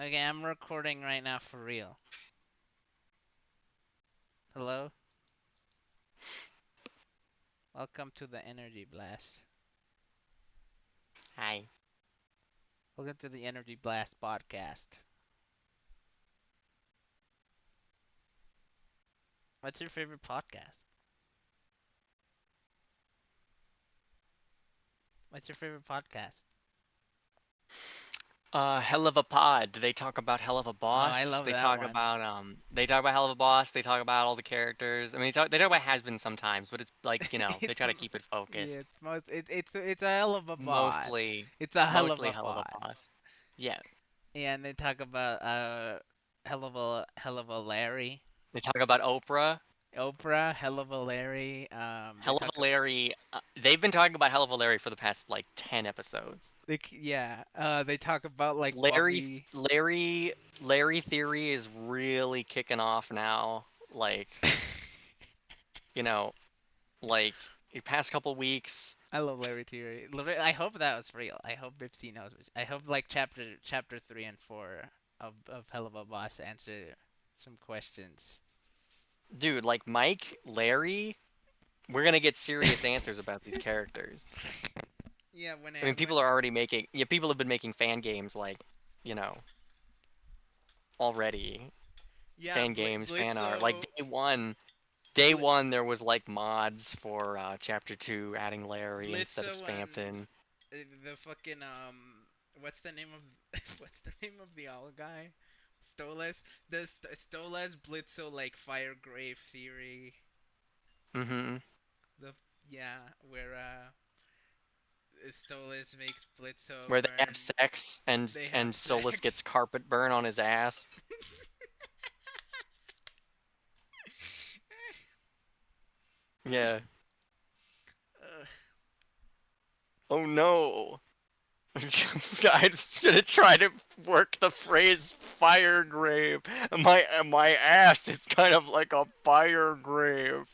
Okay, I'm recording right now for real. Hello? Welcome to the Energy Blast. Hi. Welcome to the Energy Blast podcast. What's your favorite podcast? What's your favorite podcast? Hell of a pod. They talk about Hell of a Oh, I Boss. love that one. They talk about Hell of a Boss. They talk about all the characters. I mean, they talk about has-been sometimes, but it's like, they it's try to keep it yeah, focused. it's a hell of a boss. Mostly, It's a hell of mostly a Hell of a pod. Boss. Yeah. And they talk about hell of a Larry, They talk about Oprah. Oprah, hell of a Larry. They Hell of talk a Larry. They've been talking about Hell of a Larry for the past like 10 episodes. yeah. They talk about like Larry, Bobby. Larry, Larry theory is really kicking off now. You know, like the past couple weeks. I love Larry Theory. I hope that was real. I hope Bipsy knows. I hope like chapter 3 and 4 of Hell of a Boss answer some questions. Dude, like Mike, Larry, we're gonna get serious answers about these characters. Yeah, I mean, when people have been making fan games like, you know, already. yeah, Fan games, fan art. Like Blitzo day Bl- one, there was like mods for chapter two, adding Larry instead of Blitzo and Spampton. the fucking what's the name of what's the name of the owl guy? Stolas. The Stolas Blitzo like Fire Grave theory. Mm-hmm. The yeah, where Stolas makes Blitzo Where they have burn. sex and They have and Solus sex. gets carpet burn on his ass. Yeah. uh, Oh no. I should have tried to work the phrase fire grave. My ass is kind of like a fire grave.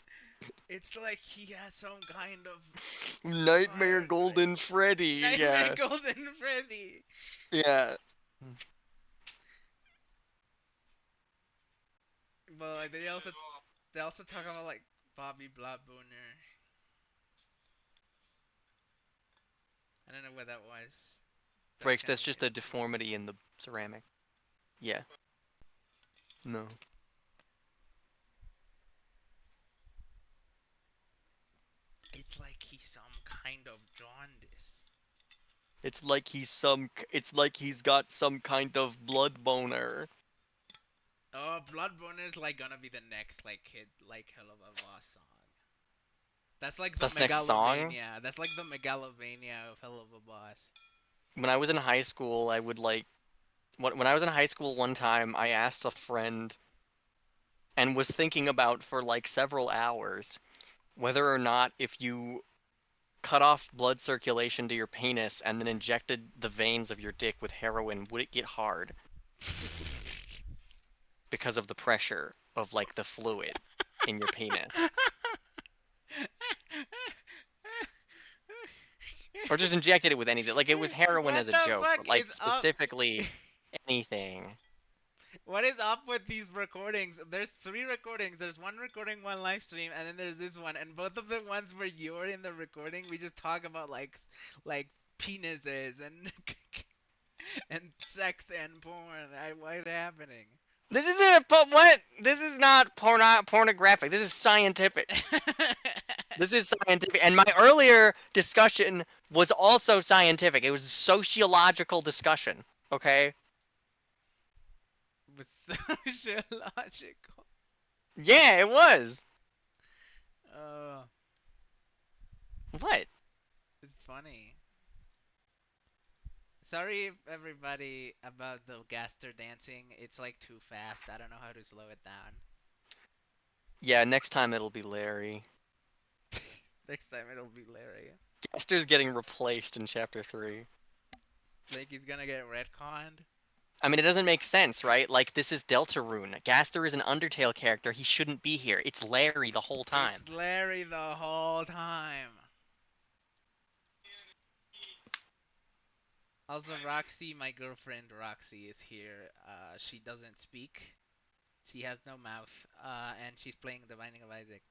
it's like he has some kind of Nightmare fire grave. Golden Freddy. Nightmare Yeah. Golden Freddy. Yeah. But like they also talk about like Bobby Bloodbooner. I don't know what that was. That's Breaks, kind of that's just weird. a deformity in the ceramic. Yeah. No. It's like he's some kind of jaundice. It's like he's got some kind of blood boner. Oh, Bloodbooner is like gonna be the next like hit like Hell of a Boss song. That's like the That's next song. Megalovania. That's like the Megalovania of Hell of a Boss. When I was in high school, I would like when I was in high school one time, I asked a friend and was thinking about for like several hours whether or not if you cut off blood circulation to your penis and then injected the veins of your dick with heroin, would it get hard because of the pressure of like the fluid in your penis? Or just injected it with anything. Like it was heroin What as a the joke, fuck but like is up? specifically anything. What is up with these recordings? There's 3 recordings. There's one recording, one live stream, and then there's this one. And both of the ones where you're in the recording, we just talk about like penises and and sex and porn. What's happening? This isn't a but what? This is not pornographic. This is scientific. This is scientific. And my earlier discussion was also scientific. It was a sociological discussion. Okay? With sociological. Yeah, it was. Uh, What? it's funny. Sorry, everybody, about the Gaster dancing. It's like too fast. I don't know how to slow it down. Yeah, next time it'll be Larry. Next time it'll be Larry. Gaster's getting replaced in chapter 3. Think he's gonna get retconned? I mean, it doesn't make sense, right? Like, this is Deltarune. Gaster is an Undertale character. He shouldn't be here. It's Larry the whole time. It's Larry the whole time. Also, Roxy, my girlfriend Roxy is here. She doesn't speak. She has no mouth. And she's playing The Binding of Isaac.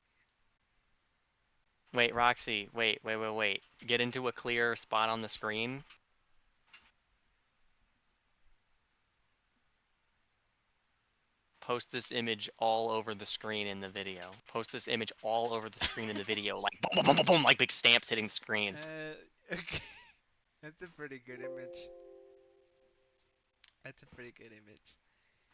Wait, Roxy, wait. Get into a clear spot on the screen. Post this image all over the screen in the video. Post this image all over the screen in the video, like boom, boom, boom, boom, boom, like big stamps hitting the screen. Okay. That's a pretty good image. That's a pretty good image.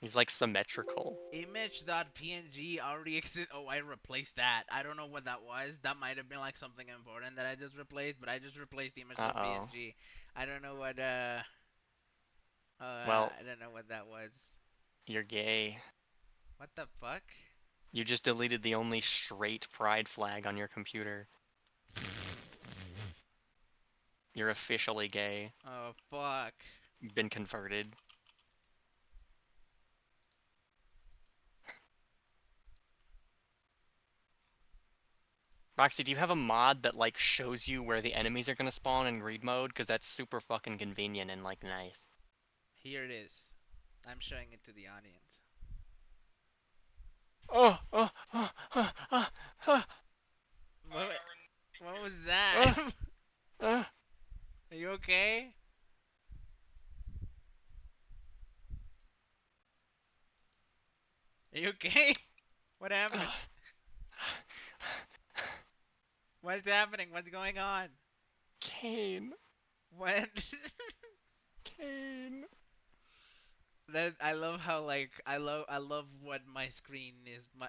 He's like symmetrical. Image.png already exists. Oh, I replaced that. I don't know what that was. That might have been like something important that I just replaced, but I just replaced the Uh-oh. image.png. I don't know what Well, I don't know what that was. you're gay. What the fuck? You just deleted the only straight pride flag on your computer. You're officially gay. Oh fuck. You've been converted. Roxy, do you have a mod that like shows you where the enemies are gonna spawn in greed mode? Because that's super fucking convenient and like nice. Here it is. I'm showing it to the audience. Oh, oh, oh, oh, oh, oh, What was that? oh, oh. Are you okay? Are you okay? What happened? What's happening? What's going on? Kane. What? Kane. That I love how like I love what my screen is my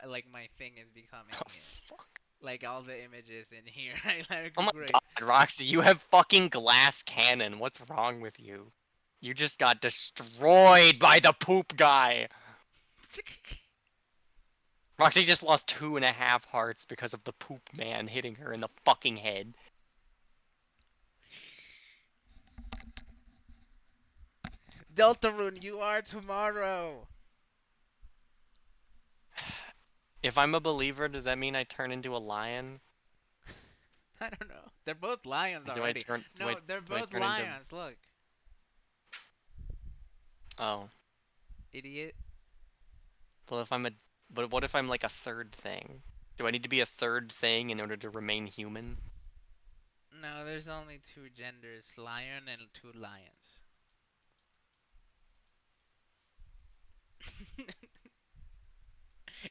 thing is becoming Oh, here. fuck. Like all the images in here. I like Oh my great. god, Roxy, you have fucking glass cannon. What's wrong with you? You just got destroyed by the poop guy. Roxy just lost 2.5 hearts because of the poop man hitting her in the fucking head. Deltarune, you are tomorrow. If I'm a believer, does that mean I turn into a lion? I don't know. They're both lions Do I already. turn do I No, they're do I both turn into lions. Look, Oh. idiot. Well if I'm a but what if I'm like a third thing? Do I need to be a third thing in order to remain human? No, there's only two genders, lion and two lions.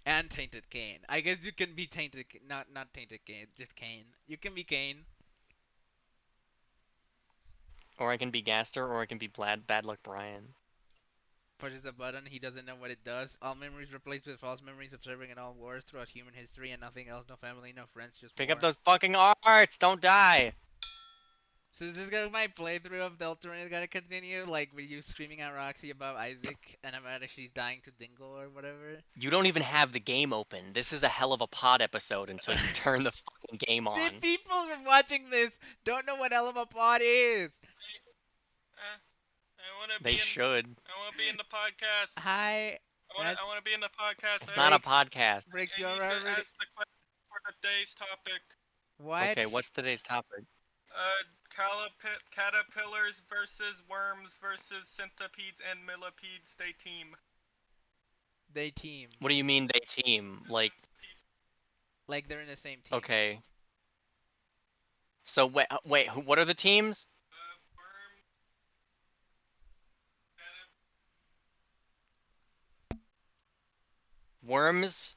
And tainted cane. I guess you can be tainted, not tainted cane, just cane. You can be cane. Or I can be Gaster or I can be Bad Luck Brian. Pushes a button, he doesn't know what it does. All memories replaced with false memories of serving in all wars throughout human history and nothing else. No family, no friends, just Pick up war. those fucking arts! Don't die! So is this gonna my playthrough of Deltarune is gonna continue? Like with you screaming at Roxy about Isaac and about if she's dying to Dingle or whatever? You don't even have the game open. This is a hell of a pod episode until you turn the fucking game The on. people who are watching this don't know what Hell of a Pod is. I want to They be in. should. I want to be in the podcast. Hi. I want to be in the podcast. It's not a Breaks. podcast. Breaks, I you need to already. ask the question for today's topic. What? Okay, what's today's topic? Caterpillars versus worms versus centipedes and millipedes. They team. They team. What do you mean they team? Like, Like they're in the same team. okay. So wait, what are the teams? Worms. Worms?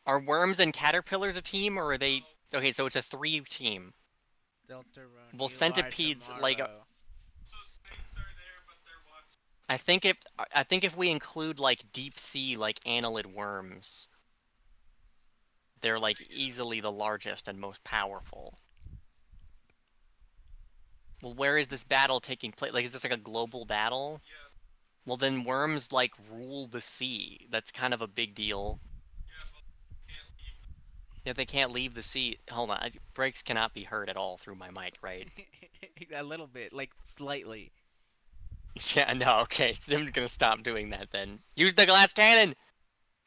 Are worms and caterpillars a team, or are they... Okay, so it's a 3 team. Deltarune, Well, you centipedes, are like... tomorrow. So snakes are there, but they're watching. I think if we include, like, deep sea, like, annelid worms, they're, like, easily the largest and most powerful. Well, where is this battle taking place? Like, is this like a global battle? Yes. Well, then worms, like, rule the sea. That's kind of a big deal. Yeah, but can't leave. Yet they can't leave the sea. Hold on, breaks cannot be heard at all through my mic, right? A little bit, like slightly. Yeah, no, okay. I'm gonna stop doing that then. Use the glass cannon!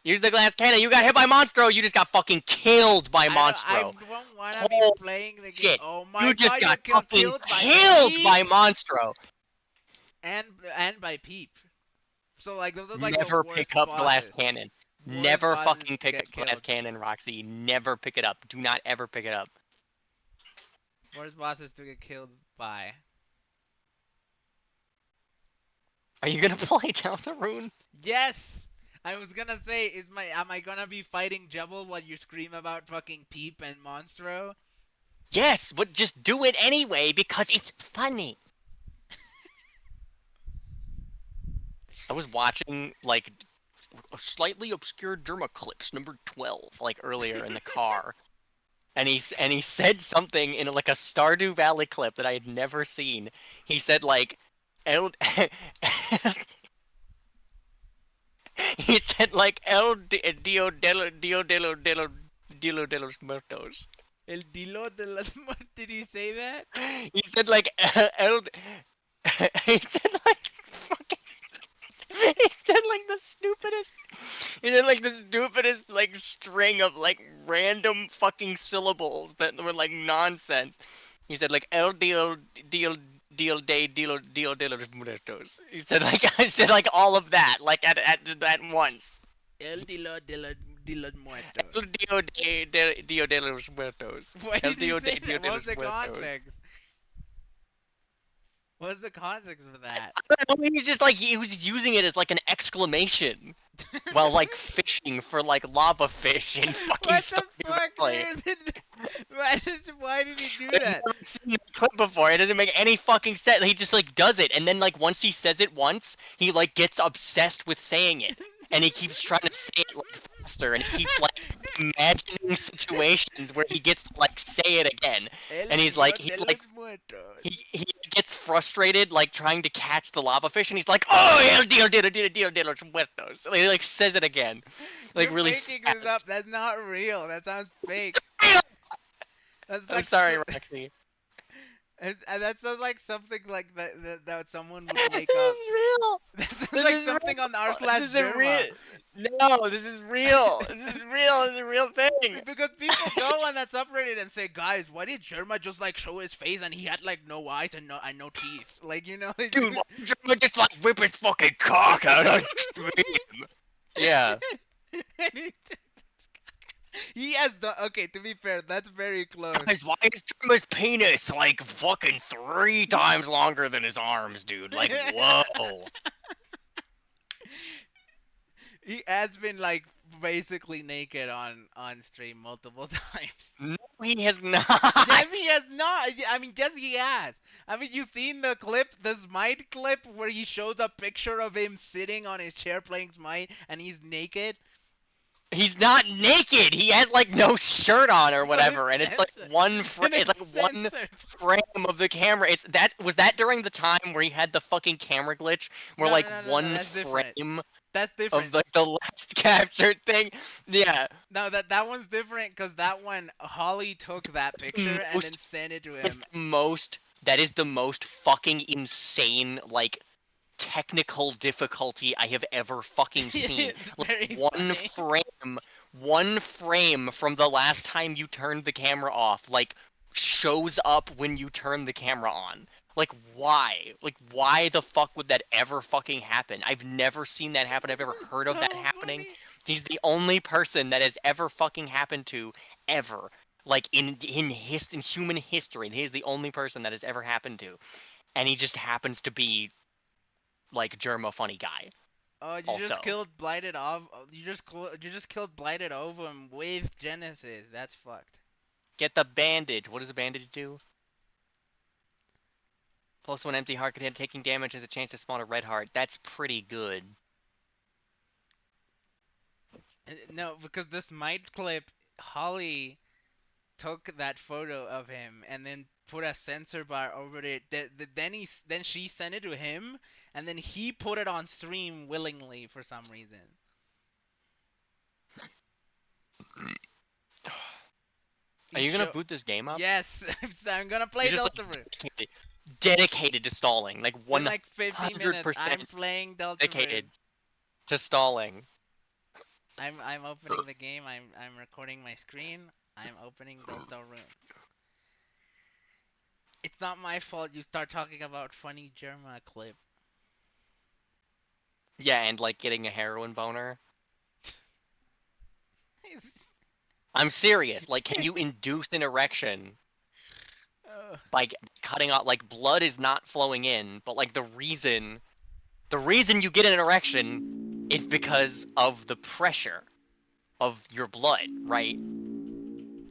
Use the glass cannon! You got hit by Monstro! You just got fucking killed by I Monstro! don't wanna be Holy playing the game. shit! Oh my You just god, got you fucking killed by killed me! by Monstro! and by Peep. So like those are like the Never worst pick up glass bosses. cannon. Worst Never bosses fucking to pick get up glass killed. cannon, Roxy. Never pick it up. Do not ever pick it up. Worst bosses to get killed by. Are you gonna play Deltarune? Yes. I was gonna say, am I gonna be fighting Jubble while you scream about fucking Peep and Monstro? Yes, but just do it anyway because it's funny. I was watching like slightly obscure Derma clips number 12 like earlier in the car. And he said something in like a Stardew Valley clip that I had never seen. He said like El he said like Dio de los Muertos. El Dilo de las Did he say that? He said like El he said like fucking he said like the stupidest he said like the stupidest like string of like random fucking syllables that were like nonsense. He said like El Deal de los Muertos. He said like I said like all of that like at once. El de los Muertos. El Dio de los Muertos. Why El did he Dio say de that? What was los the Muertos. context? What was the context for that? I don't know, he was just like he was using it as like an exclamation while like fishing for like lava fish in fucking What the Stardew fuck, Valley. dude? Why did he do I've that? never seen the clip before. It doesn't make any fucking sense. He just like does it, and then like once he says it once, he like gets obsessed with saying it, and he keeps trying to say it like faster, and he keeps like imagining situations where he gets to like say it again, El and Dio de he's los like Muertos. he gets frustrated like trying to catch the lava fish, and he's like, oh, el deal de los muertos. So he like says it again, like You're really making this up. fast. That's not real. That sounds fake. That's I'm like sorry, Roxy. that sounds like something like that someone would This make up. is real. That sounds This like is something on r real. slash This is a real. Germa. No, this is real. This is real. This is a real thing. Because people go on that subreddit and say, guys, why did Germa just like show his face and he had like no eyes and no teeth? Like Dude, why don't you just like whip his fucking cock out on stream? Yeah. He has the okay. To be fair, that's very close. Guys, why is Jim's penis like fucking 3 times longer than his arms, dude? Like, whoa. He has been like basically naked on stream multiple times. No, he has not. Yes, he has not. I mean, yes, he has. I mean, you seen the clip, the Smite clip, where he shows a picture of him sitting on his chair playing Smite, and he's naked. He's not naked. He has like no shirt on or whatever, and it's like one And it's like one censored. frame of the camera. It's that was that during the time where he had the fucking camera glitch where No, like no, no, no, one that's different. frame That's of different. like the last captured thing. Yeah. No, that one's different because that one Holly took that picture and then Most sent it to It's him. the most that is the most fucking insane like technical difficulty I have ever fucking seen. It's Like very funny. one frame from the last time you turned the camera off like shows up when you turn the camera on. Like why? Like why the fuck would that ever fucking happen? I've never seen that happen. I've ever heard of that So happening. funny. He's the only person that has ever fucking happened to ever. Like in human history, he's the only person that has ever happened to, and he just happens to be like Germa funny guy. Oh, you Also, just killed Blighted Ov. You just killed Blighted Ovum with Genesis. That's fucked. get the bandage. What does a bandage do? Also, an empty heart content taking damage has a chance to spawn a red heart. That's pretty good. No, because this Might clip, Holly took that photo of him and then put a censor bar over it. Then she sent it to him, and then he put it on stream willingly for some reason. Are you gonna boot this game up? Yes, I'm gonna play You're just like Deltarune. dedicated to stalling, like In like 50 minutes, 100% I'm playing Deltarune. dedicated to stalling. I'm opening the game. I'm recording my screen. I'm opening Deltarune. It's not my fault you start talking about funny Germa clip. Yeah, and like getting a heroin boner. I'm serious. Like, can you induce an erection Oh, by cutting out? Like, blood is not flowing in, but like the reason you get an erection is because of the pressure of your blood, right?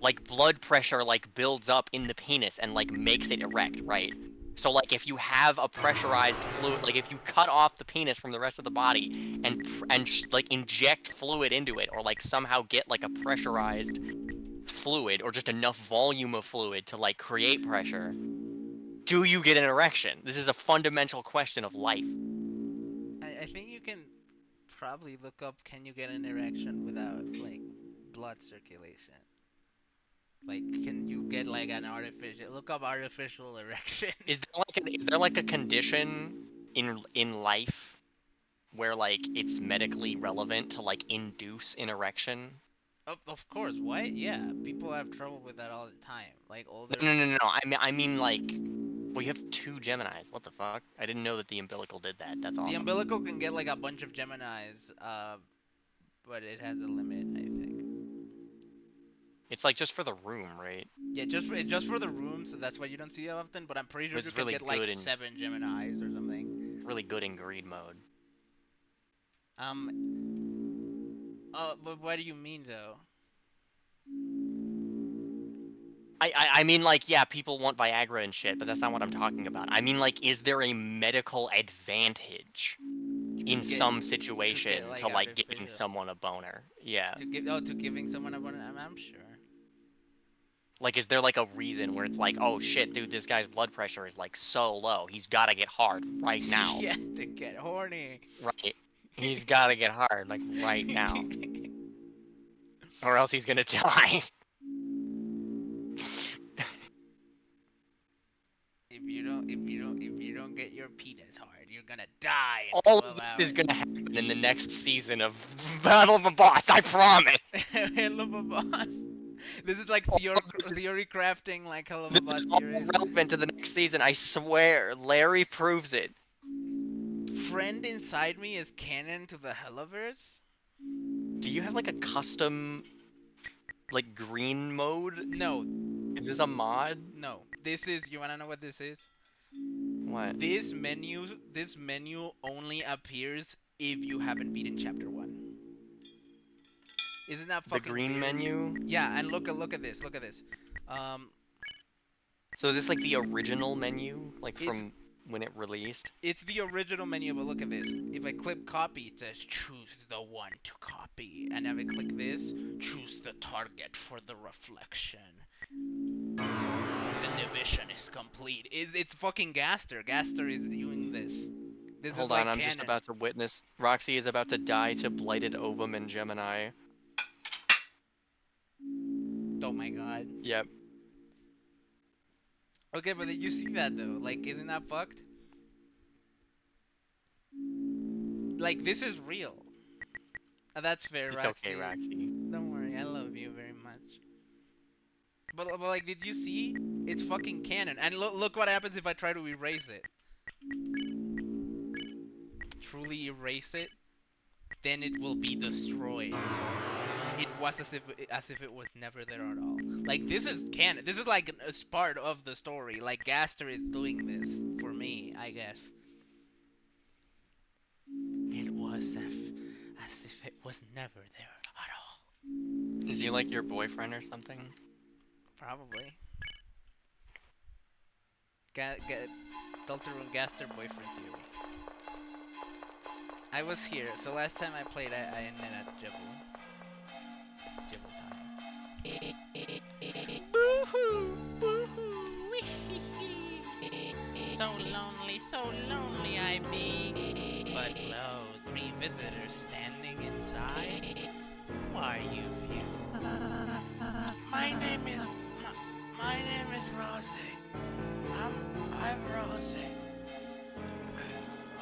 Like blood pressure like builds up in the penis and like makes it erect, right? So like if you have a pressurized fluid, like if you cut off the penis from the rest of the body and like inject fluid into it or like somehow get like a pressurized fluid or just enough volume of fluid to like create pressure, do you get an erection? This is a fundamental question of life. I think you can probably look up can you get an erection without like blood circulation. Like, can you get like an artificial? Look up artificial erection. Is there like a condition in life where like it's medically relevant to like induce an erection? Of course, what? Yeah, people have trouble with that all the time. Like older. No, no, no, no. I mean like, well, you have two Geminis. What the fuck? I didn't know that the umbilical did that. That's The awesome. umbilical can get like a bunch of Geminis, but it has a limit, I think. It's like just for the room, right? Yeah, just for the room, so that's why you don't see it often. But I'm pretty But sure you it's can really get like good in 7 Geminis or something. really good in greed mode. But what do you mean though? I mean like yeah, people want Viagra and shit, but that's not what I'm talking about. I mean like, is there a medical advantage To in get some to get situation to like like giving artificial. someone a boner? Yeah. To giving someone a bonus. I'm sure. Like, is there like a reason where it's like, oh shit, dude, this guy's blood pressure is like so low. He's gotta get hard right now. Yeah, to get horny. Right. He's gotta get hard, like right now. Or else he's gonna die. If you don't get your penis hard, you're gonna die in All 12 of this is hours. gonna happen in the next season of Battle of the Boss, I promise! Hell of a boss. This is like All of this is, theory crafting, like hell of a this boss is all theories. relevant to the next season, I swear. Larry proves it. Friend inside me is canon to the Helliverse. Do you have like a custom, like, green mode? No, Is this a mod? no. This is. You wanna know what this is? What? This menu only appears if you haven't beaten chapter 1. Isn't that The fucking green weird? menu? Yeah, and look at this. Look at this. Um, So is this like the original menu? Like it's from when it released? it's the original menu, but look at this. If I click copy, it says choose the one to copy, and if I click this, choose the target for the reflection. The division is complete. It's fucking Gaster. Gaster is doing this. This is Hold on, like I'm just canon. about to witness. Roxy is about to die to blighted ovum and Gemini. Oh my god. Yep. Okay, but did you see that though? Like, isn't that fucked? Like, this is real. That's fair, It's okay, Roxy. Roxy. Don't worry, I love you very much. But like, did you see? It's fucking canon. And look what happens if I try to erase it. Truly erase it, then it will be destroyed. It was as if it was never there at all. Like, this is canon. This is like a part of the story. Like, Gaster is doing this for me, I guess. It was as if it was never there at all. Is he like your boyfriend or something? Probably. Deltarune Gaster boyfriend theory. I was here, so last time I played, I ended at Jibble. Jibble time. Boo-hoo! Boo-hoo! So lonely I be. But lo, 3 visitors standing inside. Who are you few? My name is Rosie. I'm Rosie.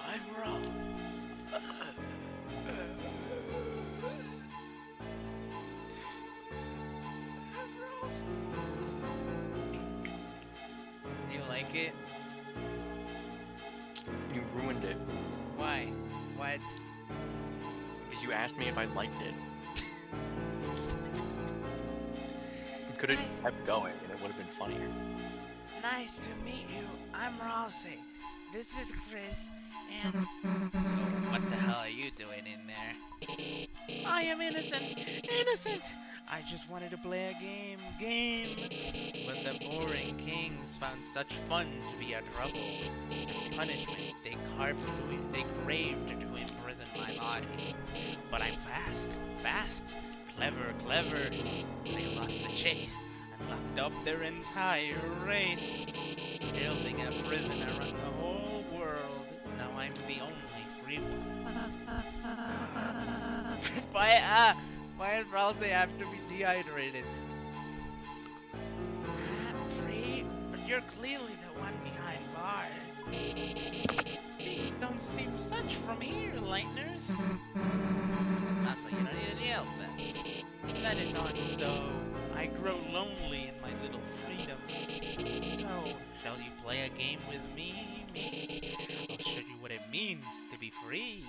I'm Rosie. Do you like it? You ruined it. Why? What? you asked me if I liked it. You could have kept going, and it would have been funnier. Nice to meet you. I'm Rossi. This is Chris, and so what the hell are you doing in there? I am innocent. I just wanted to play a game. But the boring kings found such fun to be a trouble. As punishment, they craved to imprison my body. But I'm fast, clever. They lost the chase and locked up their entire race. Building a prison around the whole world. Now I'm the only free one. Why does Ralsei have to be dehydrated? I'm free, but you're clearly the one behind bars. Things don't seem such from here, Lightners. It's not so you don't need any help then. That is on so I grow lonely in my little freedom. So, shall you play a game with me? I'll show you what it means to be free.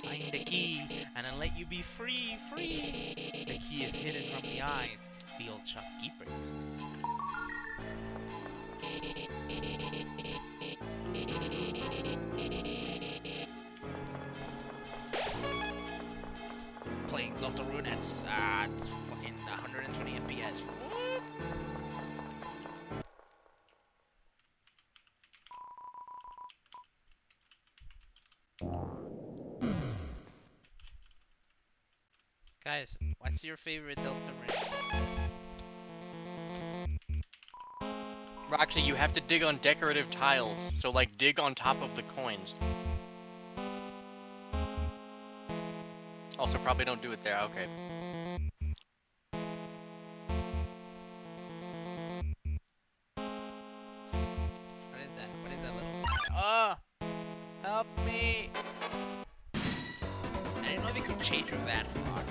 Find the key, and I'll let you be free. The key is hidden from the eyes. The old shopkeeper knows the secret. Playing Deltarune at fucking 120 FPS. What? Guys, what's your favorite Deltarune? Actually, you have to dig on decorative tiles, so like dig on top of the coins. Also, probably don't do it there. Okay. What is that? What is that little? Oh! Help me! I didn't know they could change her that far.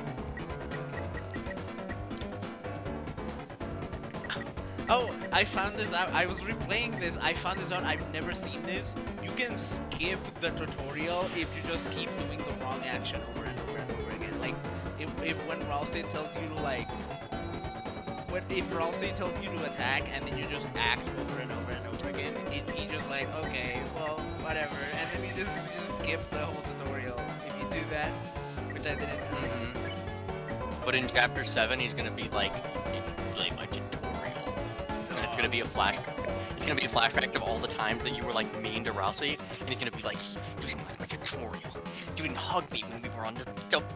Oh, I found this out. I was replaying this. I found this out. I've never seen this. You can skip the tutorial if you just keep doing the wrong action over and over and over again. Like, if when Ralsei tells you to like, if Ralsei tells you to attack and then you just act over and over and over again, he just like, okay, well, whatever, and then you just skip the whole tutorial if you do that, which I didn't do. But in chapter 7, he's gonna be like, play my tutorial. And it's gonna be a flashback. It's gonna be a flashback of all the times that you were like mean to Rossi, and he's gonna be like, you didn't like my tutorial. You didn't hug me when we were on the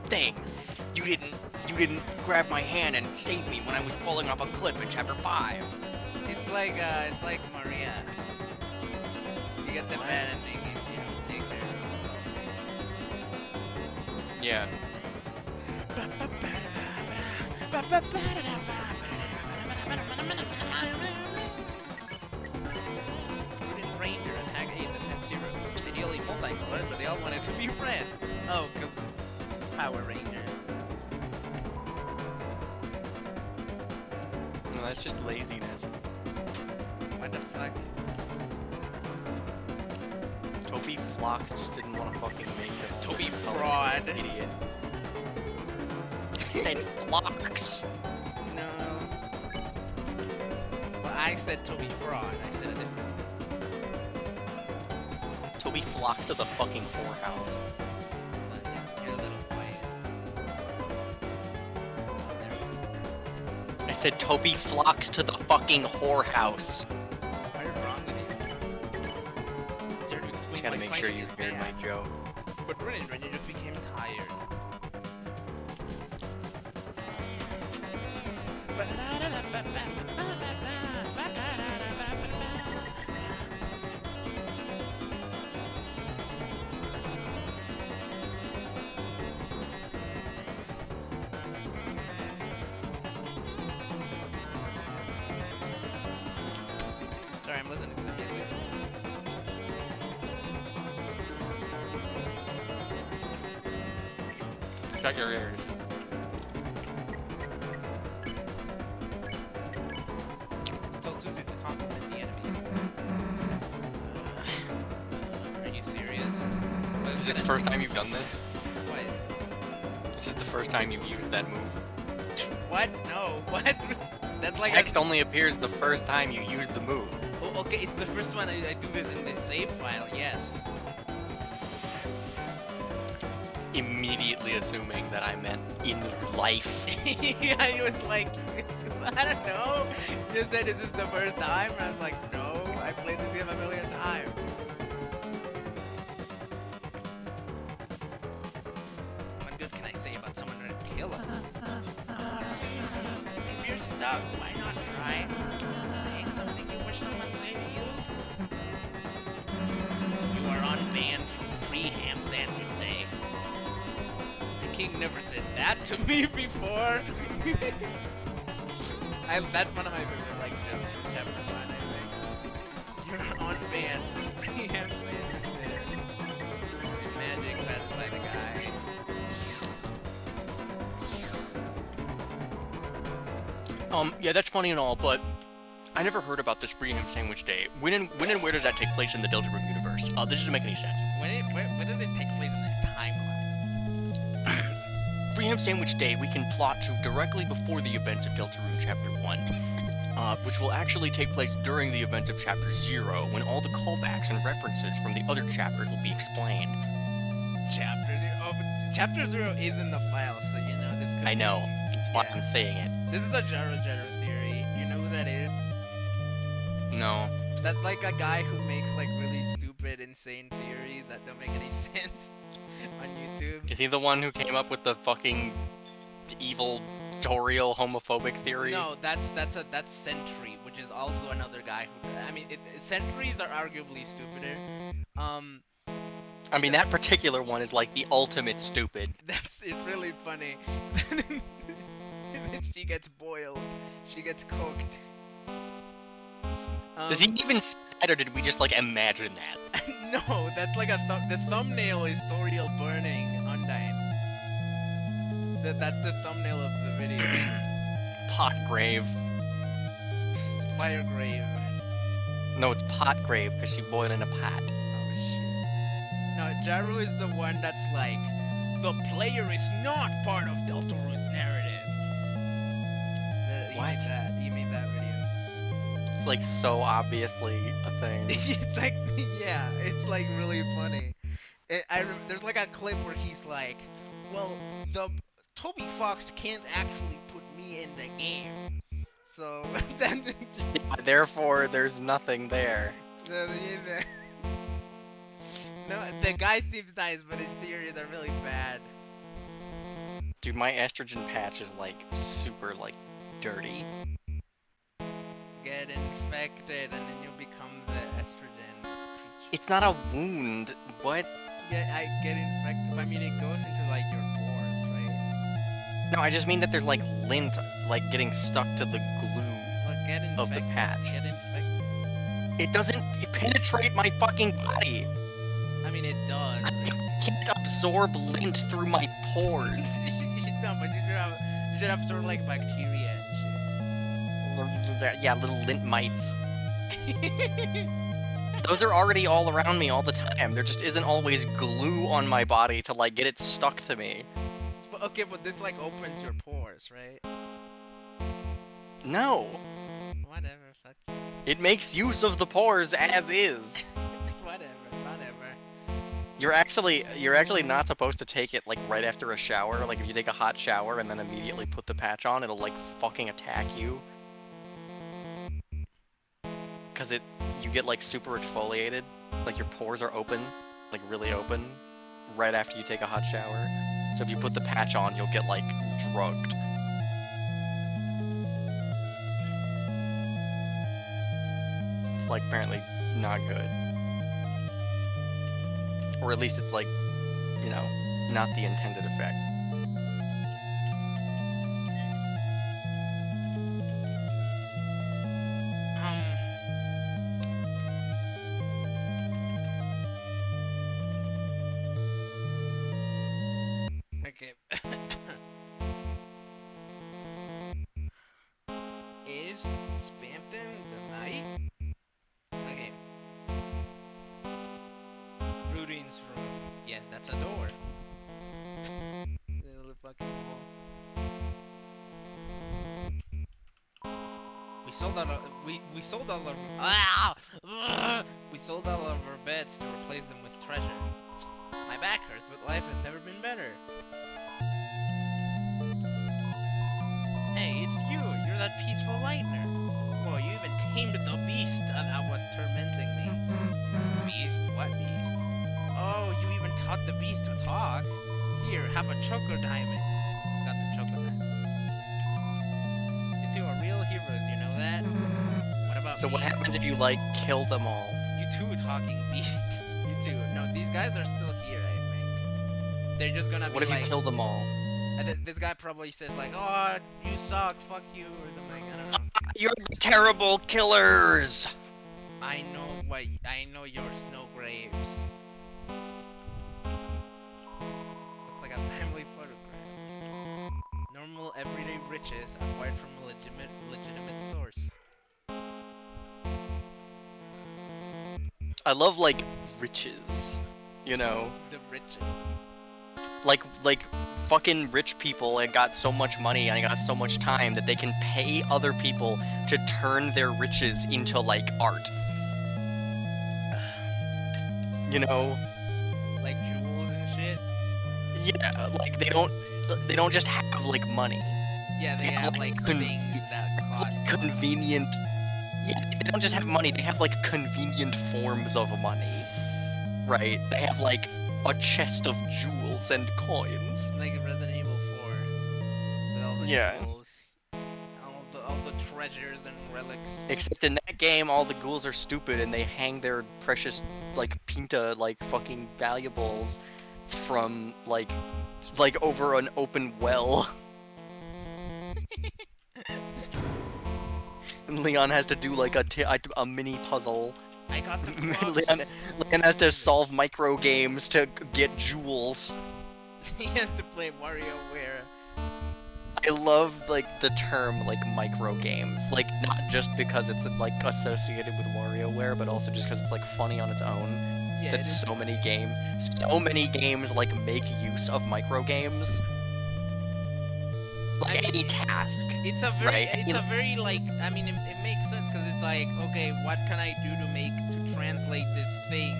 thing. You didn't grab my hand and save me when I was falling off a cliff in chapter 5. It's like Maria. You get the man and make him, take care of Yeah. Student Ranger attack A in the Pet Zero. Ideally multicolored, but they all want it to be red. Oh, cause Power Ranger. No, that's just laziness. What the fuck? Toby Phlox just didn't want to fucking make them. Toby Fraud. Idiot. I said Phlox. No. Well, I said Toby Fraud. I said a different. Toby Phlox to the fucking whorehouse. You're a little quiet. I said Toby Phlox to the fucking whorehouse. What is wrong with you? Just gotta make sure you heard my joke. But when you just became tired. Sorry, I'm listening to the music. Shut your ears. Tell Susie to compliment the enemy. Are you serious? Just first time you've done this? What? This is the first time you've used that move. What? No. What? That's like Text only appears the first time you use the move. Oh, okay, it's the first one I do this in this save file. Yes. Immediately assuming that I meant in life. Yeah, I was like, I don't know. You just said, is this the first time? And I was like, no, I played this game a million times. What good can I say about someone trying to kill us? Seriously, if you're stuck, why not try saying something you wish someone say to you? You are on ban from free ham sandwich day. The king never said that to me before. That's one of my favorite like jokes from chapter 1, I think. You're on ban from free ham sandwich day. Magic, that's like a guy. Yeah, that's funny and all, but I never heard about this Free Ham Sandwich Day. When and where does that take place in the Deltarune universe? This doesn't make any sense. When does it take place in the timeline? Free Ham Sandwich Day we can plot to directly before the events of Deltarune Chapter 1, which will actually take place during the events of Chapter 0, when all the callbacks and references from the other chapters will be explained. Chapter 0? Oh, but Chapter 0 is in the file, so you know this could I know. be... That's why Yeah. I'm saying it. This is a Cheryl theory. You know who that is? No. That's like a guy who makes like really stupid, insane theories that don't make any sense on YouTube. Is he the one who came up with the fucking evil, tutorial, homophobic theory? No, that's Sentry, which is also another guy who. I mean, Sentries are arguably stupider. I mean, that particular one is like the ultimate stupid. It's really funny. She gets boiled. She gets cooked. Does he even say that, or did we just like imagine that? No, that's like the thumbnail is Thoriel burning Undyne. That's the thumbnail of the video. Pot grave. Fire grave. No, it's pot grave because she boiled in a pot. Oh shit. No, Jaru is the one that's like, the player is not part of Deltarune's narrative. What? He made that video. It's like so obviously a thing. It's like, yeah, it's like really funny. There's like a clip where he's like, well, the Toby Fox can't actually put me in the game. So, then, Therefore, there's nothing there. No, the guy seems nice, but his theories are really bad. Dude, my estrogen patch is like super like dirty. Get infected, and then you'll become the estrogen creature. It's not a wound. What? I get infected. I mean, it goes into like your pores, right? No, I just mean that there's like lint like getting stuck to the glue Well, get infected. of the patch. Get infected. It doesn't penetrate my fucking body. I mean, it does. I can't absorb lint through my pores. No, but you should have sort of like bacteria and Yeah, little lint mites. shit. Those are already all around me all the time. There just isn't always glue on my body to like get it stuck to me. But okay, but this like opens your pores, right? No. Whatever, fuck you. It makes use of the pores as is. Whatever. You're actually not supposed to take it like right after a shower. Like if you take a hot shower and then immediately put the patch on, it'll like fucking attack you. Cause you get like super exfoliated. Like your pores are open, like really open, right after you take a hot shower. So if you put the patch on, you'll get like drugged. It's like apparently not good. Or at least it's like, you know, not the intended effect. Okay. Is Spampton the knight? Okay. Routines from... Yes, that's That's a door. The little fucking wall. We sold all of we sold all of our beds to replace them with treasure. My back hurts, but life has never been better. Hey, it's you. You're that peaceful lightner. Whoa, you even tamed the beast that was tormenting me. Beast? What beast? Oh, you even taught the beast to talk. Here, have a choco diamond. Got the choco diamond. You two are real heroes, you know that? What about So me? what happens if you like kill them all? You two talking beast. You two. No, these guys are still here, I think. They're just gonna What be if you like. kill them all? And this guy probably says like, "Oh, you suck, fuck you," or something. I don't know. You're the terrible killers! I know your snow graves. Looks like a family photograph. Normal everyday riches acquired from a legitimate source. I love, like, riches. You know? The riches. Like fucking rich people and got so much money and got so much time that they can pay other people to turn their riches into, like, art. You know? Like jewels and shit. Yeah, like they don't just have like money. Yeah, they have like things that cost. Convenient. Yeah, they don't just have money. They have like convenient forms of money, right? They have like a chest of jewels and coins. Like Resident Evil 4 with all the Yeah. jewels, all the treasures and relics. Except in that game, all the ghouls are stupid and they hang their precious like pinta like fucking valuables from like over an open well. And Leon has to do like a mini puzzle. I got the crops. Leon has to solve micro games to get jewels. He has to play WarioWare. I love like the term like micro games, like not just because it's like associated with WarioWare, but also just because it's like funny on its own. Yeah, That so many games like make use of micro games. Like I mean, any task. It's a very, Right, it's you a very like. I mean, it makes sense because it's like, okay, what can I do to translate this thing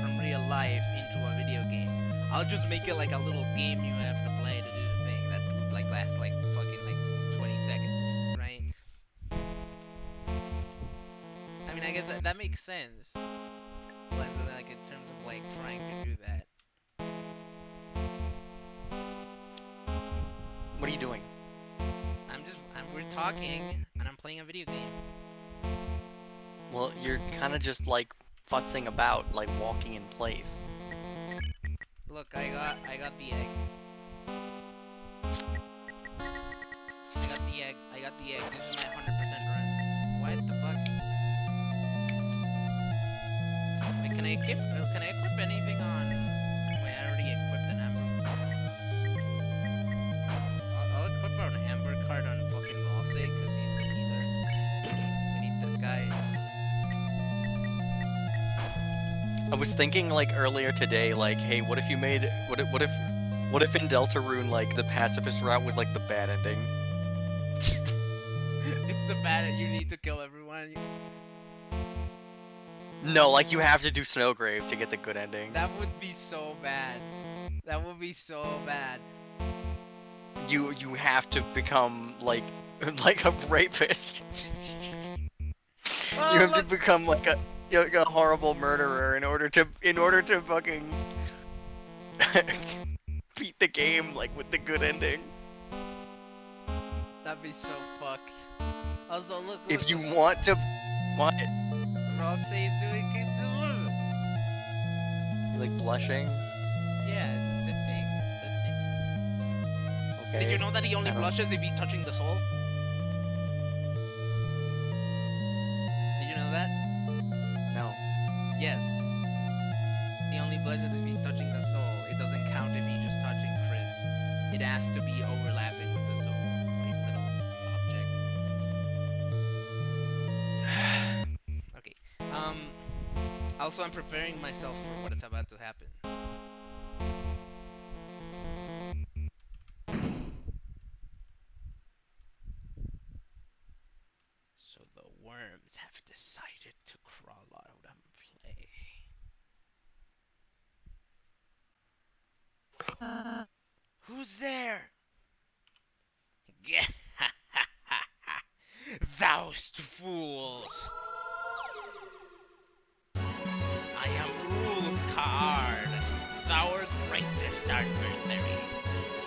from real life into a video game? I'll just make it like a little game you have to play to do the thing that like lasts like fucking like 20 seconds, right? I mean, I guess that makes sense. Like in terms of like trying to do that. What are you doing? We're talking, and I'm playing a video game. Well, you're kind of just like futzing about, like walking in place. Look, I got the egg. I got the egg. This is my 100% run. What the fuck? Wait, can I equip anything on? Wait, I already equipped an amber. I'll equip an amber card on fucking Ralsei because he's the healer. We need this guy. I was thinking like earlier today, like, hey, what if you made what if in Deltarune like the pacifist route was like the bad ending? It's the bad. You need to kill everyone. No, like you have to do Snowgrave to get the good ending. That would be so bad. That would be so bad. You have to become like like a rapist. Oh, You have to look. become like a horrible murderer in order to fucking beat the game like with the good ending. That'd be so fucked. Also, look. If you want to, what? Ralsei is doing keep doing. You like blushing? Yeah, the thing. Okay. Did you know that he only I don't- blushes if he's touching the soul? Did you know that? No. Yes. He only blushes if he's touching the soul. It doesn't count if he's just touching Chris. It has to be overlapping with the soul, like little object. Okay. Also, I'm preparing myself for what is about to happen. decided to crawl out and play. Who's there? Thou'st fools! I am Rule's card. Thou art greatest adversary.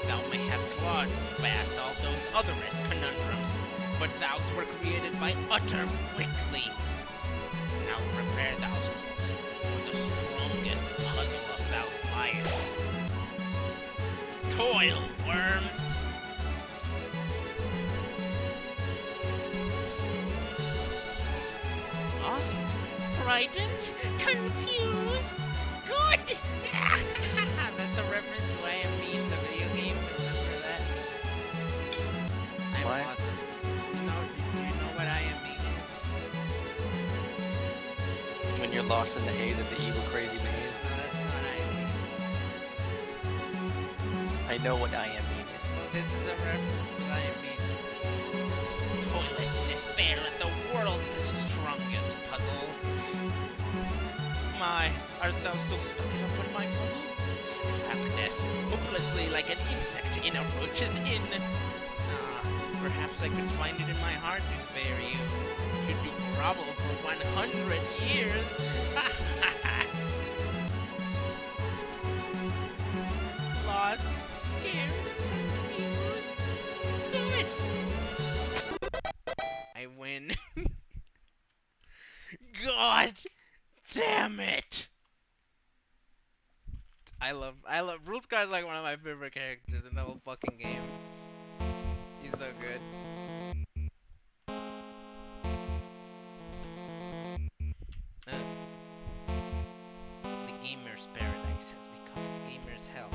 Thou may have claws past all those otherest conundrums, but thous were created by utter weaklings. Now prepare thyself for the strongest puzzle of thou's life. Toil, worms! Lost? Frightened? Confused? Good! That's a reference to I Am Mean, the video game. Remember that? I'm What? awesome. Do you know what I Am Mean is? When you're lost in the haze of the evil, crazy maze. No, that's not I Am Mean. I know what I am. Well, this is a reference to I Am Mean. Toilet in despair at the world's strongest puzzle. My, art thou still stuck up on my puzzle? Happiness, hopelessly like an insect in a roach's inn. Ah, perhaps I could find it in my heart to spare you. Should you grovel for 100 years? Lost, scared, confused. Good. I win. God damn it! I love Rule's Guard is like one of my favorite characters in the whole fucking game. He's so good. The gamer's paradise has become a gamer's hell.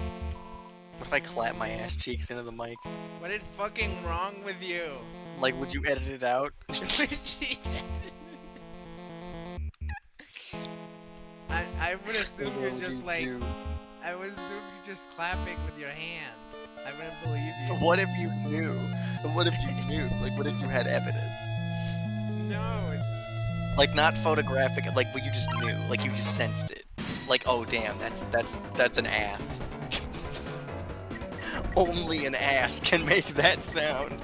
What if I clap my ass cheeks into the mic? What is fucking wrong with you? Like, would you edit it out? I would assume What you're would just you like do? I would assume you're just clapping with your hand. I wouldn't believe you. What if you knew? What if you knew? Like, what if you had evidence? No. Like, not photographic, like, but you just knew. Like, you just sensed it. Like, oh damn, that's an ass. Only an ass can make that sound.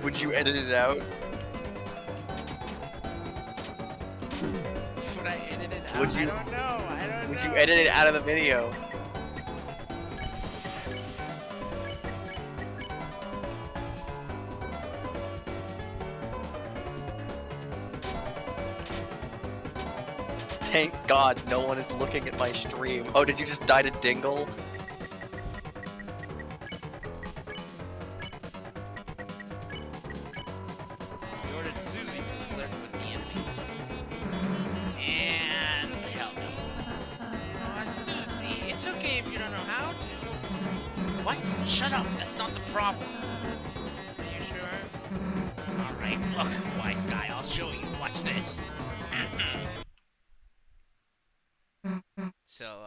Would you edit it out? Should I edit it out? Would you- I don't know. I don't Would know. you edit it out of the video? Thank God no one is looking at my stream. Oh, did you just die to Dingle? We ordered Susie to flirt with me and hell no. Oh, Susie, it's okay if you don't know how to. What? Shut up. That's not the problem. Are you sure? Alright, look, wise guy, I'll show you. Watch this. So,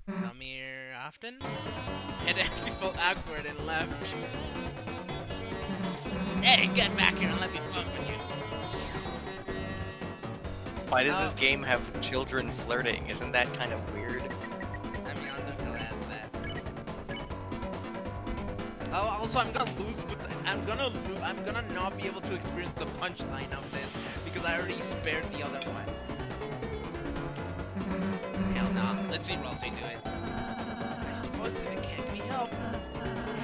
come here often? It actually felt awkward and left. Hey, get back here and let me flirt with you. Why does this game have children flirting? Isn't that kind of weird? I mean, Undertale has that. Oh, also, I'm gonna lose with I'm gonna not be able to experience the punchline of this because I already spared the other one. Hell no. Let's see Rossi do it. I suppose that it can't be helped.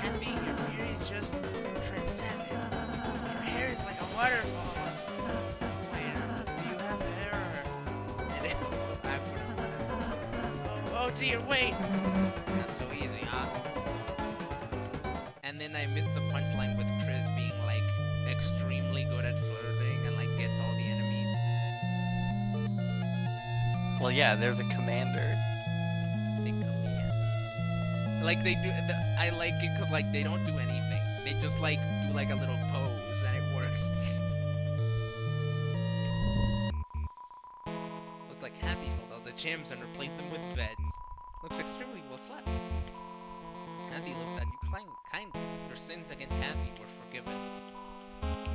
Envy, your beauty is just transcendent. Your hair is like a waterfall. Wait, do you have hair? And it was awkward. Oh dear, wait. Not so easy, huh? And then I missed the punchline with Chris being like extremely good at flirting and like gets all the enemies. Well, yeah, they're the commander. They come in. Like they do. I like it because like they don't do anything. They just like do like a little pose and it works. Look like Happy sold out the gyms and replaced them with beds. Looks extremely well slept. Happy looked at you kindly. Your sins against Happy were forgiven.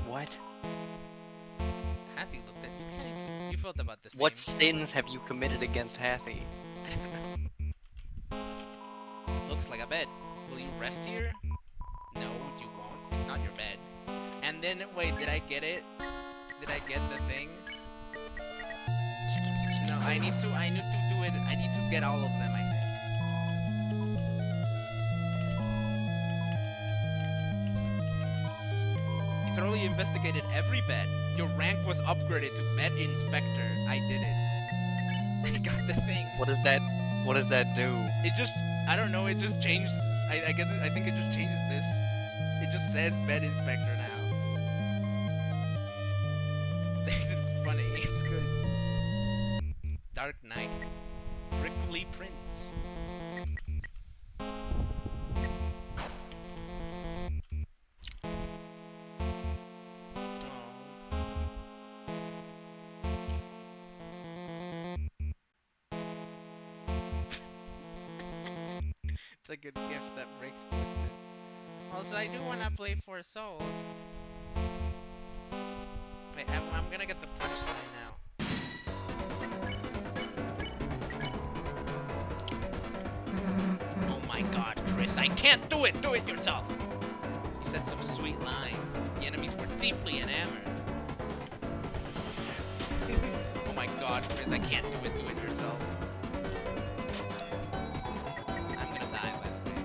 What? Happy looked at you kindly. You felt about the same. What sins have you committed against Hathy? I don't know. Looks like a bed. Will you rest here? No, you won't. It's not your bed. And then, wait, did I get it? Did I get the thing? No, I need to do it. I need to get all of them, I think. You thoroughly investigated every bed. Your rank was upgraded to bed inspector. I did it. I got the thing. What does that do? It just, I don't know, it just changed. I guess, I think it just changes this. It just says bed inspector now. It's funny, it's good. Dark Knight. Prickly Prince. It's a good gift that breaks twisted. Also, I do want to play Four Souls. Wait, I'm gonna get the punchline now. Oh my god, Chris, I can't do it! Do it yourself! You said some sweet lines. The enemies were deeply enamored. Oh my god, Chris, I can't do it. Do it yourself. I'm gonna die, by the way.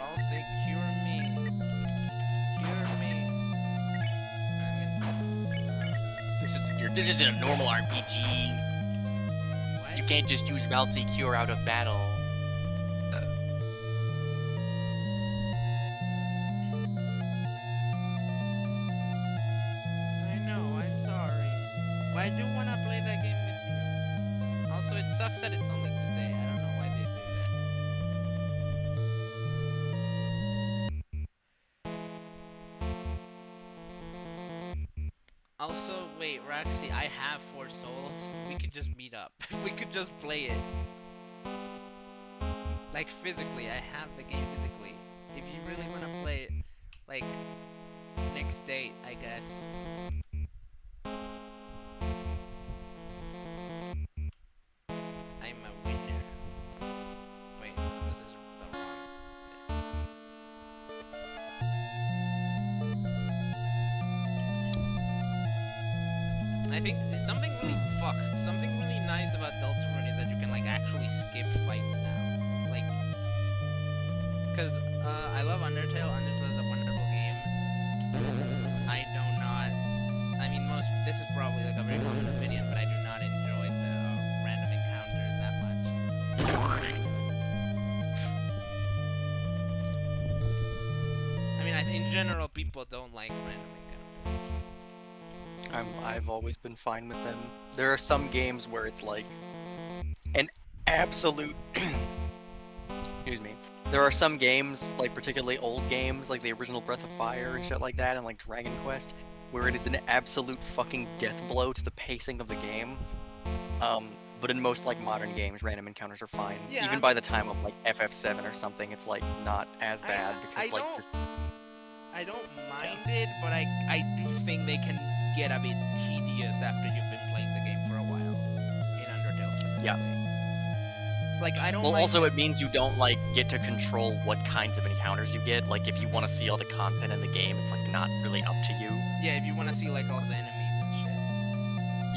I'll say cure me. Cure me. This isn't a normal RPG. What? You can't just use Mousy Cure out of battle. I know, I'm sorry. But I do want to play that game with you. Also, it sucks that it's only today. I don't know why they do that. Also, wait, Roxy, I have 4 souls. We could just meet up. We could just play it. Like, physically, I have the game physically. If you really want to play it, like, next date, I guess. I'm a winner. Wait, no, this is the wrong. I think something really nice about Deltarune is that you can like actually skip fights now. Like, cause I love Undertale. Undertale is a wonderful game. I do not. I mean, this is probably like a very common opinion, but I do not enjoy the random encounters that much. I mean, in general, people don't like random encounters. I've always been fine with them. There are some games where it's like an absolute excuse me. There are some games, like particularly old games, like the original Breath of Fire and shit like that, and like Dragon Quest, where it is an absolute fucking death blow to the pacing of the game. But in most like modern games, random encounters are fine. Yeah, Even by the time of like FF7 or something, it's like not as bad I don't mind it, but I do think they can get a bit tedious after you've been playing the game for a while. In Undertale specifically. Yeah. Like, I don't Well, like also it means you don't like get to control what kinds of encounters you get. Like if you want to see all the content in the game, it's like not really up to you. Yeah, if you want to see like all the enemies and shit.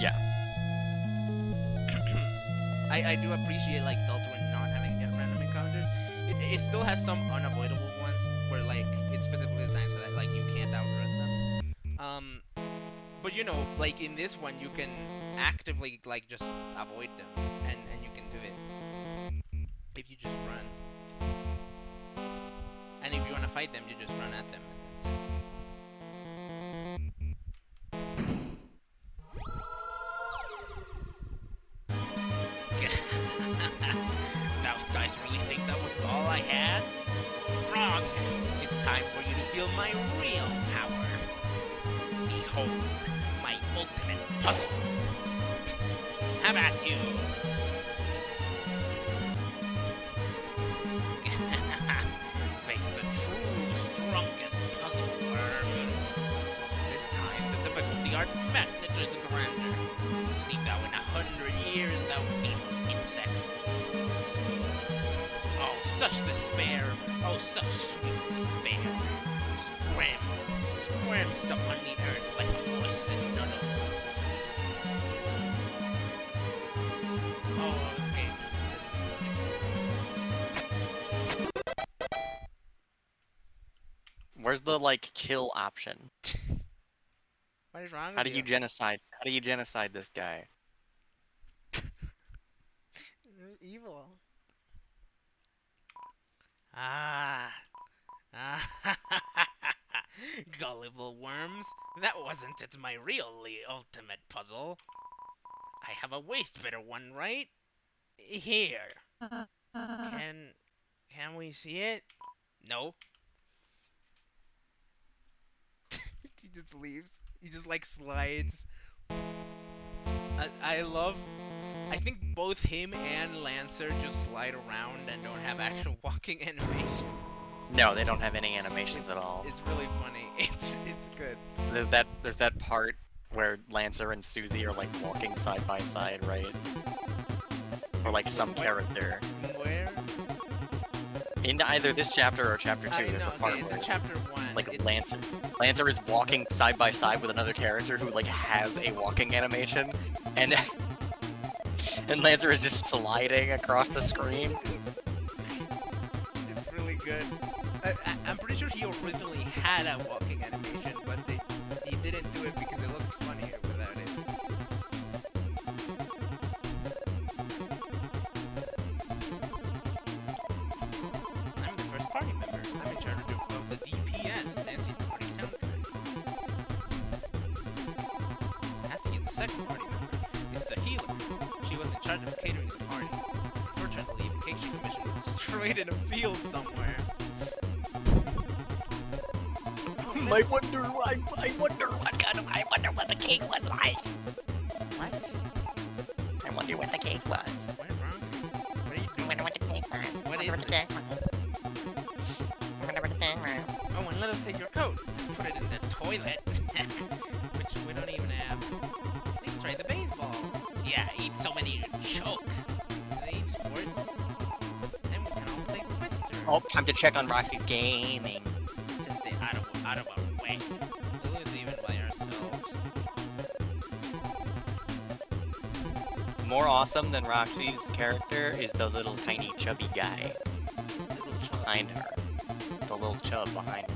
Yeah. I do appreciate like Deltarune not having random encounters. It still has some unavoidable ones where like it's specifically designed so that like you can't outrun them. But you know, like in this one you can actively like just avoid them and you can do it if you just run. And if you want to fight them, you just run at them. Now, guys really think that was all I had? Wrong. It's time my real power. Behold, my ultimate puzzle. How about you? Face the true strongest puzzle worms. This time the difficulty art magnitude's grandeur. See thou in 100 years thou evil insects. Oh, such despair! Oh, such sweet despair! Squirms upon the earth like a moistened noodle. Oh, okay. Where's the like kill option? What is wrong How with do you genocide? How do you genocide this guy? Evil. Ah. Gullible worms. That wasn't it, my really ultimate puzzle. I have a waste better one, right? Here. Can we see it? No. He just leaves. He just like slides. I love. I think both him and Lancer just slide around and don't have actual walking animation. No, they don't have any animations at all. It's really funny. It's good. There's that part where Lancer and Susie are like walking side by side, right? Or like some What? character. Where? In either this chapter or chapter 2, there's a part it's where in chapter 1. like it's, Lancer is walking side by side with another character who like has a walking animation, and and Lancer is just sliding across the screen. It's really good. I'm pretty sure he originally had a walking animation, but he didn't do it because it looked funnier without it. I'm the first party member. I'm in charge of the DPS, Dancing Party soundtrack. Kathy is the second party member. It's the healer. She was in charge of catering the party. Unfortunately, the cake she commissioned was destroyed in a field somewhere. I wonder what the cake was like. What? I wonder what the cake was. What, wrong? What are you I doing? wonder what the cake was. What I is wonder what the it? cake was. I wonder what the cake was. Oh, and let us take your coat and put it in the toilet. Which we don't even have. Let's try the baseballs. Yeah, eat so many you choke. Do they eat sports? Then we can all play Twister. Oh, time to check on Roxy's gaming. Just stay out of our way. We'll lose even by ourselves. More awesome than Roxy's character is the little tiny chubby guy Little chunk. behind her. The little chub behind her.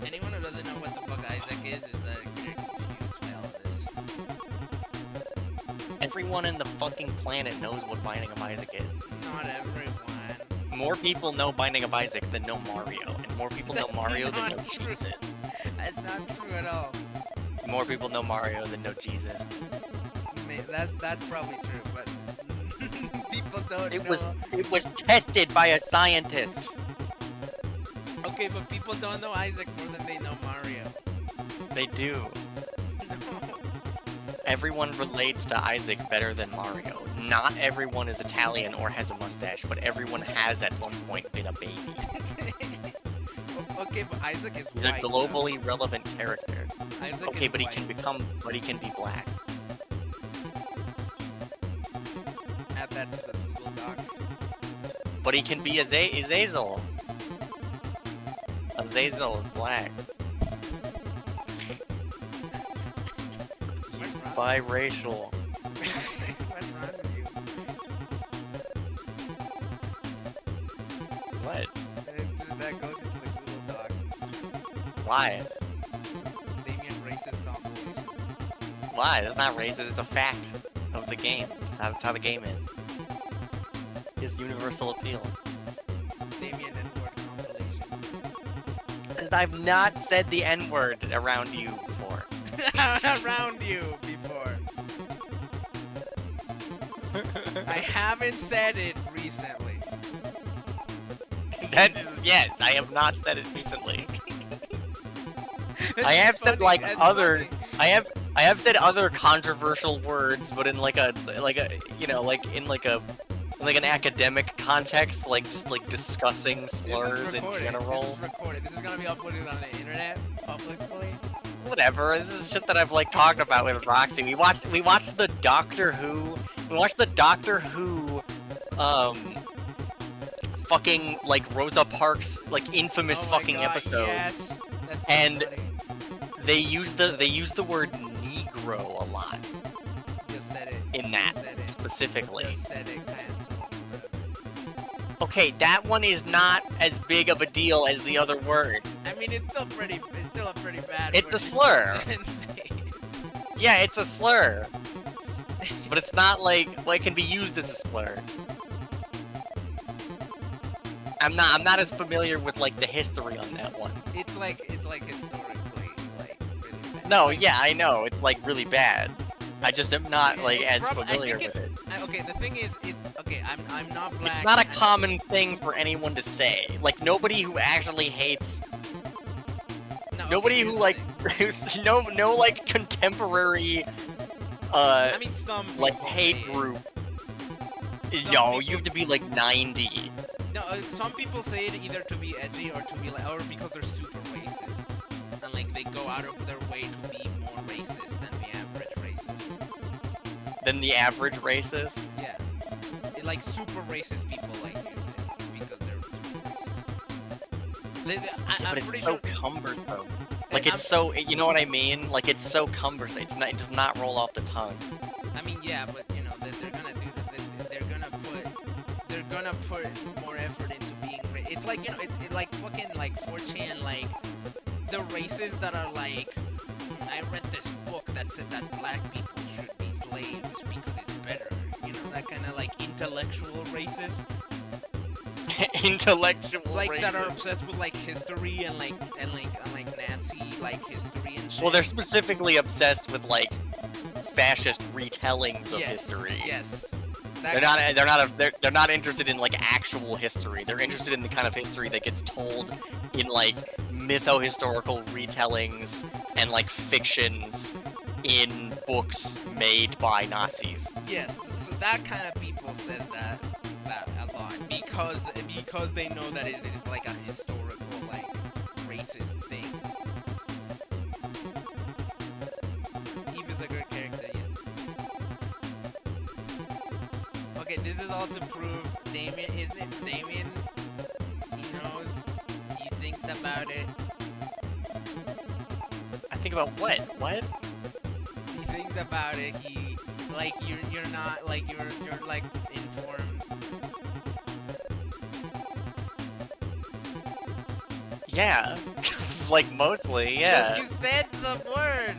Anyone who doesn't know what the fuck Isaac is very confused by all of this. Everyone in the fucking planet knows what Binding of Isaac is. Not everyone. More people know Binding of Isaac than know Mario, and more people know That's Mario than not know true. Jesus. That's not true at all. More people know Mario than know Jesus. That's probably true, but people don't It know. was tested by a scientist. Okay, but people don't know Isaac more than they know Mario. They do. No. Everyone relates to Isaac better than Mario. Not everyone is Italian or has a mustache, but everyone has at one point been a baby. Okay, but Isaac is He's a white. though. globally relevant character. Isaac Okay, is but he white. can be black. Add that to the Google Doc. But he can be Azazel. Azazel is black. He's What's wrong? biracial. What's wrong with you? What? That goes into the Google Doc. Why? Damien racist compilation. Why? That's not racist. It's a fact of the game. That's how the game is. It's universal appeal. Damien N-word compilation. I've not said the N-word around you before. Around you before. I haven't said it recently. That is, yes, I have not said it recently. That's I have said funny, like that's other, funny. I have said other controversial words, but in like a you know, like in like an academic context, like just like discussing slurs in general. This is recorded. This is gonna be uploaded on the internet publicly. Whatever. This is shit that I've like talked about with Roxy. We watched the Doctor Who. We watched the Doctor Who. Fucking like Rosa Parks like infamous Oh my fucking God, episode. Yes. That's so And funny. they use the word Negro a lot Just said it. in that Just said it. specifically. Just said it. Cancel. Okay, that one is not as big of a deal as the other word. I mean, it's still a pretty bad. It's word a to slur. say and say. Yeah, it's a slur. But it's not like, well, it can be used as a slur. I'm not as familiar with like the history on that one. It's like historically like really bad. No, Like, yeah, I know, it's like really bad. I just am not like it's as prob- I familiar think with it. Okay, the thing is, I'm not black. It's not a and- common thing for anyone to say. Like nobody who actually hates, No, okay, nobody here's who the like, thing. who's no like contemporary, I mean, some like people hate say it. group. Some Yo, people- you have to be like 90. No, some people say it either to be edgy or to be like, or because they're super racist, and like they go out of their way to be more racist than the average racist. Than the average racist. Yeah, like super racist people like use it because they're super racist. Yeah, I'm but it's pretty so sure. cumbersome. Like I'm- it's so, you know what I mean? Like it's so cumbersome. It's not, it does not roll off the tongue. I mean, yeah, but you know they're gonna do that. They're gonna put more effort into being. It's like, you know, it like fucking like 4chan, like the races that are like, I read this book that said that black people should be slaves because it's better. You know, that kind of like intellectual racist, Intellectual like racist. that are obsessed with like history and like Nazi like history and shit. Well, they're specifically obsessed with like fascist retellings of Yes, history. Yes. They're not interested in like actual history. They're interested in the kind of history that gets told in like mytho-historical retellings and like fictions in books made by Nazis. Yes, so that kind of people says that a lot because they know that it is like a historical like racist thing. Eve is a good character, yes. Okay, this is all to prove Damien isn't Damien. He knows. He thinks about it. I think about what? What? He thinks about it. He like you're not like you're like informed. Yeah. Like mostly, yeah. But you said the word.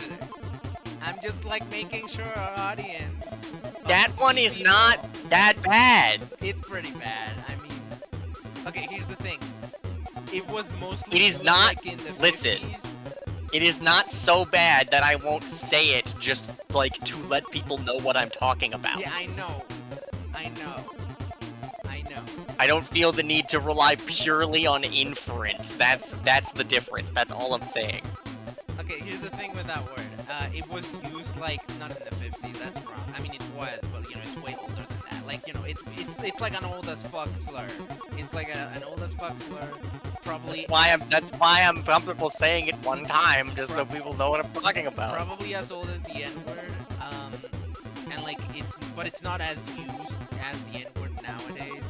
I'm just like making sure our audience. That one is not that bad. It's pretty bad. I mean, okay. Here's the thing. It was mostly. It is used, not- Like, in the listen. 50s. It is not so bad that I won't say it just like to let people know what I'm talking about. Yeah, I know. I know. I don't feel the need to rely purely on inference. That's the difference. That's all I'm saying. Okay, here's the thing with that word. It was used like not in the 50s. That's wrong. I mean, it was, but you know, it's way older than that. Like, you know, it's like an old as fuck slur. It's like an old as fuck slur. Probably. That's why I'm comfortable saying it one time, just so people know what I'm talking about. Probably as old as the N word. And like but it's not as used as the N word nowadays.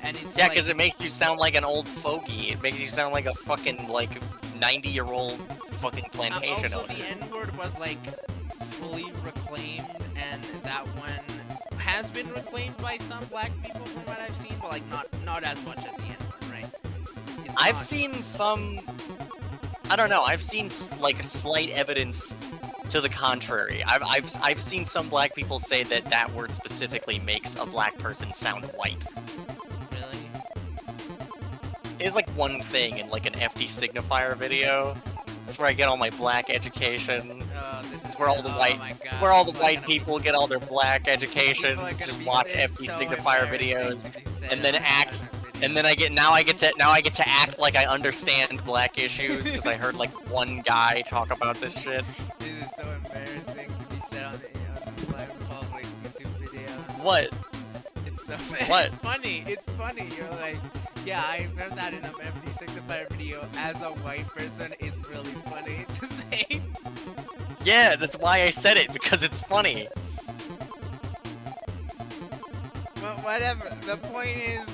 And it's Yeah, like, because it makes you sound like an old fogey. It makes you sound like a fucking like 90-year-old fucking plantation also owner. the N word was like fully reclaimed, and that one has been reclaimed by some black people from what I've seen, but like not as much as the N word, right? It's I've not- seen some. I don't know. I've seen like slight evidence to the contrary. I've seen some black people say that that word specifically makes a black person sound white. Really? It's like one thing in like an FD signifier video. That's where I get all my black education. This It's is where all the oh white, my God, where all the people are white gonna be- people get all their black educations. people are gonna Just be watch so FD signifier embarrassing videos, to be said and then on act, that video. And then I get to act like I understand black issues because I heard like one guy talk about this shit. This is so embarrassing to be said on the Fly Republic YouTube video. What? It's so What? It's funny. It's funny. You're like, yeah, I heard that in a MD65 video. As a white person, it's really funny to say. Yeah, that's why I said it, because it's funny. Well, whatever. The point is.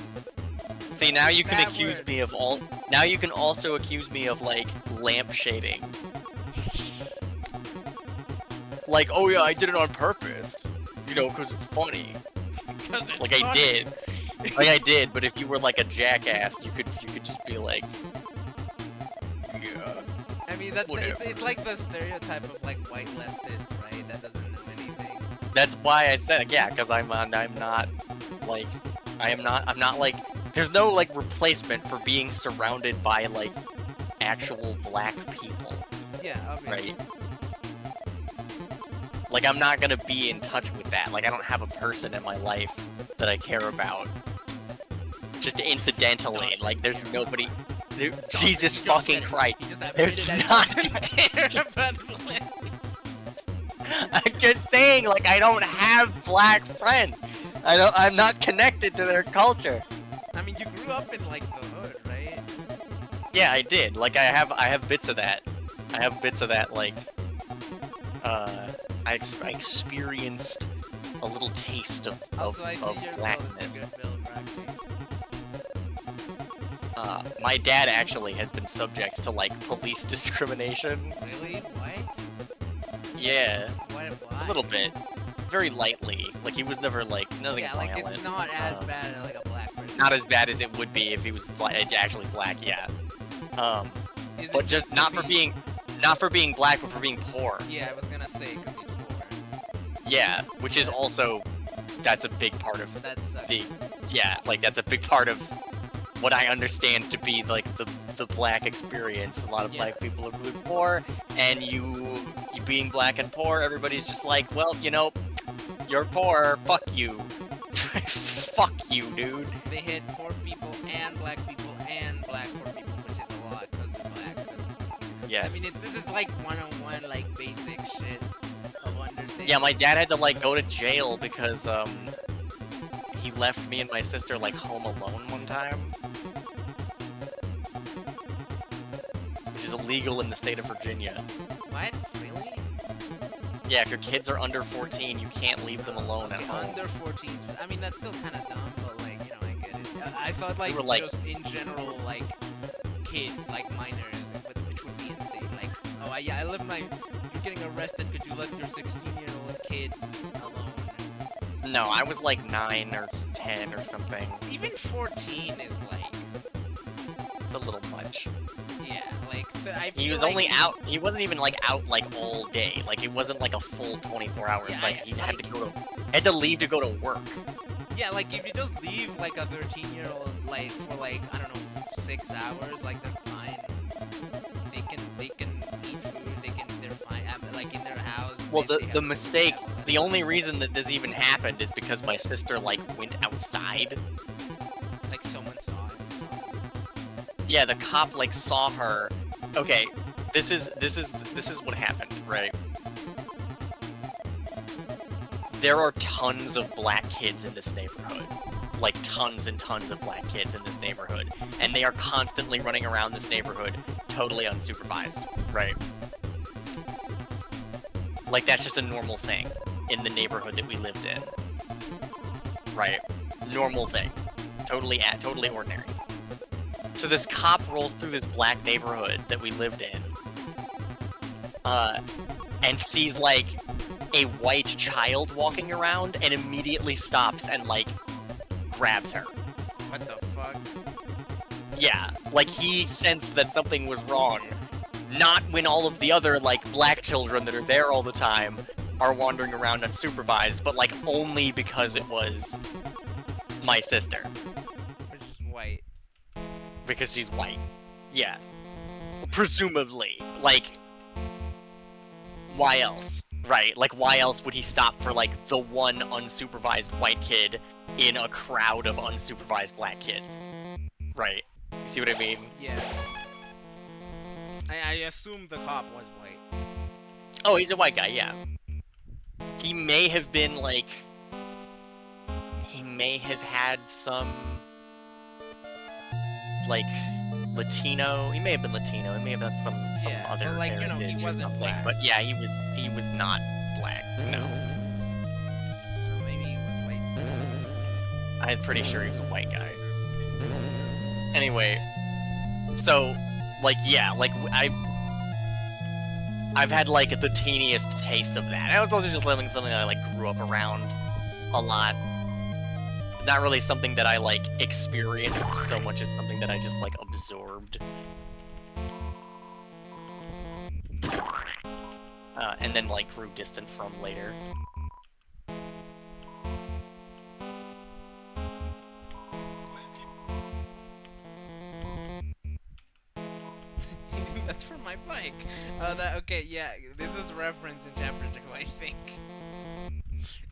See, now you can That accuse word. me of all. Now you can also accuse me of like lampshading. Like, oh yeah, I did it on purpose. You know, because it's funny. 'Cause it's Like I funny. did. Like I did, but if you were like a jackass, you could just be like, yeah. I mean, that's Whatever. it's like the stereotype of like white leftist, right? That doesn't know anything. That's why I said it, yeah, because I'm not like, I'm not like, there's no like replacement for being surrounded by like actual black people, Yeah, obviously. right? Like I'm not gonna be in touch with that. Like I don't have a person in my life that I care about. Just incidentally, Don't like there's care nobody. about There, Don't- Jesus he just fucking said it. Christ! He just There's admitted not. that. I'm just saying, like I don't have black friends. I'm not connected to their culture. I mean, you grew up in like the hood, right? Yeah, I did. Like I have bits of that. I have bits of that. Like, I experienced a little taste of Also, I see your bill blackness. is a good bill, Roxy. My dad actually has been subject to like police discrimination. Really? What? Yeah, What? Why? a little bit, very lightly. Like he was never like nothing Yeah, like violent. it's not as bad as like a black person. Not as bad as it would be if he was actually black. Yeah. Is it But just not for being black, but for being poor. Yeah, I was gonna say because he's poor. Yeah, which is also, that's a big part of That sucks. like that's a big part of what I understand to be like the black experience. A lot of Yeah. black people are really poor, and you being black and poor, everybody's just like, well, you know, you're poor, fuck you. Fuck you, dude. They hit poor people and black poor people, which is a lot because they're black. Yes. I mean, this is like 101, like basic shit of understanding. Yeah, my dad had to like go to jail because he left me and my sister like home alone one time, which is illegal in the state of Virginia. What? Really? Yeah, if your kids are under 14, you can't leave them alone at Okay, home. under 14. I mean, that's still kind of dumb, but like, you know, I get it. I thought like, were, like- just in general, like kids, like minors, which would be insane. Like, oh yeah, you're getting arrested because you left your 16-year-old kid alone. No, I was like 9 or 10 or something. Even 14 is like, It's a little much. yeah, like I He feel was like only out. He wasn't even like out like all day. Like it wasn't like a full 24 hours. Yeah, like I- he had like- to had to leave to go to work. Yeah, like if you just leave like a 13-year-old like for like I don't know 6 hours, like they're fine. They can eat food. They're fine. Like in their house. Well, they the have food, mistake, yeah, well, the only reason that this even happened is because my sister like went outside. like someone saw it. So. Yeah, the cop like saw her. Okay, this is what happened, right? There are tons of black kids in this neighborhood. Like tons and tons of black kids in this neighborhood. And they are constantly running around this neighborhood totally unsupervised, right? Like that's just a normal thing in the neighborhood that we lived in. Right? Normal thing. Totally ordinary. So this cop rolls through this black neighborhood that we lived in. And sees like a white child walking around and immediately stops and like grabs her. What the fuck? Yeah, like he sensed that something was wrong. Not when all of the other like black children that are there all the time are wandering around unsupervised, but like only because it was my sister. Which is white. Because she's white. Yeah. Presumably. Like, why else? Right? Like, why else would he stop for, like, the one unsupervised white kid in a crowd of unsupervised black kids? Right. You see what I mean? Yeah. I assume the cop was white. Oh, he's a white guy, yeah. He may have been, like... He may have had some... Like, Latino... He may have been Latino. He may have had some Yeah, other but, like, you know, he heritage or wasn't something. black. But yeah, he was not black. No. Or maybe he was white. I'm pretty sure he was a white guy. Anyway, so, like, yeah, like, I've had, like, the teeniest taste of that. And it was also just something that I, like, grew up around a lot. Not really something that I, like, experienced so much as something that I just, like, absorbed. And then, like, grew distant from later. That's for my bike. Okay, yeah, this is reference in chapter 2, I think.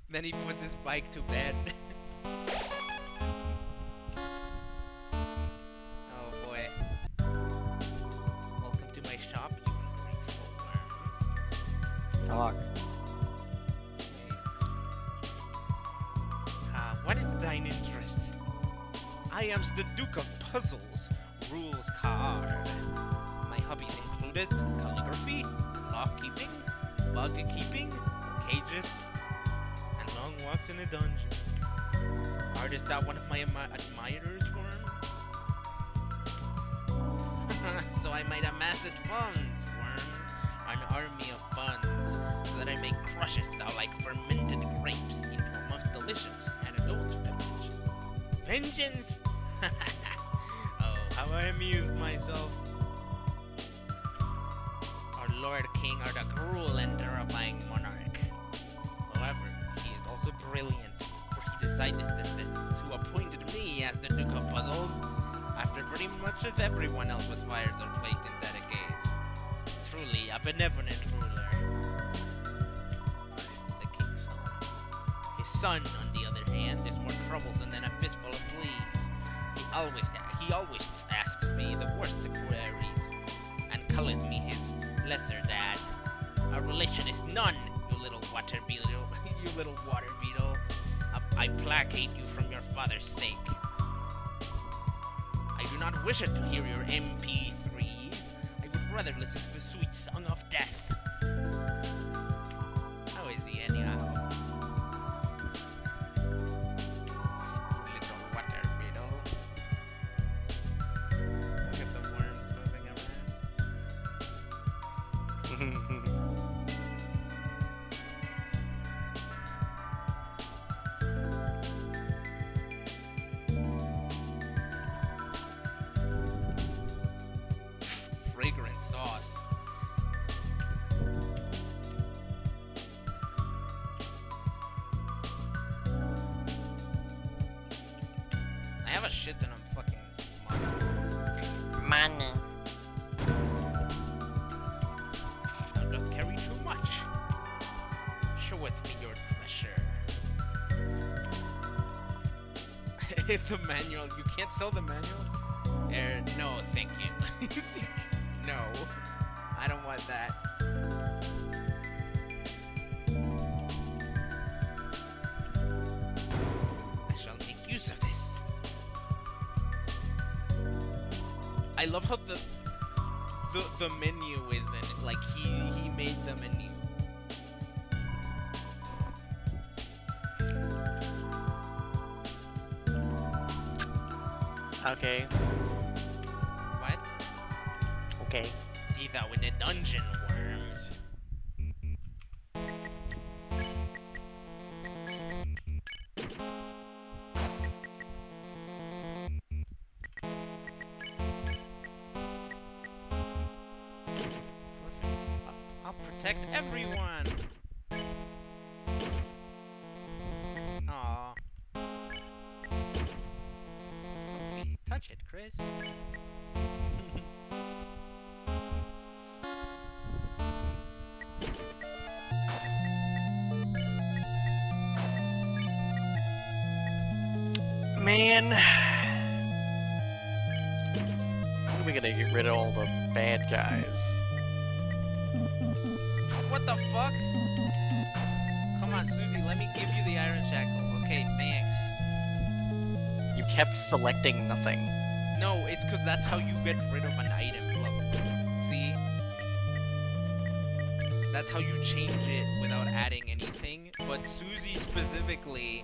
Then he puts his bike to bed. Oh boy. Welcome to my shop, you ungrateful worms. Talk. What is thine interest? I am the Duke of Puzzles, rules card. My hobbies included calligraphy, law-keeping, bug-keeping, cages, and long walks in a dungeon. Art is that one of my admirers, Worm? So I might amass it funds, Worm. An army of funds, so that I may crush it thou like fermented grapes into a most delicious and adult beverage. Vengeance! Oh, how I amused myself. Our Lord King are the cruel and terrifying monarch. However, he is also brilliant, for he decided to appoint me as the Duke of Puzzles, after pretty much as everyone else was fired or placed inside a cage. Truly a benevolent ruler. The king's son. His son, on the other hand, is more troublesome than a fistful of fleas. He always asks me the worst queries, and calleth me his lesser dad. Our relation is none, you little water beetle. You little water beetle. I placate you from your father's sake. I do not wish it to hear your MP3s. I would rather listen to the sweet song of death. How is he anyhow? Little water beetle. Look at the worms moving around. Fragrant sauce. I have a shit ton of fucking money. Money. Thou dost carry too much. Showeth me your treasure. It's a manual. You can't sell the manual? No, thank you. No. I don't want that. I shall make use of this. I love how the menu is in it. Like he made the menu. Okay. What? Okay. See thou in the dungeon, worms. I'll protect everyone. Aw. Okay, touch it, Chris. Man. gonna get rid of all the bad guys. What the fuck? Come on, Susie, let me give you the iron shackle. Okay, thanks. You kept selecting nothing. No, it's because that's how you get rid of an item. Look, see? That's how you change it without adding anything. But Susie specifically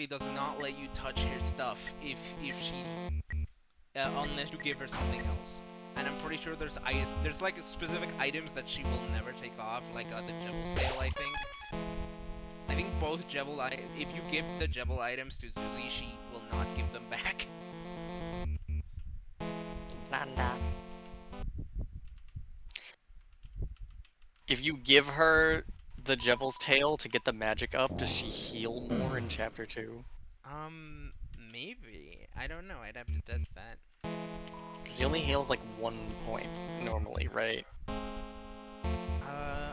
does not let you touch her stuff if she unless you give her something else. And I'm pretty sure there's like specific items that she will never take off, like the Jebel's tail, I think. I think both Jebel if you give the Jebel items to Susie, she will not give them back. Nanda. If you give her the Devil's Tail to get the magic up, does she heal more in Chapter 2? Maybe. I don't know. I'd have to test that. Because he only heals like 1 point normally, right? I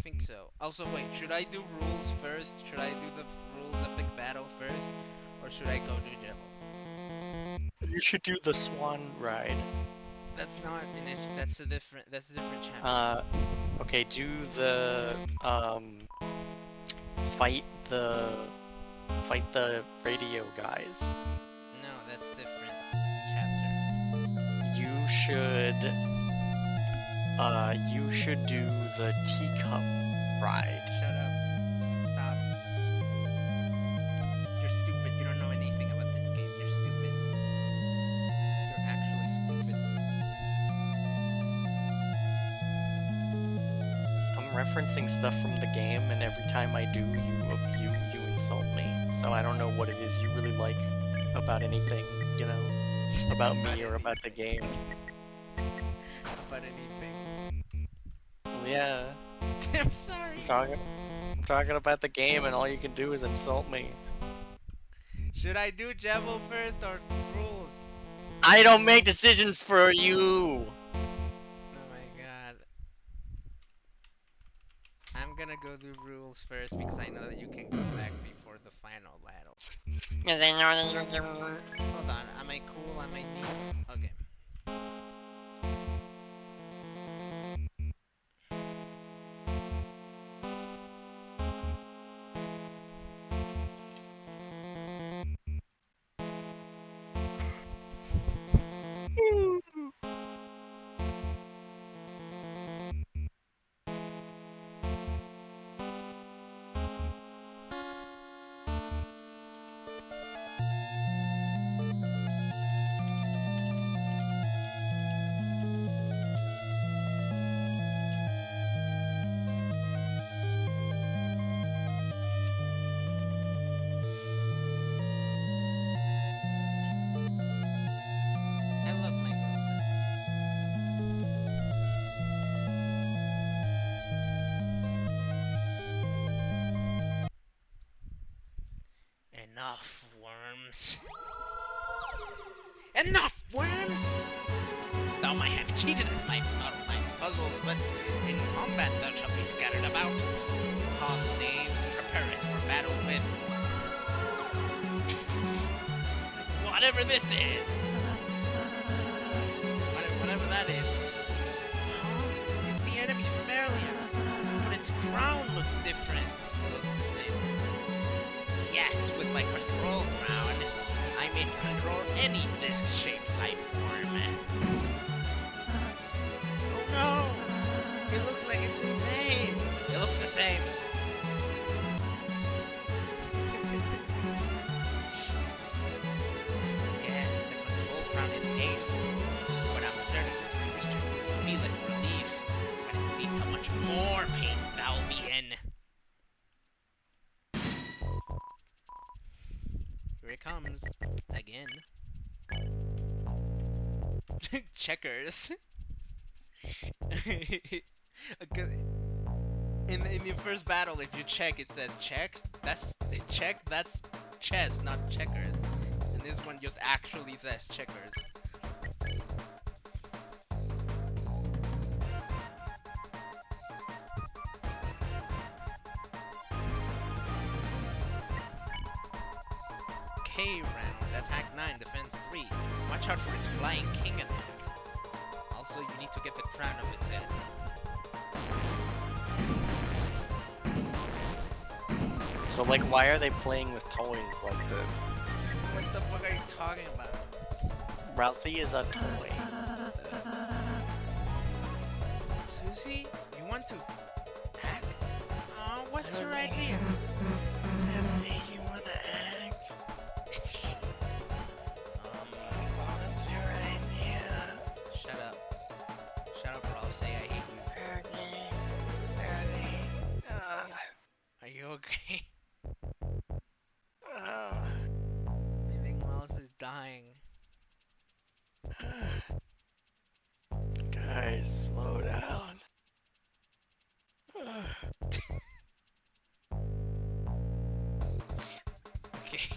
think so. Also, wait, should I do rules first? Should I do the rules epic battle first? Or should I go do Jebel? You should do the Swan Ride. That's not an that's a different chapter. Okay, do the, fight the radio guys. No, that's different chapter. You should do the teacup ride. Shut up. Stop. You're stupid. You don't know anything about this game. You're stupid. You're actually stupid. I'm referencing stuff from the game, and every time I do, you insult me. So I don't know what it is you really like about anything, you know, about me or about the game. About anything. Well, yeah, I'm sorry. I'm talking about the game, and all you can do is insult me. Should I do Jebel first or rules? I don't make decisions for you. Oh my god. I'm gonna go do rules first because I know that you can go back before the final battle. Because I know that you can. Hold on, am I cool? Am I neat? Okay. I love my girlfriend. Enough, worms. Enough, worms! Thou might have cheated at my puzzles, but in combat thou shalt be scattered about. Call names, prepare it for battle with whatever this is. Whatever that is. Huh? It's the enemy from earlier, but its crown looks different. It looks the same. Yes, with my control crown, I may control any disc-shaped life form. Oh no! It looks like it's in pain. It looks the same. Yes, the control crown is painful, but I'm certain this creature will feel it relief when it sees how much more pain thou'll be in. Here it comes. Again. Checkers. In the first battle, if you check, it says check. That's chess, not checkers. And this one just actually says checkers. K round, attack 9, defense 3. Watch out for its flying king attack. Also, you need to get the crown of its head. So, like, why are they playing with toys like this? What the fuck are you talking about? Rousey is a toy. Susie, you want to act? What's your idea? Susie, you wanna act? What's your idea? Shut up. Shut up, or I'll say I hate you. Are you okay? I think Miles is dying. Guys, slow down. Okay.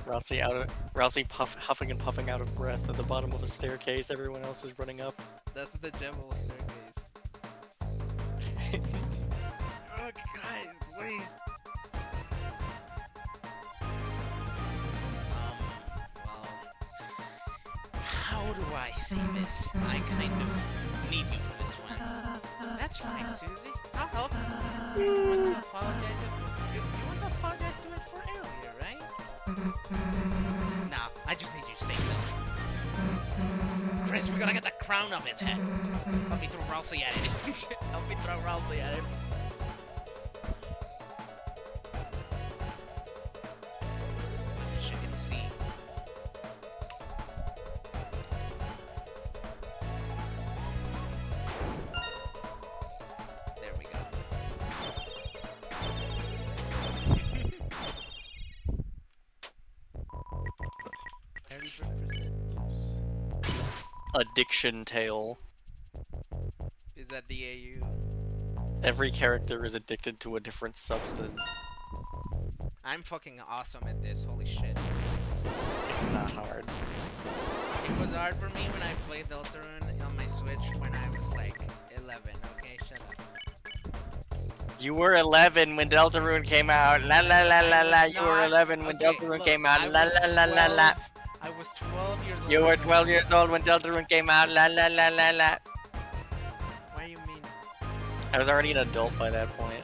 Rousey huffing and puffing out of breath at the bottom of a staircase. Everyone else is running up. That's the devil staircase. Oh, guys, please. Well, how do I say this? I kind of need you for this one. That's fine, Susie. I'll help. You want to apologize? You want to apologize to it for earlier, right? Nah, I just need you to say that. Chris, we gotta get the crown of its head. Help me throw Rousey at it. Help me throw Rousey at it. As you can see. There we go. 30% loose. Addiction Tale. Is that the AU? Every character is addicted to a different substance. I'm fucking awesome at this, holy shit. It's not hard. It was hard for me when I played Deltarune on my Switch when I was like 11, okay? Shut up. You were 11 when Deltarune came out. La la la la la. You were Not- 11 when okay, Deltarune look, came out. I La was la la la la. 12 I was 12 years old. You were 12 years old when Deltarune came out. La la la la la. What do you mean? I was already an adult by that point.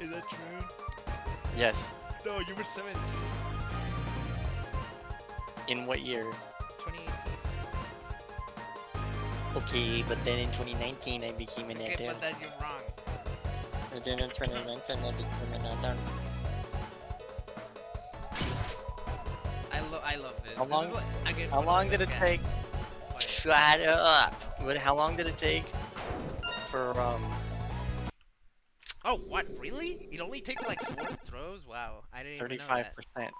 Is that true? Yes. No, you were 17. In what year? 2018. Okay, but then in 2019 I became an Okay, adult. but then you're wrong. And then in 2019, I became an adult. I love this. How This long- is like, I get how one of long those did it guys. take? Quiet. Shut up. How long did it take for Oh, what? Really? It only takes like 4 throws? Wow, I didn't even know that. 35%?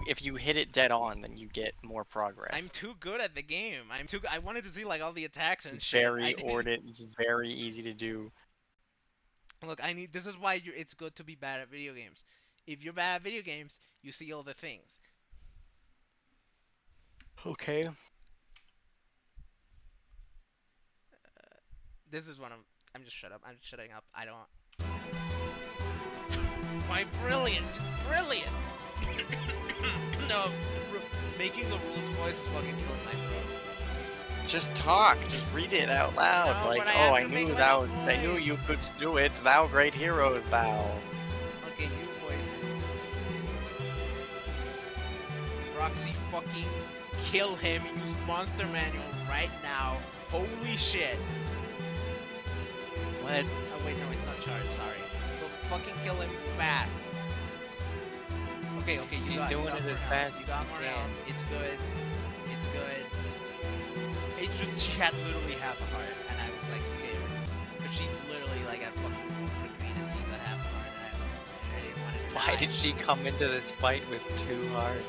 If you hit it dead on, then you get more progress. I'm too good at the game. I wanted to see like all the attacks and shit. It's very easy to do. Look, this is why it's good to be bad at video games. If you're bad at video games, you see all the things. Okay. This is one of. I'm just shut up. I'm shutting up. I don't. Why brilliant? Just brilliant. No, making the rules voice is fucking killing my throat. Just talk. Just read it out loud. No, like, but I have oh, to make my I knew voice. you could do it. Thou great heroes, thou. Okay, you voice it. Roxy, fucking kill him. Use Monster Manual right now. Holy shit. What? Oh wait, no, it's not charged. Sorry. Go fucking kill him fast. Okay, you She's got, doing you got it more as health. fast You as got she more can. health. It's good. It's good. She had literally half a heart, and I was like scared. But she's literally like at fucking ultra green, and she's at half a heart, and I didn't want her to Why die. did she come into this fight with 2 hearts?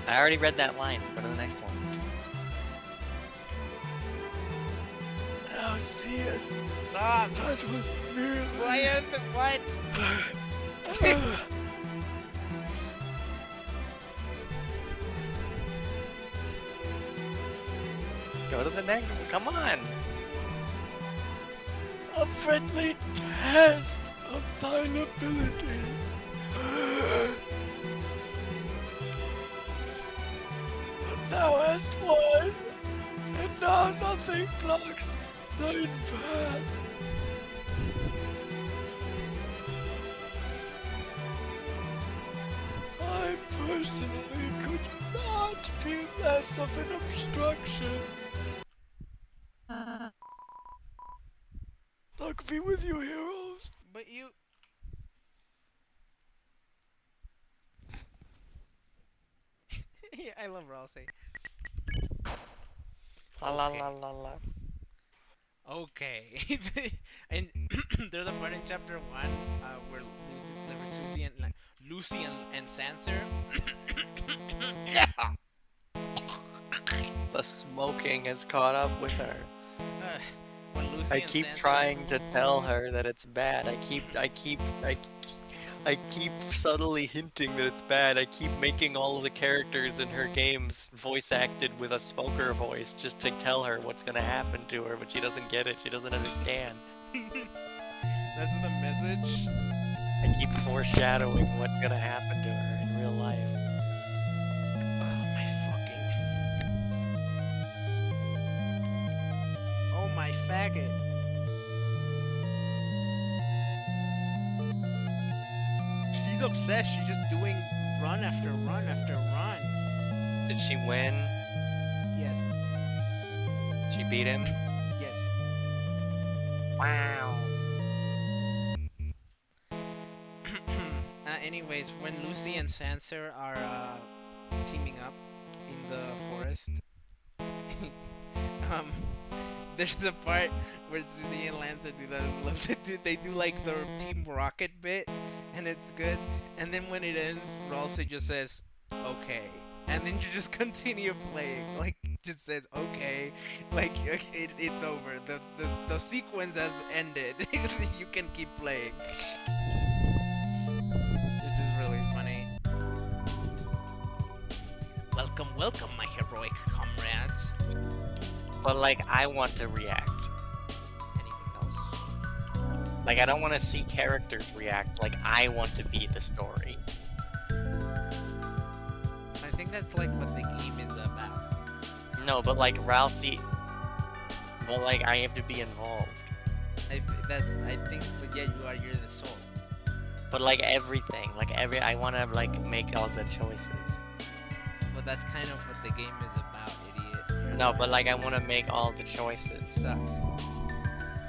I already read that line. Go to the next one. Oh, see it. Stop! That was merely. Why is it what? Go to the next one. Come on. A friendly test. of thine abilities. But thou hast won, and now nothing blocks thine path. I personally could not be less of an obstruction. Luck be with you, heroes. But you. Yeah, I love Ralsei. La la la la la. Okay. And there's a part in chapter 1 where Lucy and Sanser. The smoking has caught up with her. When Lucy I and keep Sanser, trying to tell her that it's bad. I keep subtly hinting that it's bad. I keep making all of the characters in her games voice acted with a smoker voice just to tell her what's gonna happen to her, but she doesn't get it. She doesn't understand. That's the message. I keep foreshadowing what's gonna happen to her in real life. Oh my faggot. She's obsessed. She's just doing run after run after run. Did she win? Yes. She beat him? Yes. Wow. Anyways, when Lucy and Sanser are teaming up in the forest, there's the part where Susie and Lanza do that. They do like their Team Rocket bit, and it's good. And then when it ends, Ralsei just says, "Okay," and then you just continue playing. Like, just says, "Okay," like it's over. The sequence has ended. You can keep playing. Which is really funny. Welcome, welcome, my heroic comrades. But like, I want to react. Anything else? Like, I don't want to see characters react. Like, I want to be the story. I think that's like what the game is about. No, but like Ralsei. But like, I have to be involved. I think, but yeah, you're the soul. But like everything, I want to like make all the choices. But that's kind of what the game is about, idiot. No, but like I want to make all the choices. Suck.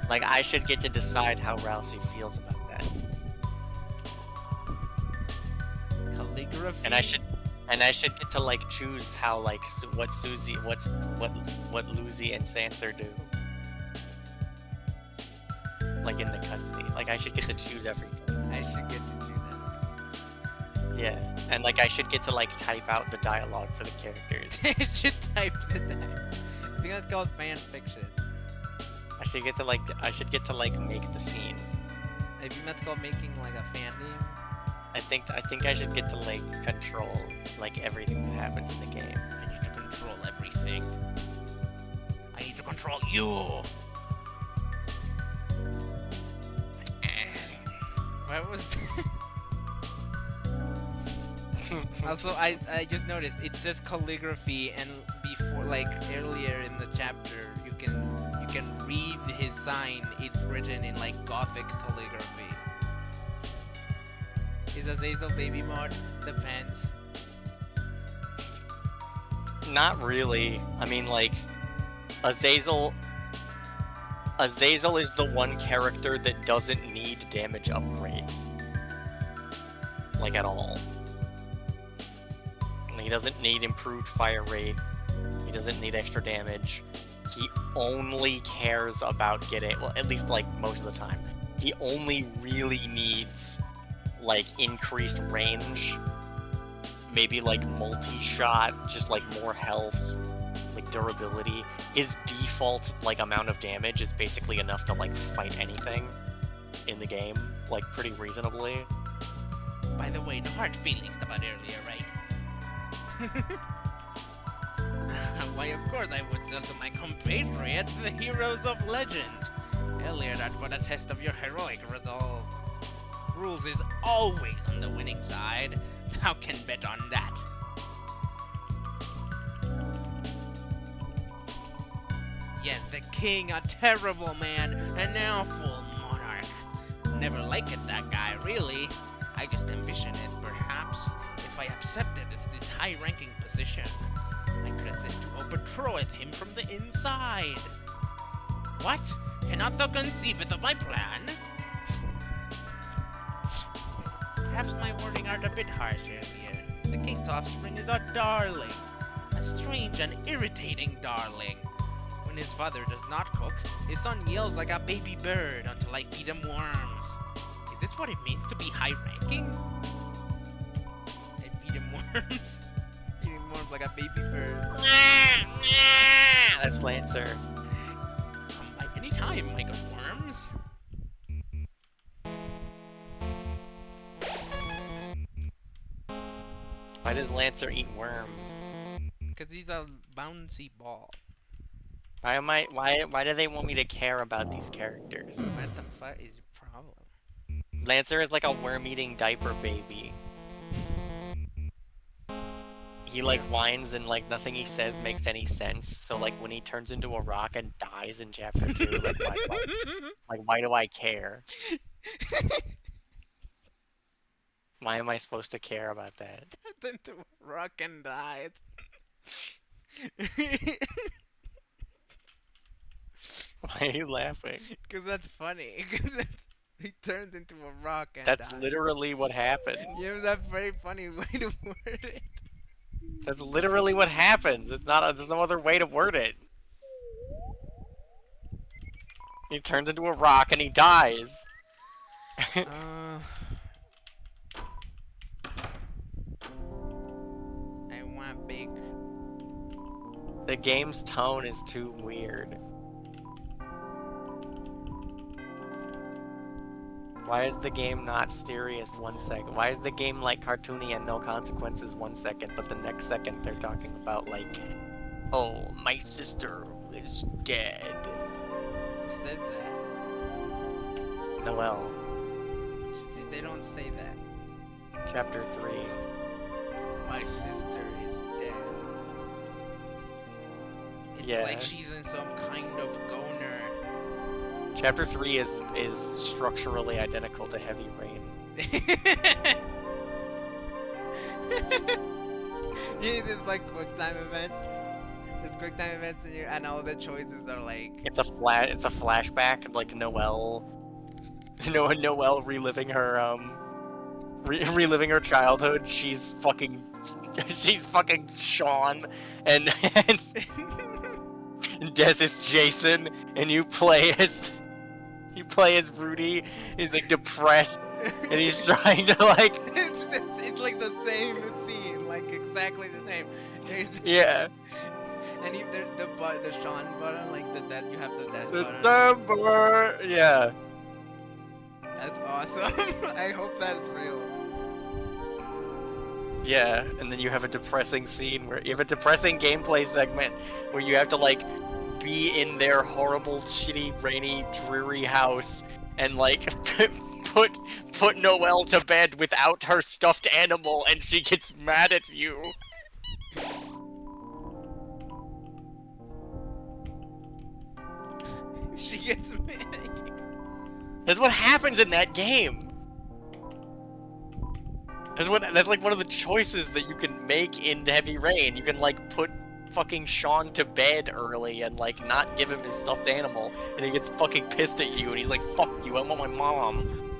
Like I should get to decide how Ralsei feels about that. Calligraphy. And I should get to like choose how like what Lucy and Sanser do. Like in the cutscene. Like I should get to choose everything. I should get to do that. Yeah. And like I should get to like type out the dialogue for the characters. I should type that. I think that's called fan fiction. I should get to like make the scenes. I think that's called making like a fan game. I think I should get to like control like everything that happens in the game. I need to control everything. I need to control you. What was Also, I just noticed it says calligraphy, and before, like earlier in the chapter, you can read his sign. It's written in like Gothic calligraphy. Is Azazel baby mod? Depends. Not really. I mean, like Azazel is the one character that doesn't need damage upgrades. Like at all. He doesn't need improved fire rate. He doesn't need extra damage. He only cares about getting, well, at least like most of the time, he only really needs like increased range, maybe like multi-shot, just like more health, like durability. His default like amount of damage is basically enough to like fight anything in the game, like pretty reasonably. By the way, no hard feelings about earlier, right? Why, of course I would sell to my compatriots the heroes of legend. Earlier, that was a test of your heroic resolve. Rules is always on the winning side. Thou can bet on that. Yes, the king, a terrible man, and now full monarch. Never liked that guy, really. I just envision it, perhaps, if I accepted this high-ranking position, I could assist to overthrow him from the inside. What? Cannot thou conceive of my plan? Perhaps my wording are a bit harsher here. The king's offspring is a darling. A strange and irritating darling. When his father does not cook, his son yells like a baby bird until I feed him worms. Is this what it means to be high-ranking? I feed him worms? Feed him worms like a baby bird. That's Lancer. By any time, like worms? Why does Lancer eat worms? Because he's a bouncy ball. Why do they want me to care about these characters? What the fuck is your problem? Lancer is like a worm-eating diaper baby. He like whines and like nothing he says makes any sense. So like when he turns into a rock and dies in chapter 2, like why do I care? Why am I supposed to care about that? Turned into a rock and died. Why are you laughing? Because that's funny. Because he turns into a rock and That's dies. literally what happens. Yeah, that's a very funny way to word it. That's literally what happens. There's no other way to word it. He turns into a rock and he dies. I want big. The game's tone is too weird. Why is the game not serious 1 second? Why is the game like cartoony and no consequences 1 second, but the next second they're talking about like, oh, my sister is dead. Who says that? Noelle. They don't say that. Chapter 3. My sister is dead. It's Yeah. like she's in some kind of goner. Chapter 3 is structurally identical to Heavy Rain. Yeah, there's like quick time events. There's quick time events and all the choices are like It's a flashback of like Noelle reliving her reliving her childhood. She's fucking Sean and Des is Jason, and you play as Rudy. He's like depressed and he's trying to like it's like the same scene, like exactly the same. yeah. And there's the Sean button, like that you have the Des button. December. Yeah. That's awesome. I hope that's real. Yeah, and then you have a depressing scene where you have a depressing gameplay segment where you have to like be in their horrible, shitty, rainy, dreary house and like put Noelle to bed without her stuffed animal, and she gets mad at you. She gets mad at you. That's what happens in that game. That's like one of the choices that you can make in Heavy Rain. You can like put fucking Sean to bed early and like not give him his stuffed animal, and he gets fucking pissed at you and he's like, fuck you, I want my mom.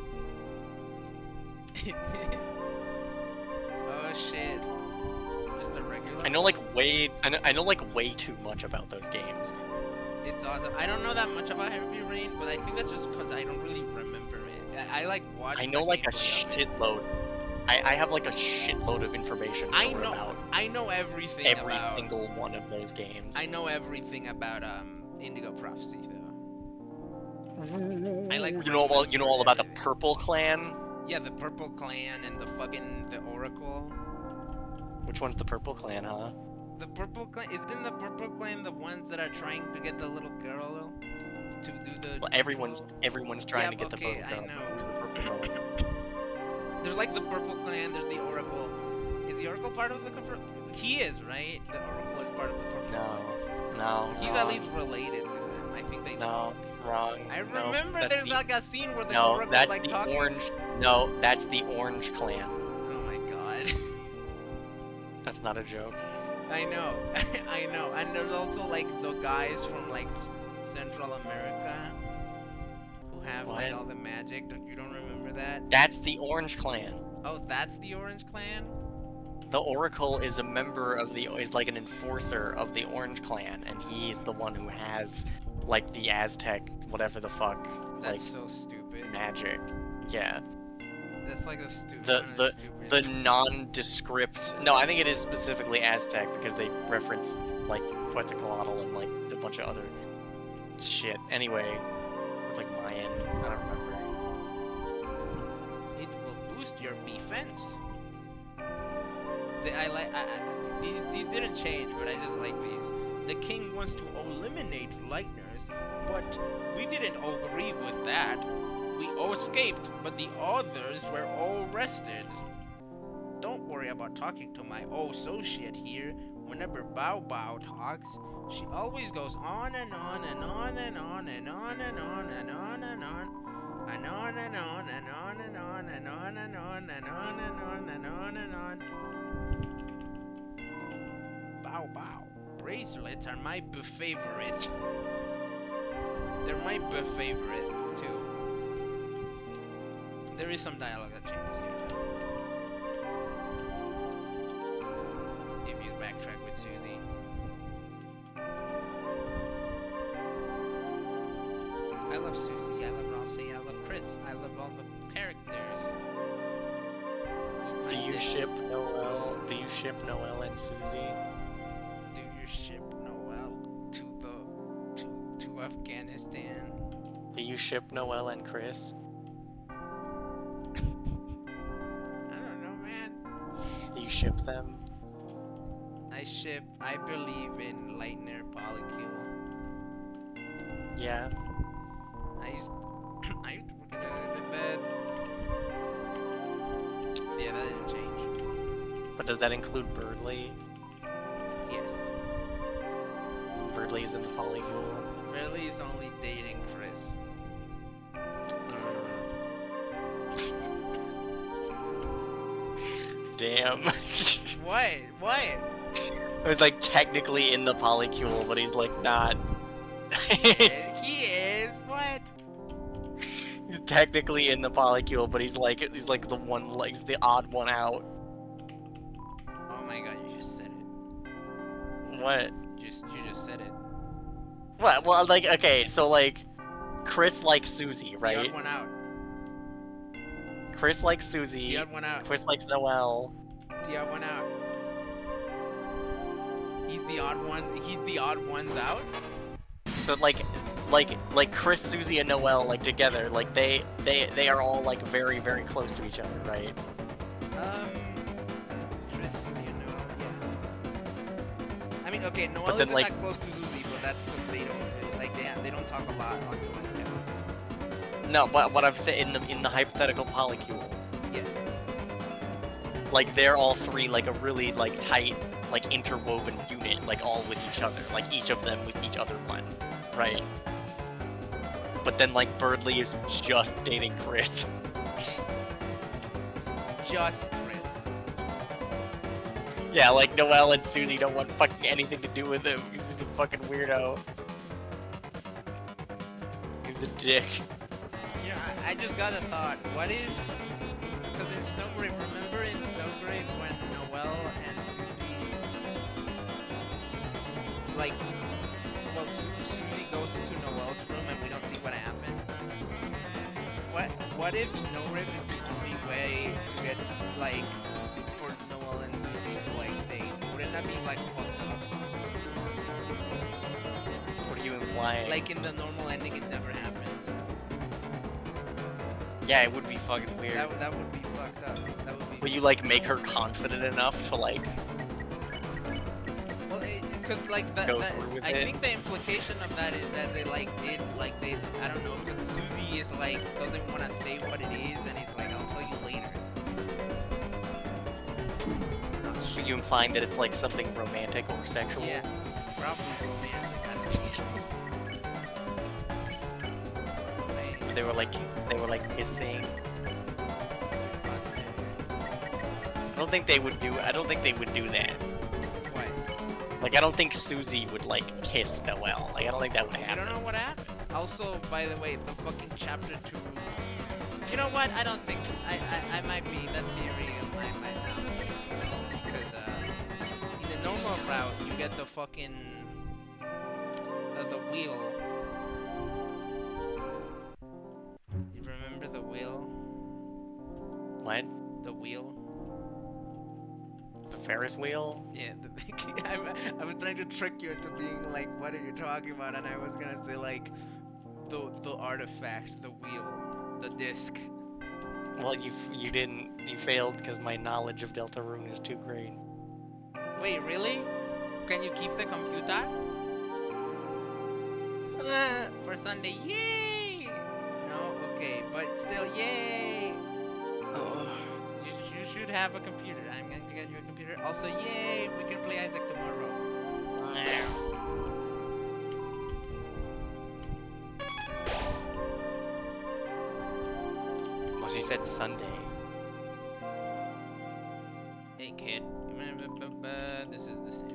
Oh shit. Just a regular. I know like way too much about those games. It's awesome. I don't know that much about Heavy Rain, but I think that's just because I don't really remember it. I like watched. I know the like a gameplay of it. shitload. I have like a shitload of information about I know everything every about. single one of those games. I know everything about Indigo Prophecy though. I like. You know all about the Purple Clan? Yeah, the Purple Clan and the Oracle. Which one's the Purple Clan, huh? The Purple Clan isn't the Purple Clan the ones that are trying to get the little girl to do the. Well, everyone's trying to get the okay, Purple I Girl. know. Who's the Purple Girl? There's like the Purple Clan. There's the Oracle. Is the Oracle part of the He is, right? The Oracle is part of the Purple No. Clan. No. He's wrong. at least related to them. I think they No. talk. Wrong. I No, remember that's there's the- like a scene where the No, Oracle's that's like the talking. orange. No, that's the Orange Clan. Oh my god. That's not a joke. I know. I know. And there's also like the guys from like Central America who have like What? all the magic. You don't remember that? That's the Orange Clan. Oh, that's the Orange Clan? The Oracle is a member of is like an enforcer of the Orange Clan, and he's the one who has like the Aztec, whatever the fuck, like That's so stupid. magic. Yeah. That's like a stupid. The nondescript. No, I think it is specifically Aztec because they reference like Quetzalcoatl and like a bunch of other shit. Anyway, it's like Mayan. I don't remember. It will boost your defense. These didn't change, but I just like these. The king wants to eliminate Lightners, but we didn't agree with that. We all escaped, but the others were all arrested. Don't worry about talking to my old associate here. Whenever Bao Bao talks, she always goes on and on and on and on and on and on and on and on and on and on and on and on and on and on and on and on and on and on. Bao Bao, bracelets are my favorite. They're my favorite too. There is some dialogue that changes here. If you backtrack with Susie. I love Susie, I love Rossi, I love Chris, I love all the characters. Do you ship Noel? Do you ship Noel and Susie? Do you ship Noel to Afghanistan? Do you ship Noel and Chris? I don't know, man. Do you ship them? I believe in Lightner Polycule. Yeah. I used to work at the bed. Yeah, that didn't change. But does that include Birdley? Yes. Birdley is in the polycule. Riley is only dating Chris. Damn. What? What? He's like technically in the polycule, but he's like not. He is. What? He's technically in the polycule, but he's like the one, like he's the odd one out. Oh my god, you just said it. What? You just said it. What? Well, like, okay, so like, Chris likes Susie, The right? odd one out. Chris likes Susie. The odd one out. Chris likes Noel. The odd one out. He's the odd one. He's the odd ones out. So like Chris, Susie, and Noel like together, like they are all like very very close to each other, right? Chris, Susie, and Noel. Yeah. I mean, okay, Noel then, isn't like- that close to Susie, but that's because they don't talk a lot on together. No, what I'm saying in the hypothetical polycule, Yes. like they're all three like a really like tight like interwoven unit, like all with each other, like each of them with each other one, right? But then like Birdley is just dating Chris. Just Chris. Yeah, like Noel and Susie don't want fucking anything to do with him. He's just a fucking weirdo. He's a dick. You know, I just got a thought. What if, because in Snowgrave, remember in Snowgrave when Noel and Susie, like, well, Susie goes into Noel's room and we don't see what happens? What if Snowgrave is the only way to get, like, for Noel and Susie to, like, date? Wouldn't that be, like, fucked up? What are you implying? Like, in the normal ending, it never happens. Yeah, it would be fucking weird. That would be fucked up. That would be. Would you like make her confident enough to like Well, because like Go through with I it? think the implication of that is that they like did like they I don't know because Susie is like doesn't want to say what it is and it's like I'll tell you later. you implying that it's like something romantic or sexual? Yeah, probably romantic. I don't think. They were like kissing. I don't think they would do that. What? Like I don't think Susie would like kiss Noelle. Like I don't think that would I happen. don't know what happened. Also, by the way, the fucking chapter 2. You know what? I don't think I might be that theory of mine might not be because in the normal route you get the fucking the wheel. You remember the wheel? What? The wheel? The Ferris wheel? Yeah, I was trying to trick you into being like, what are you talking about? And I was gonna say like the artifact, the wheel, the disc. Well, you didn't. You failed because my knowledge of Deltarune is too great. Wait, really? Can you keep the computer? For Sunday, yay! No, okay, but still, yay! You should have a computer. I'm going to get you a computer. Also, yay! We can play Isaac tomorrow. Well, she said Sunday. Hey, kid. This is the same.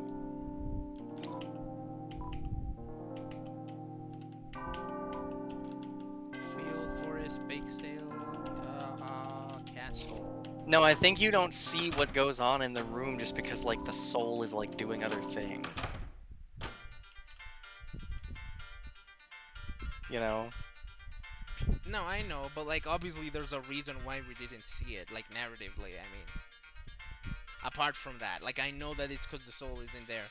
Field, forest, bake sale, castle. No, I think you don't see what goes on in the room just because like the soul is like doing other things. You know? No, I know, but like obviously there's a reason why we didn't see it, like narratively, I mean. Apart from that, like I know that it's because the soul isn't there,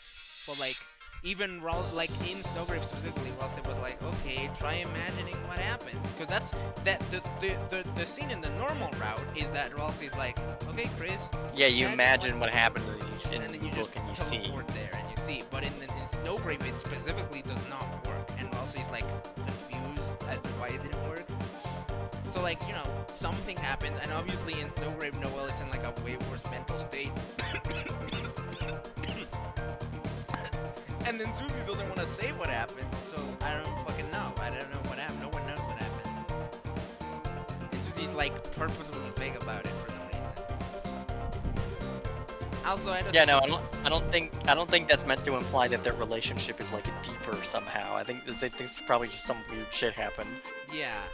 but like even like in Snowgrave specifically, Ralsei was like, okay, try imagining what happens, because that's the scene in the normal route is that Ralsei's like, okay, Chris. Yeah, you imagine what happens in and the then you book just and you see. teleport there and you see, but in Snowgrave it specifically does not work, and Ralsei's like confused as to why it didn't work. So like, you know, something happens, and obviously in Snowgrave, Noelle is in like a way worse mental state. And then Susie doesn't want to say what happened, so I don't fucking know. I don't know what happened. No one knows what happened. And Susie's like purposefully vague about it for no reason. Also, I don't. Yeah, no, I don't think that's meant to imply that their relationship is like deeper somehow. I think it's probably just some weird shit happened. Yeah.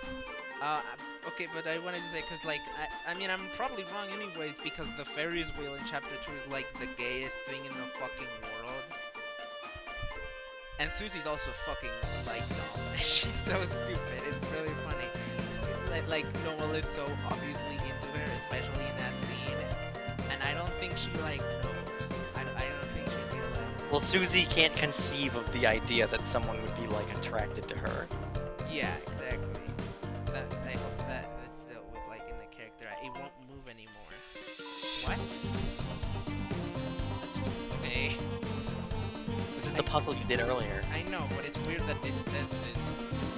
Okay, but I wanted to say, because, like, I mean, I'm probably wrong anyways, because the Ferris wheel in Chapter 2 is, like, the gayest thing in the fucking world. And Susie's also fucking, like, dumb. She's so stupid. It's really funny. Like, Noelle is so obviously into her, especially in that scene. And I don't think she, like, knows. I don't think she realizes. Well, Susie can't conceive of the idea that someone would be, like, attracted to her. Yeah, exactly. I hope that is still with, like, in the character. It won't move anymore. What? That's okay. This is the puzzle you did earlier. I know, but it's weird that this says this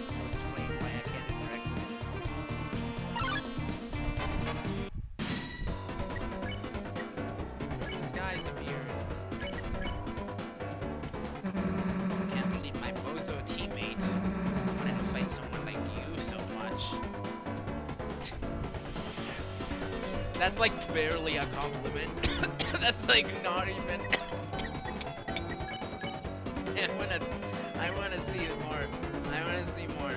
to explain why I can't interact with it. These guys appeared. Can't believe my bozo teammates wanted to fight someone like you so much. That's like barely a compliment. That's like not even. I wanna see more. I wanna see more.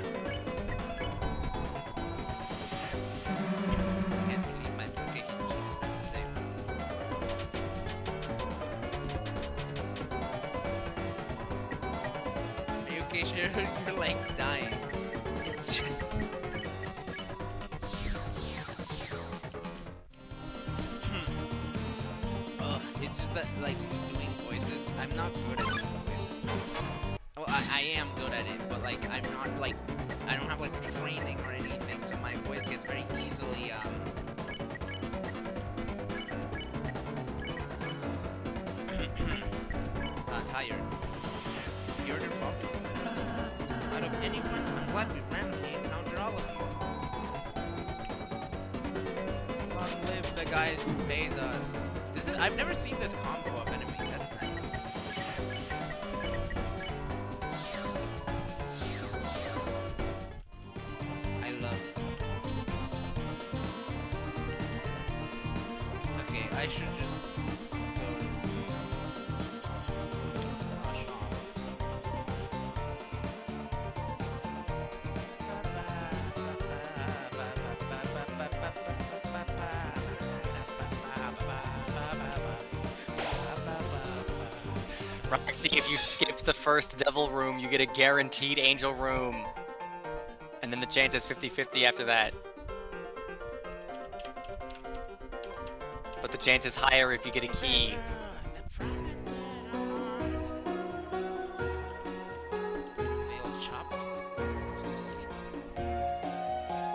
Can't believe my application just said the same. Are you okay, Cheryl? You're like dying. It's just. It's just that like doing voices. I'm not good at doing voices. Well, I am good at it, but like I'm not like I don't have like training or anything, so my voice gets very easily tired. You're the problem. Out of anyone, I'm glad we randomly encountered all of you. Long live the guy who pays us. I've never seen this combo I should just go to shop. Roxy, if you skip the first devil room, you get a guaranteed angel room. And then the chance is 50-50 after that. But the chance is higher if you get a key.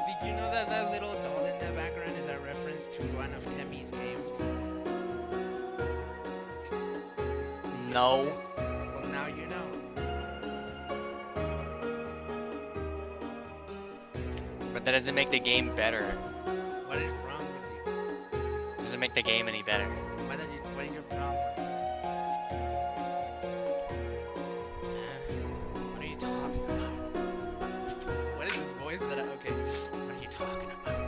Did you know that that little doll in the background is a reference to one of Temmie's games? No. Well, now you know. But that doesn't make the game better. What is wrong with you? Doesn't make the game any better. What is your problem? What are you talking about? What is this voice that okay, what are you talking about?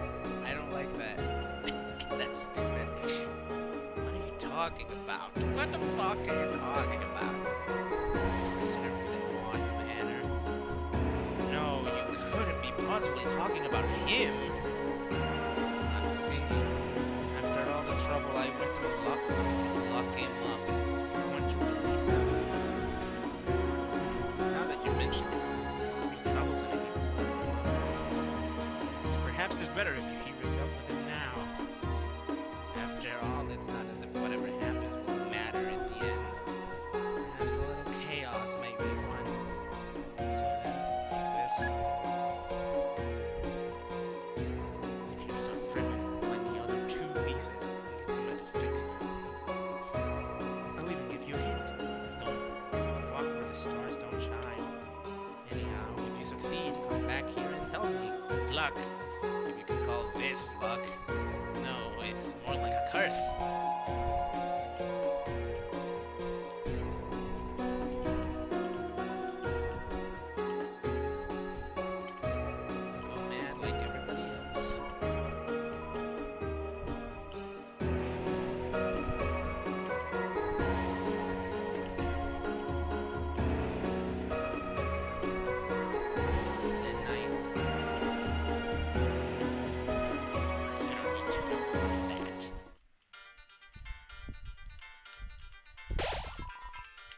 I don't like that. That's stupid. What are you talking about? What the fuck are you talking about? Consider the one manner. No, you couldn't be possibly talking about him. Let's see. After all the trouble I went to lock him up, I want to release him. Now that you mention it, it'll be troublesome if he was left alone. Perhaps it's better if he was dealt with him now. After all, it's not as if whatever happens will matter at the end. Perhaps a little chaos might be fun. So then, take this. If you start friggin', find the other 2 pieces and get someone to fix them. I'll even give you a hint. Don't walk where the stars don't shine. Anyhow, if you succeed, come back here and tell me. Good luck. If you can call this luck. No, it's more like a curse. Go mad like everybody else. Midnight. You don't need to know that.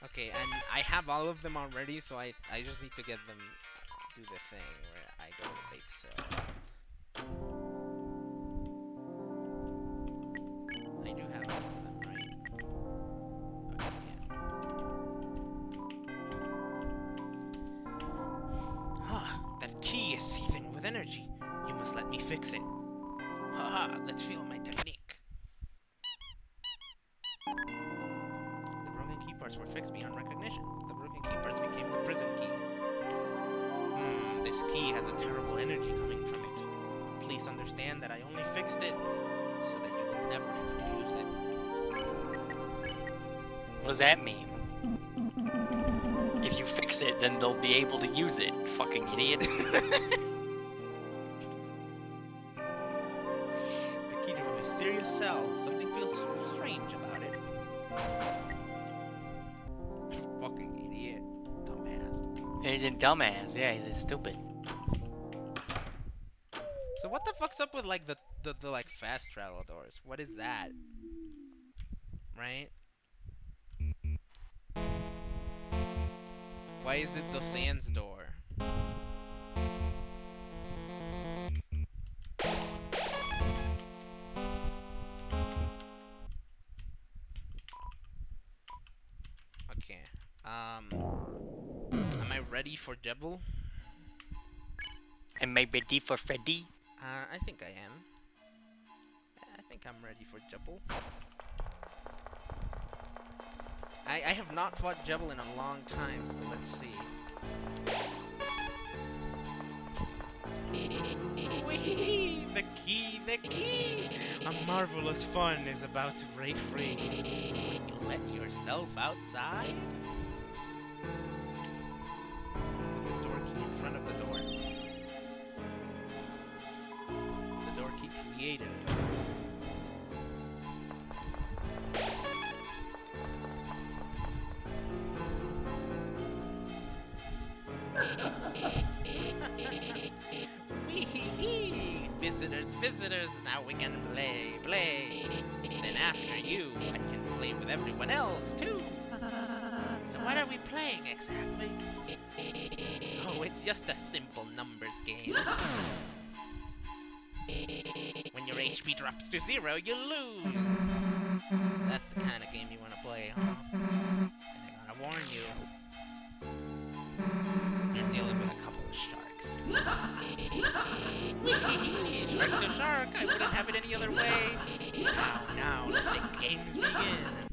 Okay, and I have all of them already, so I just need to get them do the thing where I go to bake sale. I do have all of them, right? Okay, yeah. Ah, that key is seething with energy. You must let me fix it. Haha, let's feel my technique. The broken key parts were fixed beyond recognition. The broken key parts became the prison key. This key has a terrible energy coming from it. Please understand that I only fixed it so that you will never have to use it. What does that mean? If you fix it, then they'll be able to use it. Fucking idiot. The key to a mysterious cell. Something feels strange about it. Fucking idiot. Dumbass. He's a dumbass. Yeah, he's stupid. So what the fuck's up with like the like fast travel doors? What is that? Right? Why is it the Sands door? Okay. Am I ready for Jebel? Am I ready for Freddy? I think I am. I think I'm ready for Jebel. I have not fought Jebel in a long time, so let's see. Whee! The key, the key! A marvelous fun is about to break free. You let yourself outside? Put the door key in front of the door. The door key created. visitors, now we can play. Then after you, I can play with everyone else too. So what are we playing exactly? Oh, it's just a simple numbers game. When your HP drops to 0, you lose. That's the kind of game you want to play, huh? And I gotta warn you, you're dealing with a couple of sharks. Shark's a shark, I wouldn't have it any other way. Now, let the games begin.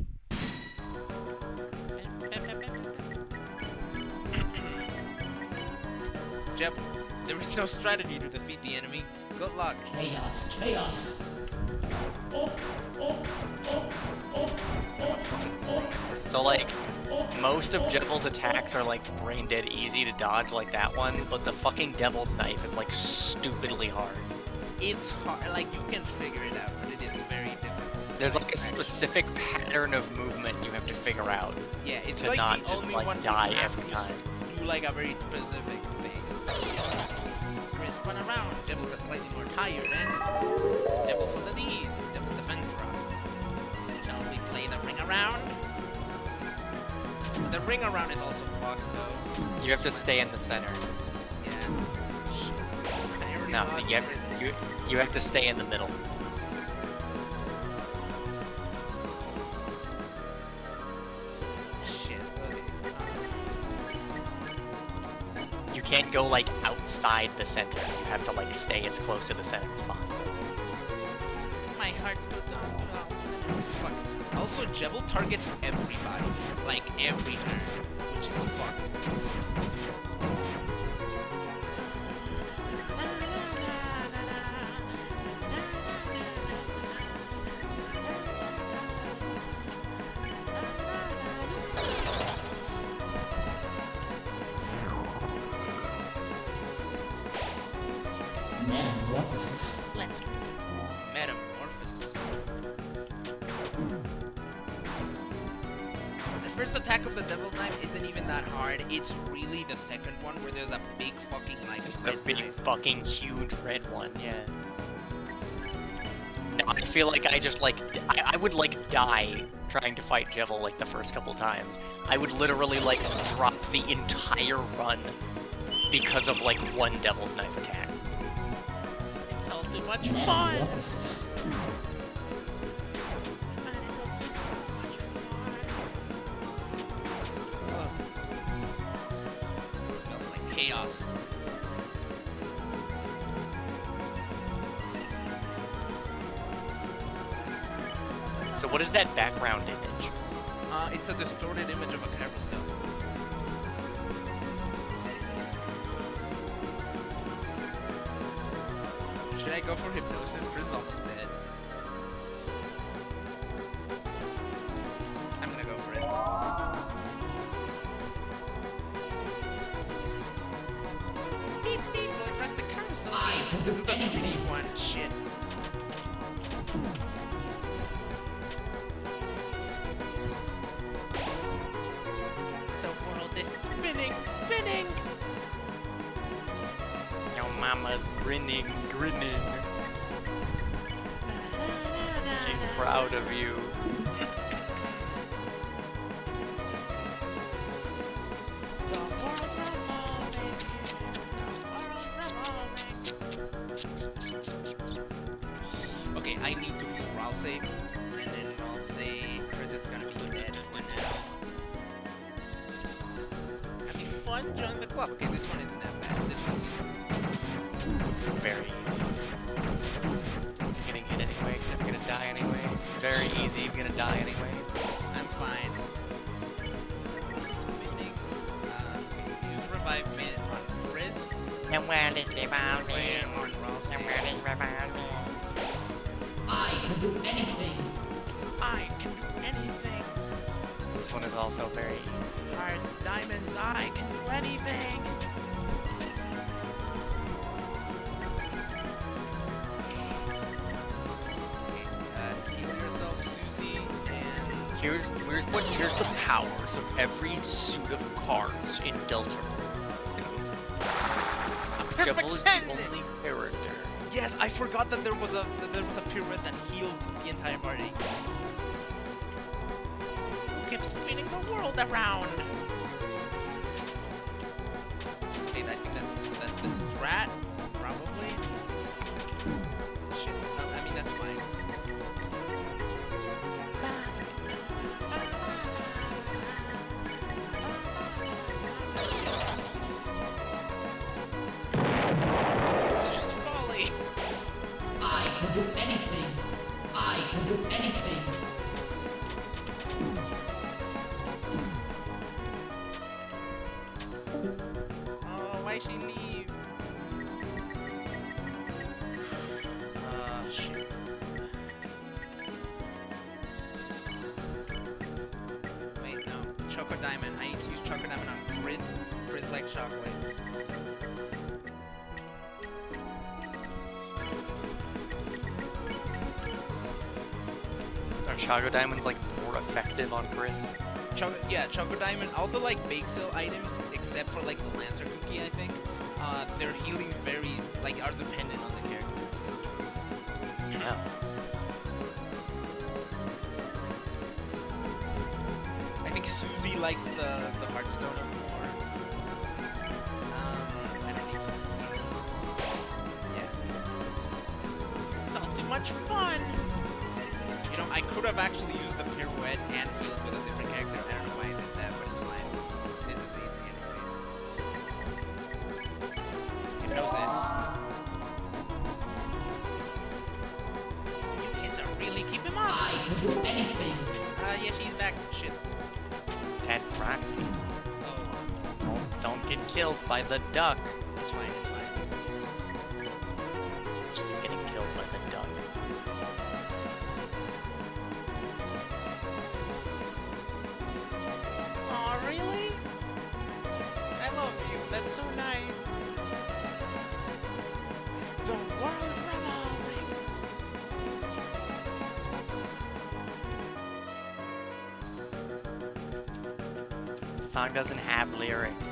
Jeb, there is no strategy to defeat the enemy. Good luck. Chaos. So like, most of Jevil's attacks are like brain dead easy to dodge like that one, but the fucking Devil's Knife is like stupidly hard. It's hard, like you can figure it out, but it is very difficult. There's like a specific pattern of movement you have to figure out Yeah, it's to like not the just only like one die you have every to time. do like a very specific thing. Spin around, Devil is slightly more tired, and Devil for the knees, Devil's defense rock. Shall we play the ring around? The ring around is also fucked though. You have to stay in the center. Yeah. I already No, so lost you it. have to stay in the middle. Shit, okay. You can't go like outside the center. You have to like stay as close to the center as possible. My heart's go down. Fuck. Also, Jebel targets everybody, like every turn, which is fucked. Let's metamorphosis. The first attack of the Devil's Knife isn't even that hard. It's really the second one where there's a big fucking like Just the red big knife. fucking huge red one, yeah. No, I feel like I just like I would like die trying to fight Jevil like the first couple times. I would literally like drop the entire run because of like one Devil's Knife attack. It's all too much fun. Smells like chaos. So what is that background image? It's a distorted image of a carousel. Should I go for hypnosis? Chris is almost dead. I'm gonna go for it. Beep beep, we'll run the carousel game. This is the 3D one. Shit. The world is spinning! Your mama's grinning. She's proud of you. The world revolving, Okay, I need to heal Raul save, and then I'll say Chris is gonna be dead for now. Having fun, join the club. Okay, this one isn't that bad. This one's easy. Very easy. You're getting hit anyway, except you're gonna die anyway. Very easy, you're gonna die anyway. I'm fine. Spinning. Use revive mid on Chris. The world is revolving. And on Raul The save. world is revolving. I can do anything. I can do anything. This one is also very easy. Hearts, diamonds, I can do anything. Okay, heal yourself, Susie, and Here's the powers of every suit of cards in Deltarune. Jevil is the only character Yes, I forgot that there was a pirouette that heals the entire party. Who keeps spinning the world around? Okay, I think that's the strat, probably. Shit, I mean that's fine. It's just folly. I can do anything. I can do anything. Oh, why she leave? Shit. Wait, no. Choco Diamond. I need to use Choco Diamond on Frizz. Frizz like chocolate. Are Chago Diamonds like more effective on Chris? Choco Diamond, all the like bake sale items, except for like the Lancer cookie, I think, their healing berries like are dependent on the character. Yeah. I think Susie likes the Hearthstone more. I don't need to heal. Yeah. It's all too much fun! You know, I could have actually used the pirouette and healed with a different character. I don't know why I did that, but it's fine. This is easy anyways. Hypnosis. You kids are really keeping up! I can do anything. Yeah, she's back. Shit. That's Roxy. Oh, Don't get killed by the duck. it's fine, it's fine. She's getting killed by the duck. Aw, really? I love you. That's so nice. The world revolving. The song doesn't have lyrics.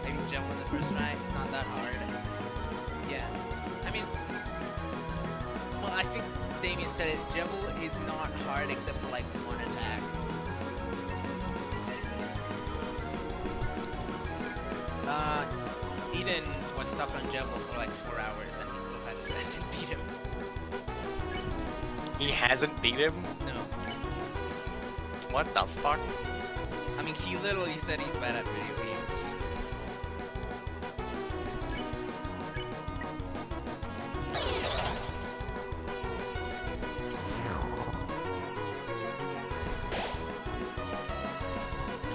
Maybe jump on the first try. It's not that hard. Yeah. I mean, well, I think Damien said it. Jebel is not hard except for like one attack. Eden was stuck on Jebel for like 4 hours and he still hasn't beat him. He hasn't beat him? No. What the fuck? I mean, he literally said he's bad at video games.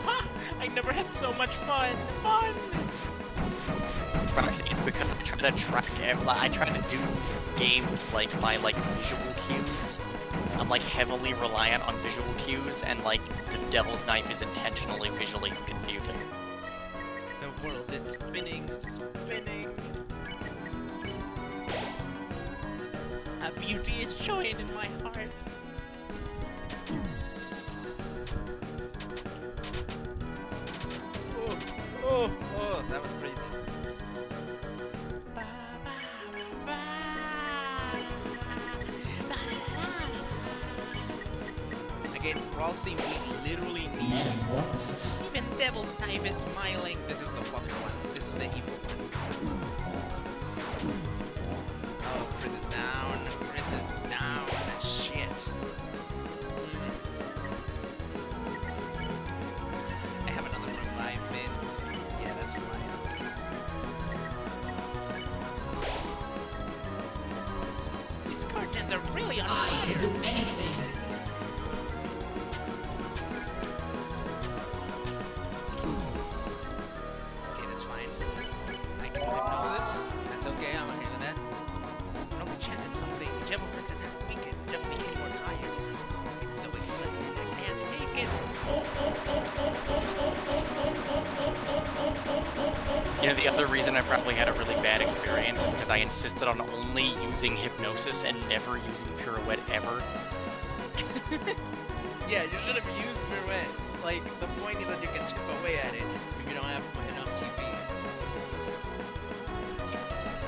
Ha! I never had so much fun! Fun! Roxy, it's because I try to track I try to do games like by like visual cues. I'm like heavily reliant on visual cues, and like the Devil's Knife is intentionally visually confusing. The world is spinning, spinning. A beauty is showing in my heart. Oh, that was crazy. Again, Brawl Steam, we literally need. Even Devil's Knife is smiling. This is the fucking one. This is the evil one. Oh, Frizz is down. Frizz is down. Shit. You know, the other reason I probably had a really bad experience is because I insisted on only using hypnosis and never using pirouette ever. Yeah, you should have used pirouette. Like, the point is that you can chip away at it if you don't have enough TP.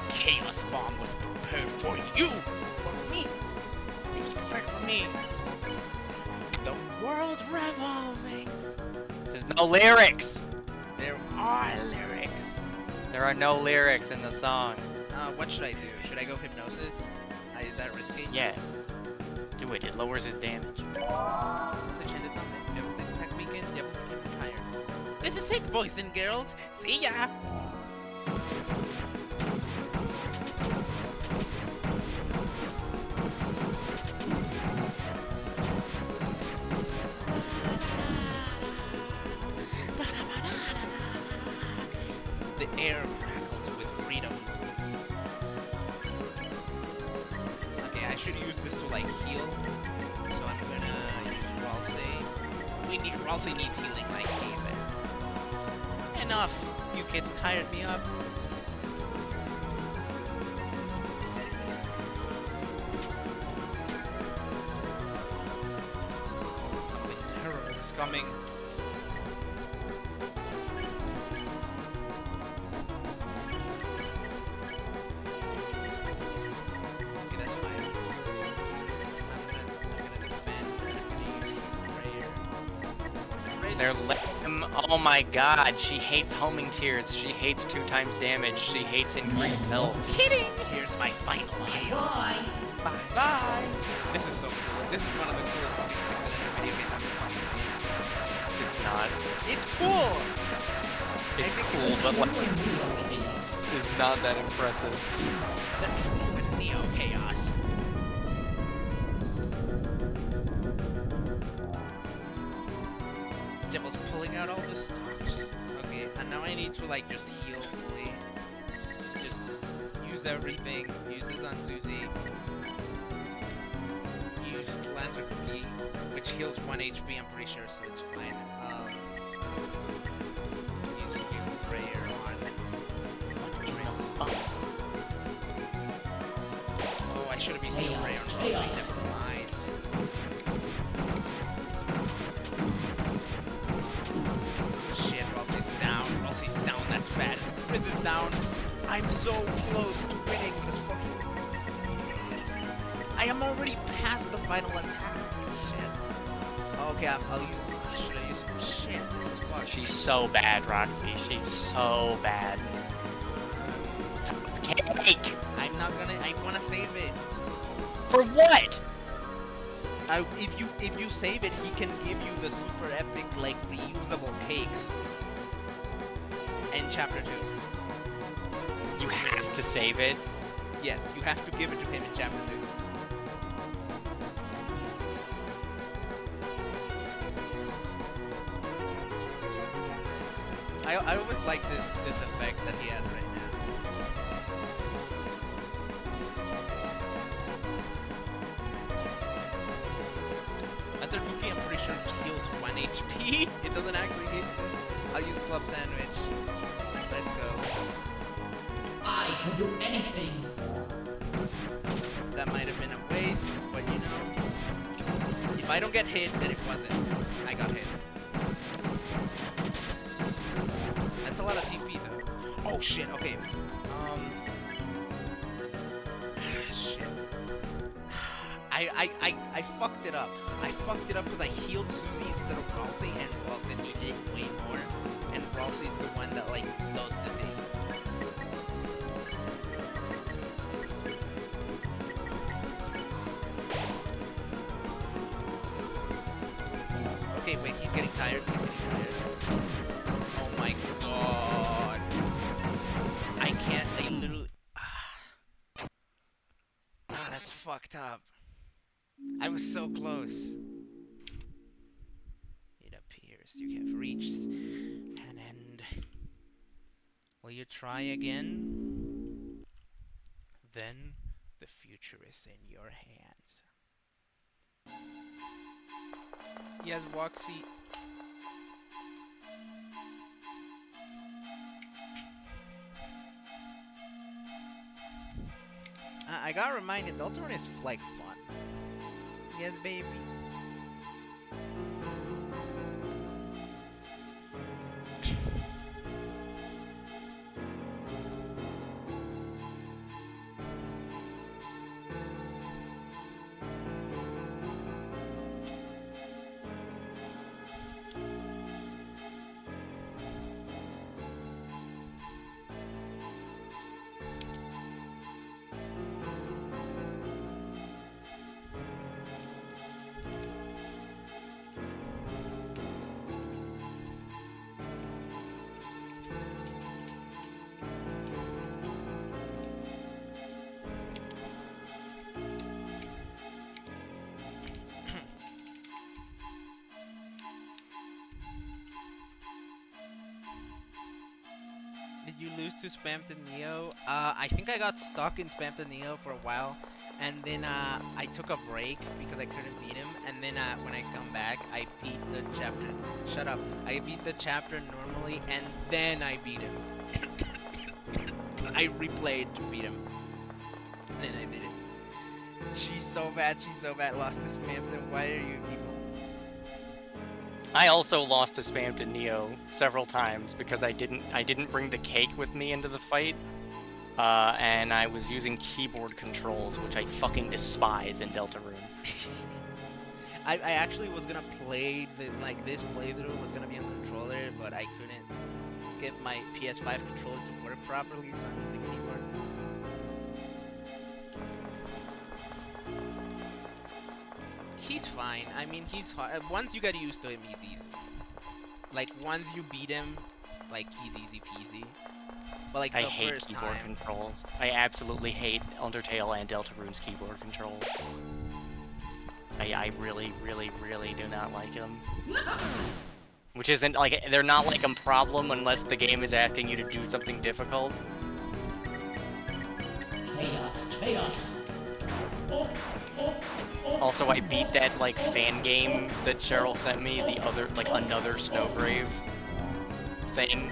Chaos Bomb was prepared for you! For me! It was prepared for me! The world revolving! There's no lyrics! There are lyrics! There are no lyrics in the song. What should I do? Should I go hypnosis? Is that risky? Yeah. Do it, it lowers his damage. Such ended something. Devil attack weekend, devil became retired. This is it, boys and girls! See ya! The air crackles with freedom. Okay, I should use this to like heal. So I'm gonna use Ralsei. Ralsei needs healing like Hazer. Enough! You kids tired me up. Something terrible is coming. Okay, that's fine. I'm gonna defend. I'm gonna use prayer. They're letting him. Oh my god, she hates homing tears. She hates 2 times damage. She hates increased health. Kidding! Here's my final chaos. Bye. Bye bye. This is so cool. This is one of the coolest fucking things in a video game I've ever It's not. It's cool. It's I think cool, but like, Neo Chaos. it's not that impressive. The true Neo Chaos. Devil's pulling out all the stops. Okay, and now I need to like just heal fully. Just use everything. Use this on Susie. Use Lancer Cookie, which heals 1 HP, I'm pretty sure, so it's fine. Use Heal Prayer on Chris. Oh, I should have used Heal Prayer on Raleigh, never mind. Shit, Ralsei's down. Ralsei's down, that's bad. Chris is down. I'm so close to winning this fucking... I am already past the final attack. Shit. Okay, I'll use... Should I use... Shit, this is fucked. She's so bad, Roxy. She's so bad. Cake! I'm not gonna... I wanna save it. For what? If you save it, he can give you the super epic, like, reusable cakes. In chapter 2. You have to save it. Yes, you have to give it to him in chapter 2. I always like this effect that he has right now. Lancer Cookie, I'm pretty sure heals 1 HP. It doesn't actually hit me. I'll use Club Sandwich. Let's go. I can do anything. That might have been a waste, but you know. If I don't get hit, then it wasn't. I got hit. That's a lot of TP though. Oh shit, okay. Shit. I fucked it up. I fucked it up because I healed Susie instead of Ralsei, and Ralsei needed it way more. And Ralsei's the one that like does the thing. Okay, wait, he's getting tired. He's getting tired. Oh my god. I can't, I literally... that's fucked up. I was so close. It appears you have reached an end. Will you try again? Then the future is in your hands. Yes, Waxy. I got reminded, Deltarune is like fun. Yes, baby. Did you lose to Spam to Neo? I think I got stuck in Spam to Neo for a while, and then I took a break because I couldn't beat him, and then when I come back, I beat the chapter. Shut up! I beat the chapter normally, and then I beat him. I replayed to beat him, and then I did it. She's so bad. She's so bad. Lost to Spam to. Why are you evil? I also lost to Spam to Neo several times because I didn't bring the cake with me into the fight, and I was using keyboard controls, which I fucking despise in Deltarune. I actually was gonna play this playthrough was gonna be on controller, but I couldn't get my PS5 controllers to work properly, so I'm using keyboard. He's fine. I mean, he's hard. Once you get used to him, he's easy. Like once you beat him, like he's easy peasy. But like I the hate first keyboard time, controls. I absolutely hate Undertale and Deltarune's keyboard controls. I really, really, really do not like them. Which isn't like they're not like a problem unless the game is asking you to do something difficult. Chaos, chaos. Oh, oh, oh. Also, I beat that like fan game that Cheryl sent me, the other like another Snowgrave thing.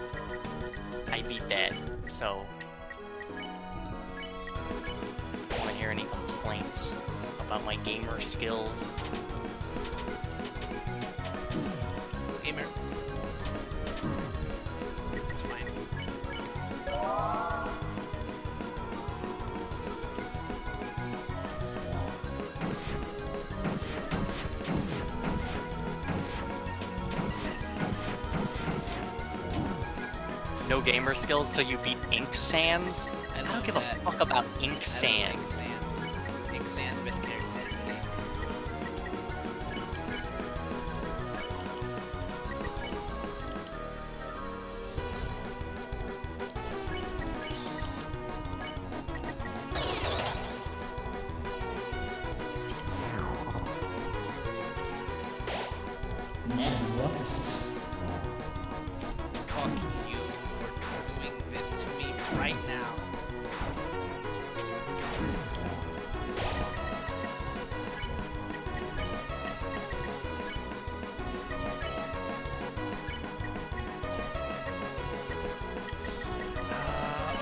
I beat that, so I don't want to hear any complaints about my gamer skills. gamer. It's fine. No gamer skills till you beat Ink Sands? I don't give a fuck about Ink Sands. Ink Sands with character. Metamorphosis. Fuck you for doing this to me right now.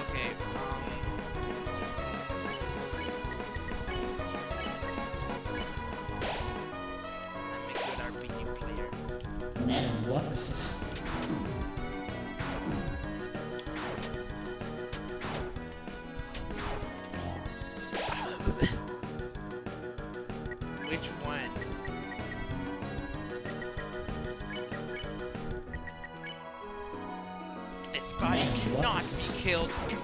Okay. I'm a good RPG player. Metamorphosis. Which one? This body cannot be killed. You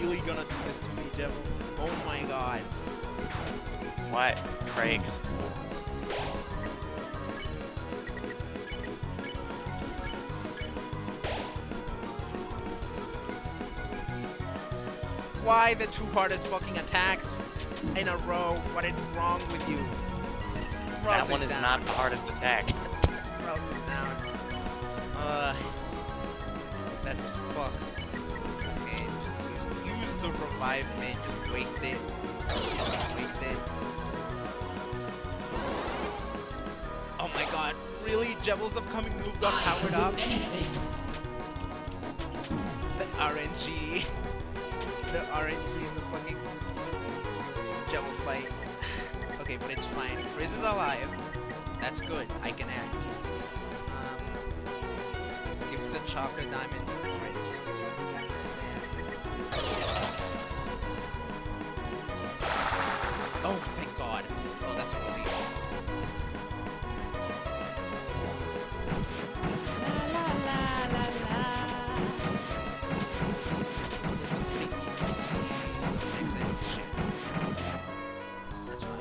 really gonna do this to me, Devil? Oh my god. What? Craigs? Why the two hardest fucking attacks in a row? What is wrong with you? That one is not the hardest attack. Rouse it down. That's fuck. Okay, just use the revive, man. Just waste it. Just waste it. Oh my god, really? Jebel's upcoming move got powered up? The RNG. The RNG in the fucking... Okay. Okay, but it's fine. Frizz is alive. That's good. I can act. Give the chocolate diamond to Frizz. Oh, thank God. Oh, that's a relief. That's fine.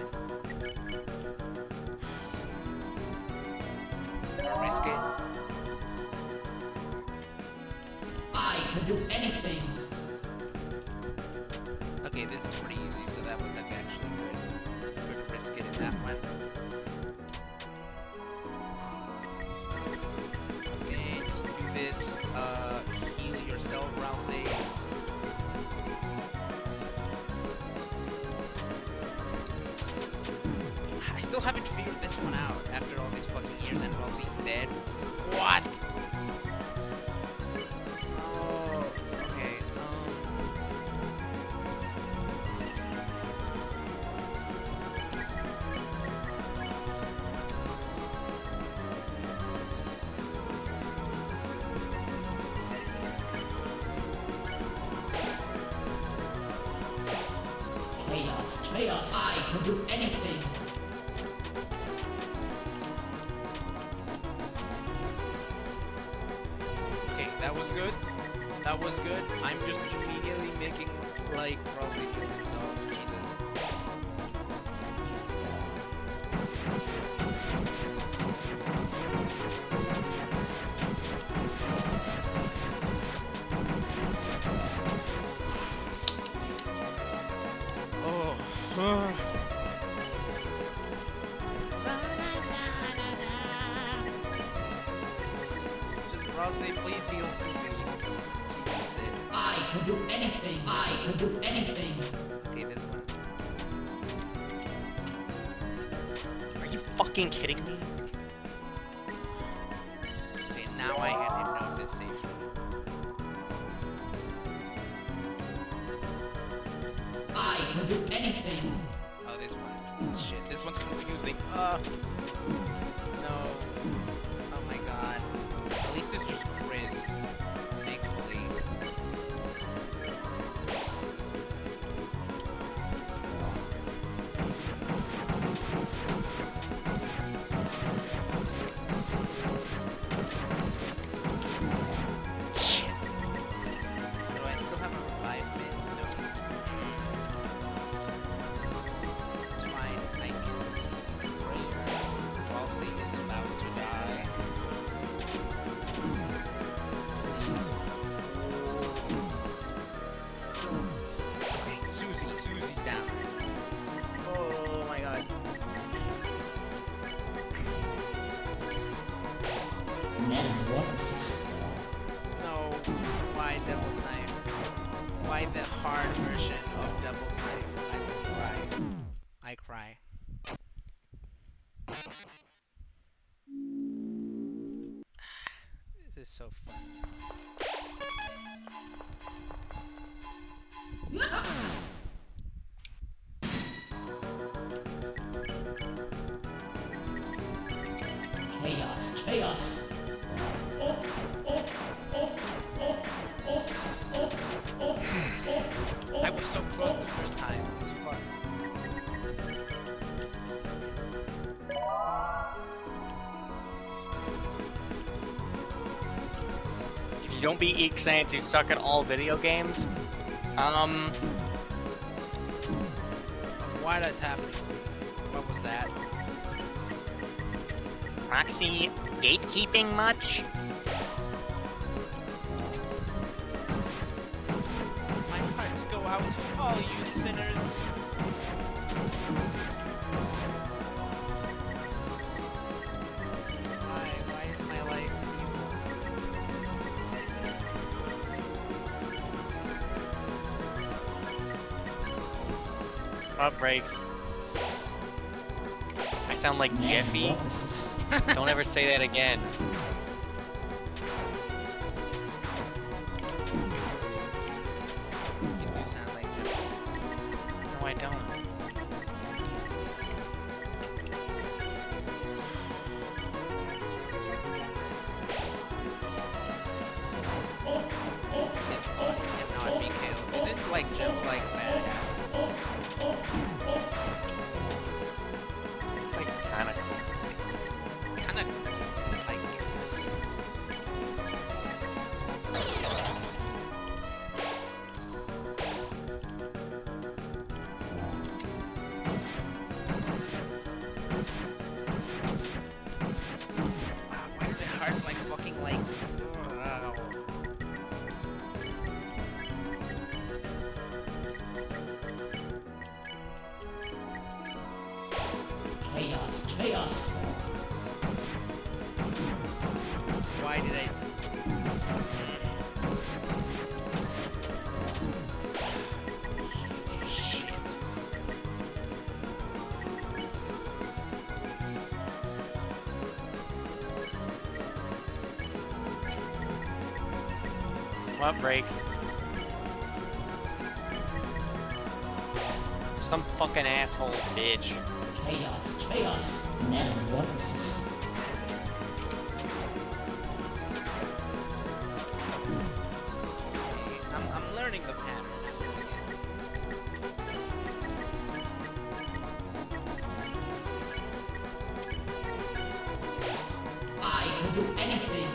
Risk it. I can do anything. Okay, this is pretty easy, so that was like actually good. Good risk it in that one. Okay, just do this. Heal yourself, Rousey. I still haven't figured this one out after all these fucking years and Rousey's dead. What? Oh, okay. Chaos, I can do anything. Okay, that was good. That was good. I'm just immediately making like probably kill himself. Jesus. Oh. Just Rosley, please heal Susie. She needs it. I can do anything. I can do anything. Okay, this one. Are you fucking kidding me? Okay, now I have hypnosis safely. I can do anything. Oh, this one. Shit, this one's confusing. No. Oh my god. At least it's just Grizz. Thankfully. Shit. Do I still have a revive bit? No. It's fine. I can prayer. Falsey is about to die. Okay, Susie's down. Oh my god. No. Why Devil's Knife? Why the hard version of Devil's Knife? I will cry. I cry. This is so fun. Chaos. I was so close the first time. It's fun. If you don't beat Eek Sans, you suck at all video games. What is happening? What was that? Proxy gatekeeping much? My hearts go out to all you sinners. Why is my life Butt breaks. I sound like Jeffy. Don't ever say that again. You do sound like this. No, I don't. What breaks? Some fucking asshole bitch. Chaos, never works. I'm learning the pattern. I can do anything.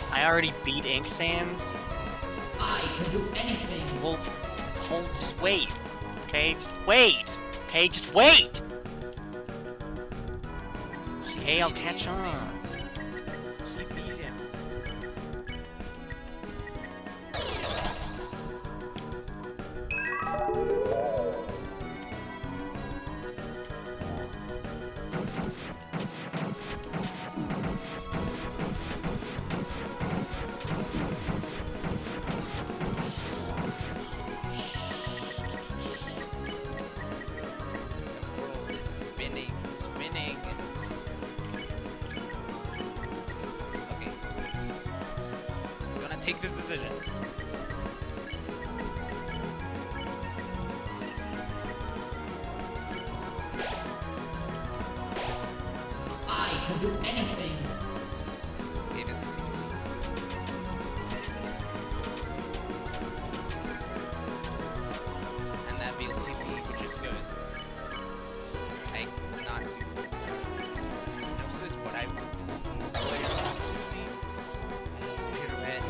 I already beat Inkstands. I can do anything. Well, just wait. Okay, just wait. Okay, just wait. Okay, I'll catch on. She beat him. The world is spinning. Okay. I'm gonna take this decision. I can do anything. Okay, this is easy. And that means CP, which is good. I will not do hypnosis, but I will do player opportunity. Pirouette.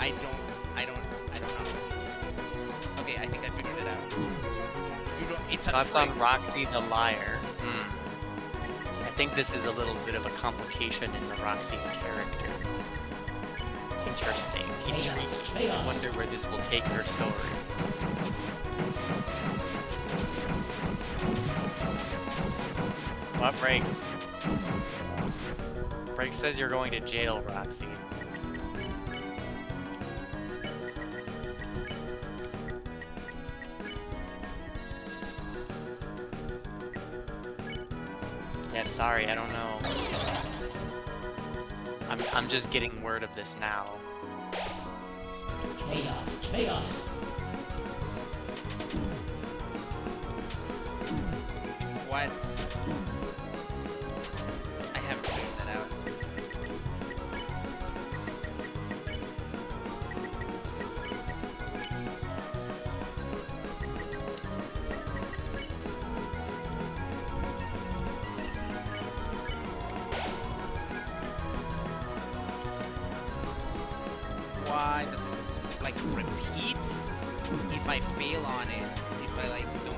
I don't know. Okay, I think I figured it out. You don't. It's a Thoughts trick. on Roxy the Liar. I think this is a little bit of a complication in the Roxy's character. Interesting. Intriguing. I wonder where this will take her story. What breaks? Break says you're going to jail, Roxy. Yeah, sorry, I don't know. I'm just getting word of this now. Chaos. What? I haven't figured that out. Why does it like repeat if I fail on it? If I like don't.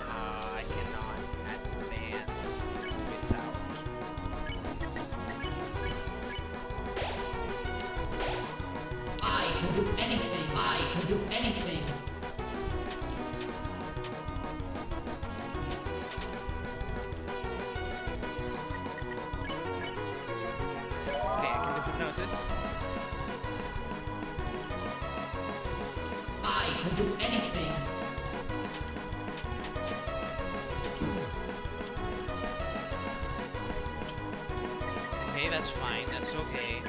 I cannot advance without this. I can do anything. I can do anything. Okay, I can do hypnosis. I can do anything. Okay, that's fine. That's okay.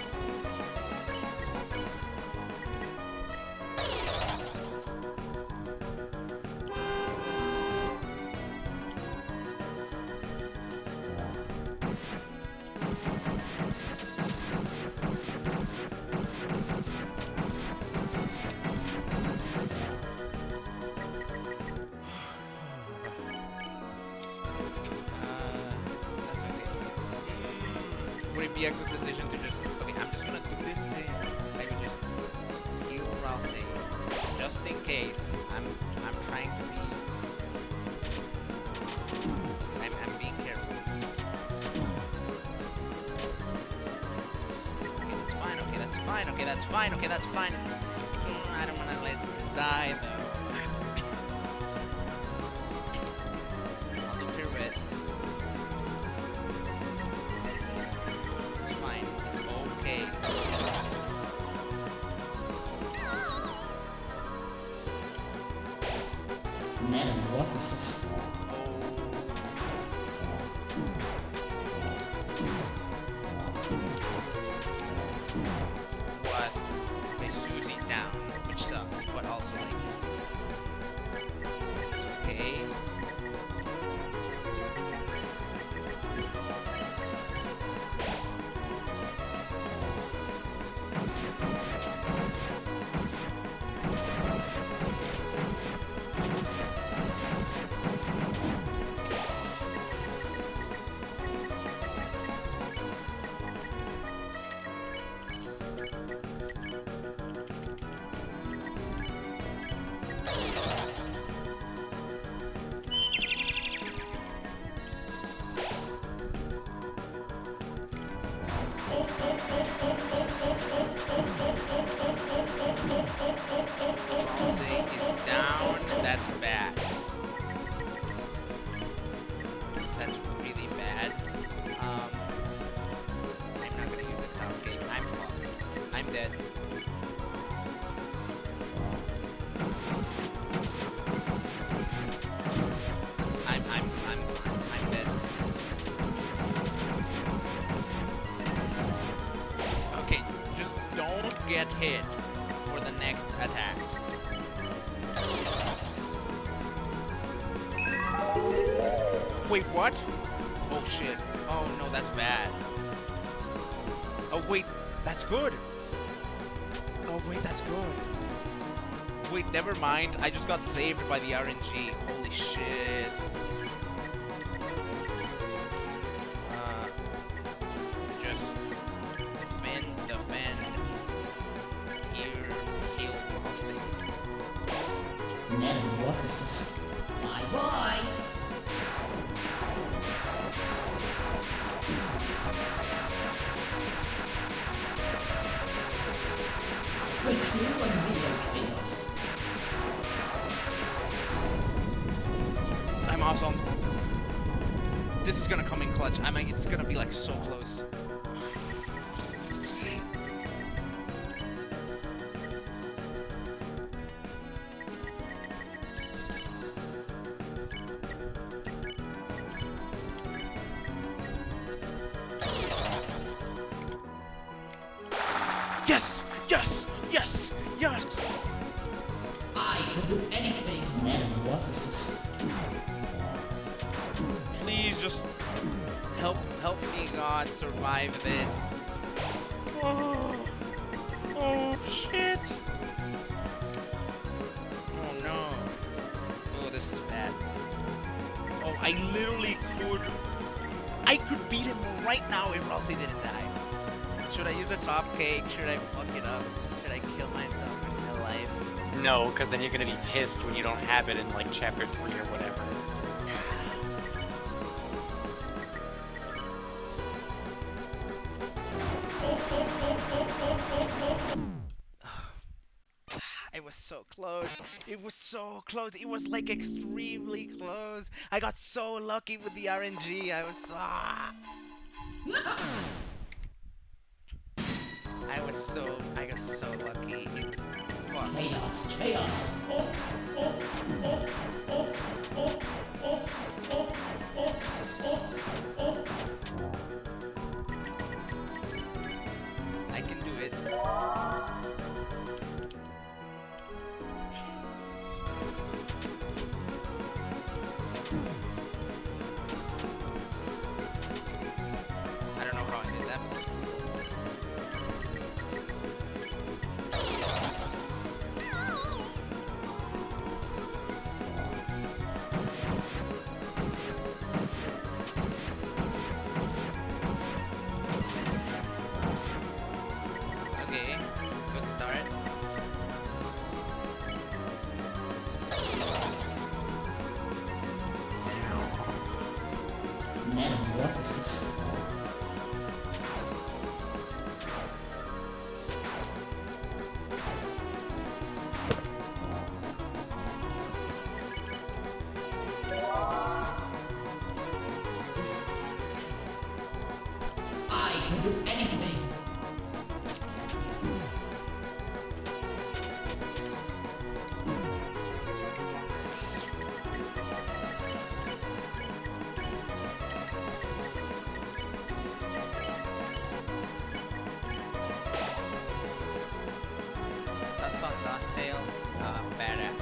That's okay. Would it be a good decision to just... Okay, I'm just gonna do this thing. I can just heal I'll say. Just in case. I'm trying to be... I'm being careful. fine. Okay, that's fine. Okay, that's fine. I don't want to let this die though. I'll do pirouette. It's fine. It's okay. Metamorphosis. What? Okay, Susie's down, which sucks, but also like it's okay. Bronze is down. That's bad. That's really bad. I'm not gonna use the top gate. I'm fucked. I'm dead. I'm dead. Okay, just don't get hit for the next attacks. Wait, what? Oh shit. Oh no, that's bad. Oh wait, that's good. Oh wait, that's good. Wait, never mind. I just got saved by the RNG. Holy shit. Just defend. Heal while saved. Metamorphosis. Bye-bye. Breakthrough unveiled chaos. I'm awesome. This is gonna come in clutch. I mean, it's gonna be like so close. Yes! Yes! Yes! Yes! I can do anything. Metamorphosis. Please just help me, God, survive this. Oh, oh shit! Oh no! Oh, this is bad. Oh, I literally could. I could beat him right now if Ralsei didn't die. Should I use the top cake? Should I fuck it up? Should I kill myself in real life? No, because then you're gonna be pissed when you don't have it in like chapter 3 or whatever. It was so close. It was so close. It was like extremely close. I got so lucky with the RNG. I was I got so lucky. It was fuck. Chaos. Chaos. I can do it. I don't know how I did that. can do anything. That's on Dustdale. Badass.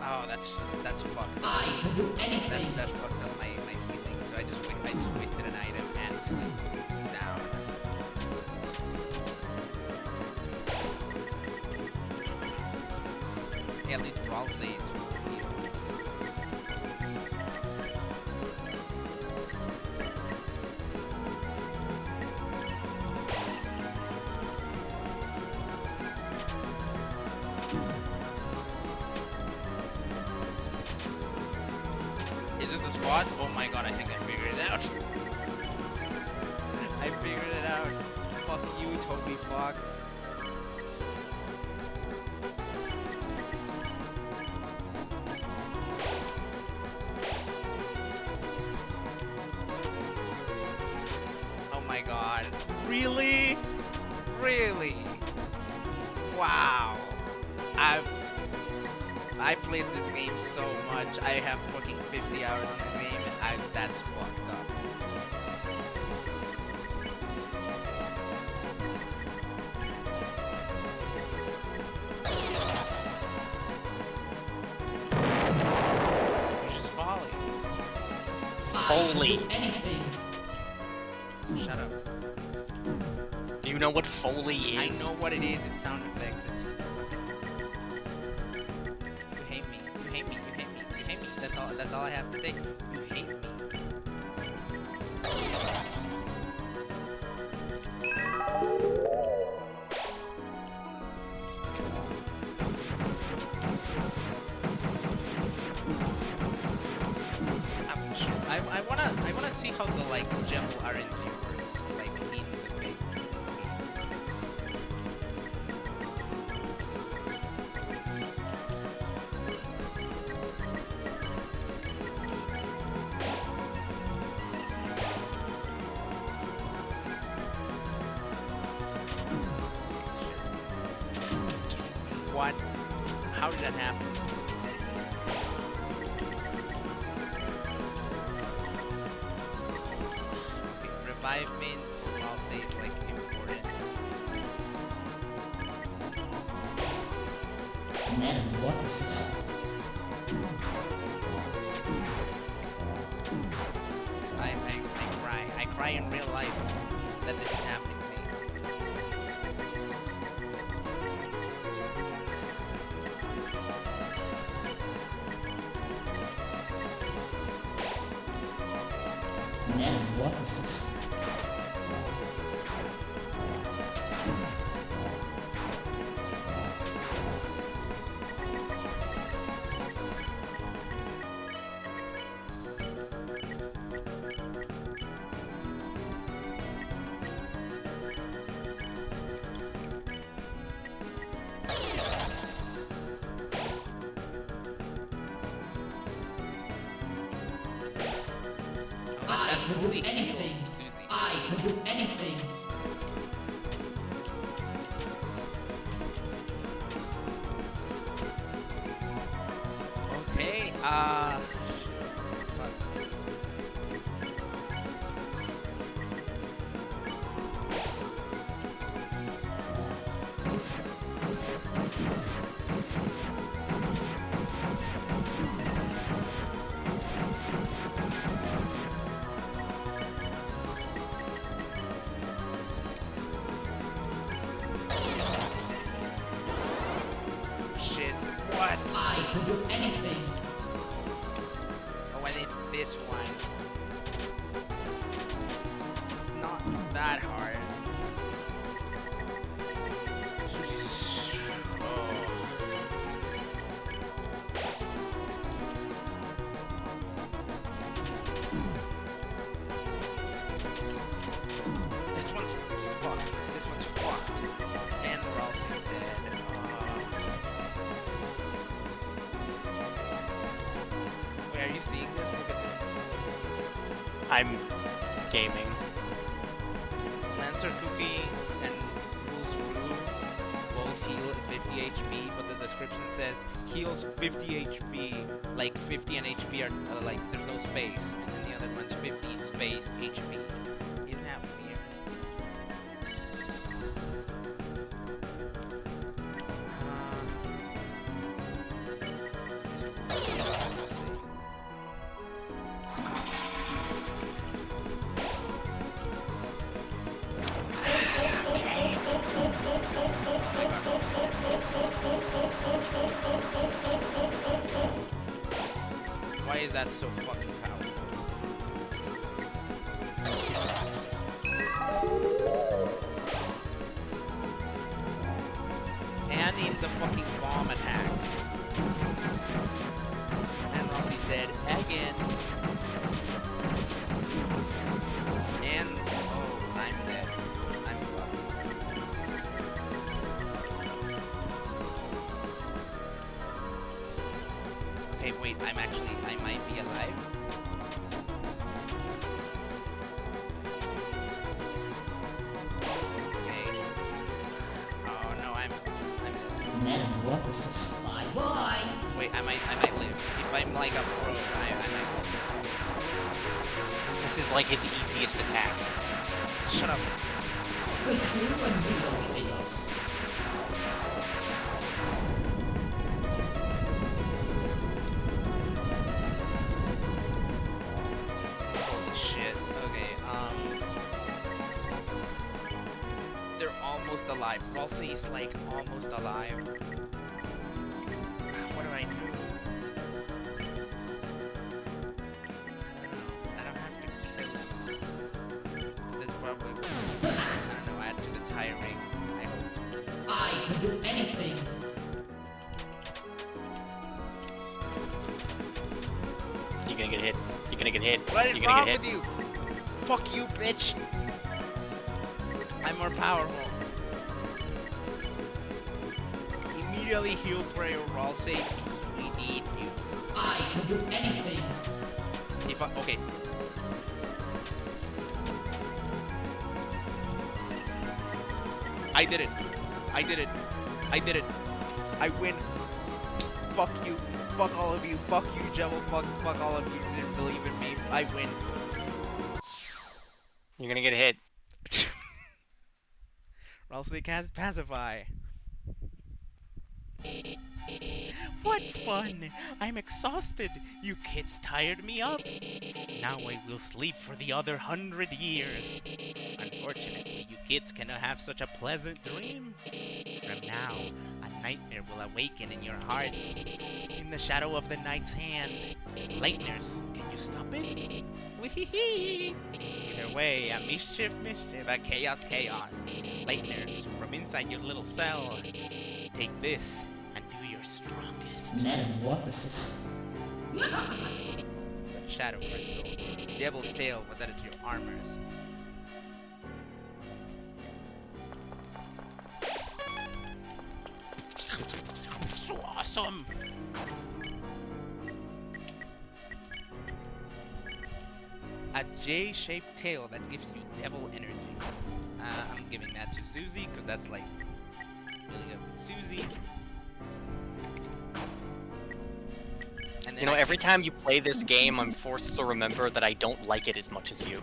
Oh, that's fucked. I can do anything. That fucked up my feelings. So I just wasted an item and down. Yeah, at least Brawl says. Is this the spot? Oh my god, I think I figured it out. I figured it out. Fuck you, Toby Fox. Oh my god. Really? Really? Wow. I played this game so much. I have fucking 50 hours on this game. That's fucked up. Which is folly. Foley. Anything. Shut up. Do you know what Foley is? I know what it is. It's sound effects. It's. You hate me. You hate me. You hate me. You hate me. That's all I have to say. You hate me. I wanna see how the like gel RNG works, like in the game. What? How did that happen? Revive main, I'll say it's like important. Man, what? I cry in real life that this is happening to me. Man, what? I can do Holy anything. Susie. I can do anything. Okay, fuck. Shit, what? I can do anything. Oh, and it's this one. It's not that hard. Oh. Are you seeing this? Look at this. I'm gaming. Lancer Cookie and Rules Rue both heal at 50 HP, but the description says heals 50 HP, like 50 and HP are like there's no space, and then the other one's 50 space HP. Isn't that weird? Why is that so fucking powerful? And in the fucking bomb attack. And Rossi's dead again. And oh, I'm dead. I'm fucked. Okay, wait, I might be alive. Okay. Oh no, I'm dead. Metamorphosis. Bye-bye. Wait, I might live. If I'm like a pro, I might live. This is like his easiest attack. Shut up. With you and real chaos. Holy shit. Okay, they're almost alive. Ralsei's like almost alive. What do I do? I don't have to kill him. This probably, I don't know, add to the tiring, I hope. I can do anything. You're gonna get hit. You're gonna get hit. What is You're gonna wrong get with hit. you? Fuck you, bitch! I'm more powerful. Immediately heal prayer, Ralsei. We need you. I can do anything. If I, okay. I did it. I did it. I did it. I win. Fuck you. Fuck all of you. Fuck you, Jebel. Fuck all of you. You didn't believe in me. I win. You're gonna get hit. Ralsei cast Pacify. What fun! I'm exhausted. You kids tired me up. Now I will sleep for the other 100 years. Unfortunately, you kids cannot have such a pleasant dream. From now, a nightmare will awaken in your hearts. In the shadow of the night's hand. Lightners, can you stop it? Wee-hee-hee! Either way, a mischief, a chaos. Lightners, from inside your little cell. Take this and do your strongest. Metamorphosis. Shadow crystal. Devil's tail was added to your armors. So awesome! A J-shaped tail that gives you devil energy. I'm giving that to Susie because that's like really good with Susie. And then You know, I every time you play this game, I'm forced to remember that I don't like it as much as you.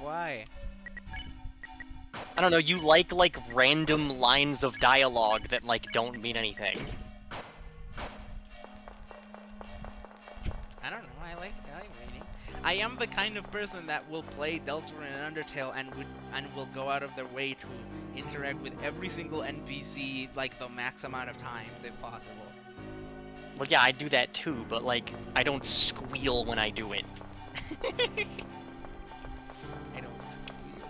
Why? I don't know, you like random lines of dialogue that like don't mean anything. I don't know. I like reading. I am the kind of person that will play Deltarune and Undertale and will go out of their way to interact with every single NPC like the max amount of times if possible. Well, yeah, I do that too, but like, I don't squeal when I do it. I don't squeal.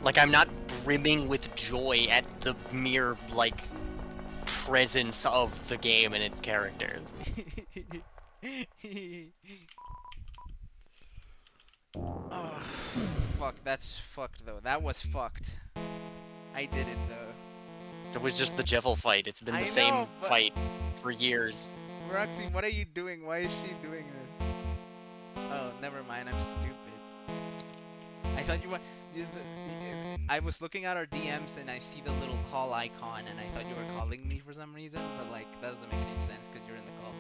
Like, I'm not brimming with joy at the mere, like, presence of the game and its characters. Oh, fuck. That's fucked though. That was fucked. I did it though. It was just the Jevil fight. It's been I the same know, but- fight for years. Roxy, what are you doing? Why is she doing this? Oh, never mind. I'm stupid. I thought you were. I was looking at our DMs and I see the little call icon and I thought you were calling me for some reason, but like that doesn't make any sense because you're in the call.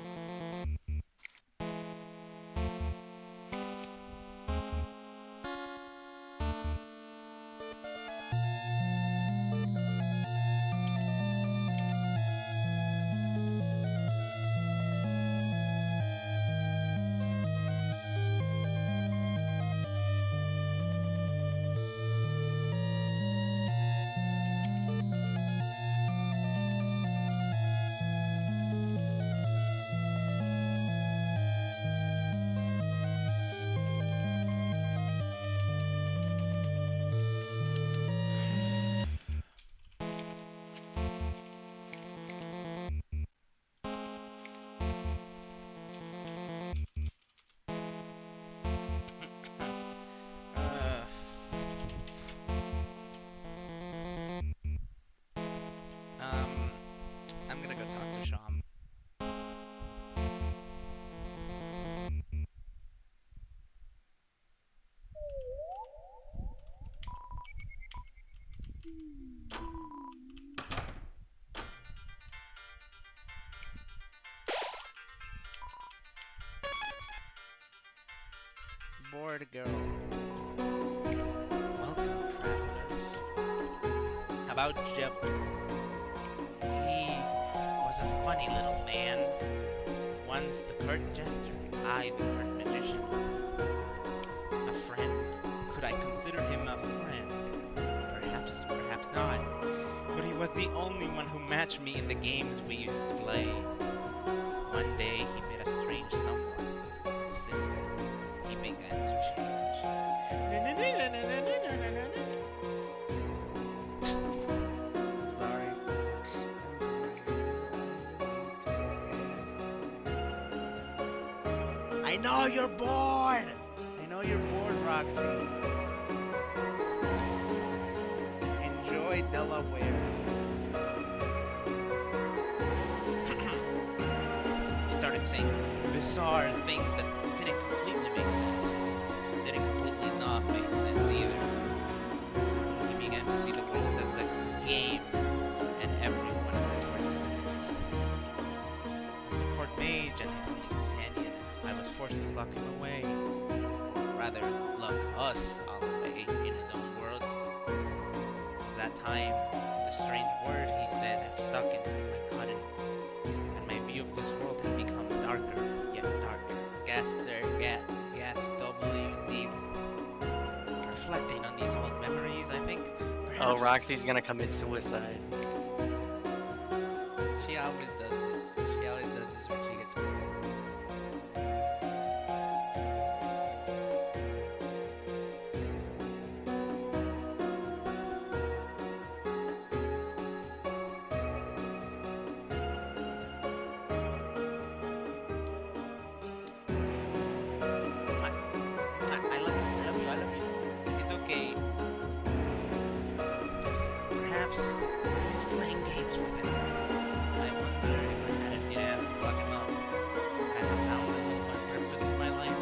I'm gonna go talk to Sham. Bored girl. Welcome, travelers. How about Jeb? He was a funny little man. Once the court jester, I the court magician. A friend? Could I consider him a friend? Perhaps, perhaps not. But he was the only one who matched me in the games we used to play. One day he met a strange someone. Since then, he began to change. I'm sorry. I know you're bored! I know you're bored, Roxy. Enjoy Delaware. He started saying bizarre things that didn't completely make sense. Didn't completely not make sense either. So he began to see the world as a game and everyone as its participants. As the court mage and his only companion, I was forced to lock him away. Or rather, lock us all away in his own worlds. Since that time, the strange word he said have stuck inside my cotton, and my view of this world had become darker, yet darker. Gas doubly deep. Reflecting on these old memories, I think. Oh, Perhaps Roxy's gonna commit suicide. she always does this. She always does this when she gets bored. I love you. I love you. I love you. It's okay. Perhaps he's playing games with him. I wonder if I hadn't been asked to lock him up. I have found a little more purpose in my life.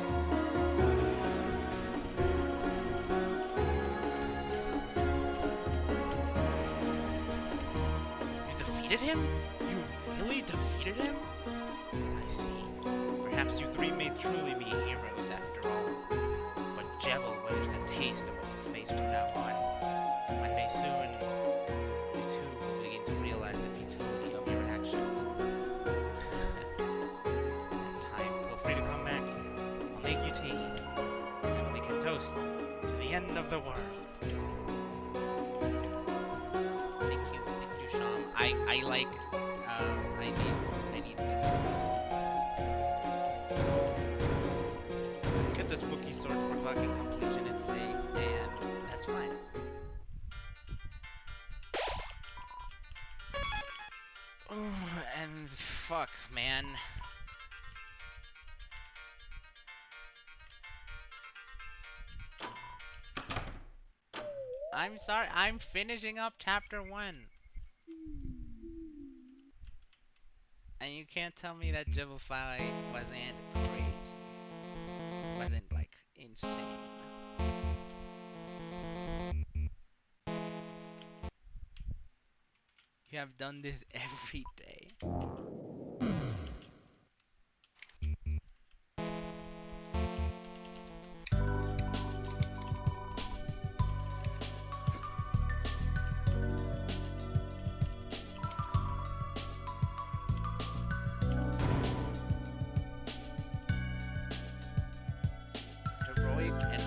You defeated him? You really defeated him? I see. Perhaps you three may truly be heroes after all. But Jebel wears the taste of what you face from now on. One day soon, you too will begin to realize the futility of your actions. At that time, feel free to come back. I'll make you tea, and we can toast to the end of the world. Thank you, Sham. I like, I need to get this Wookiee sword for fucking completionist's sake, and that's fine. And fuck, man. I'm sorry, I'm finishing up chapter 1. And you can't tell me that Jibble fight wasn't crazy. Wasn't like insane. You have done this every day. Heroic and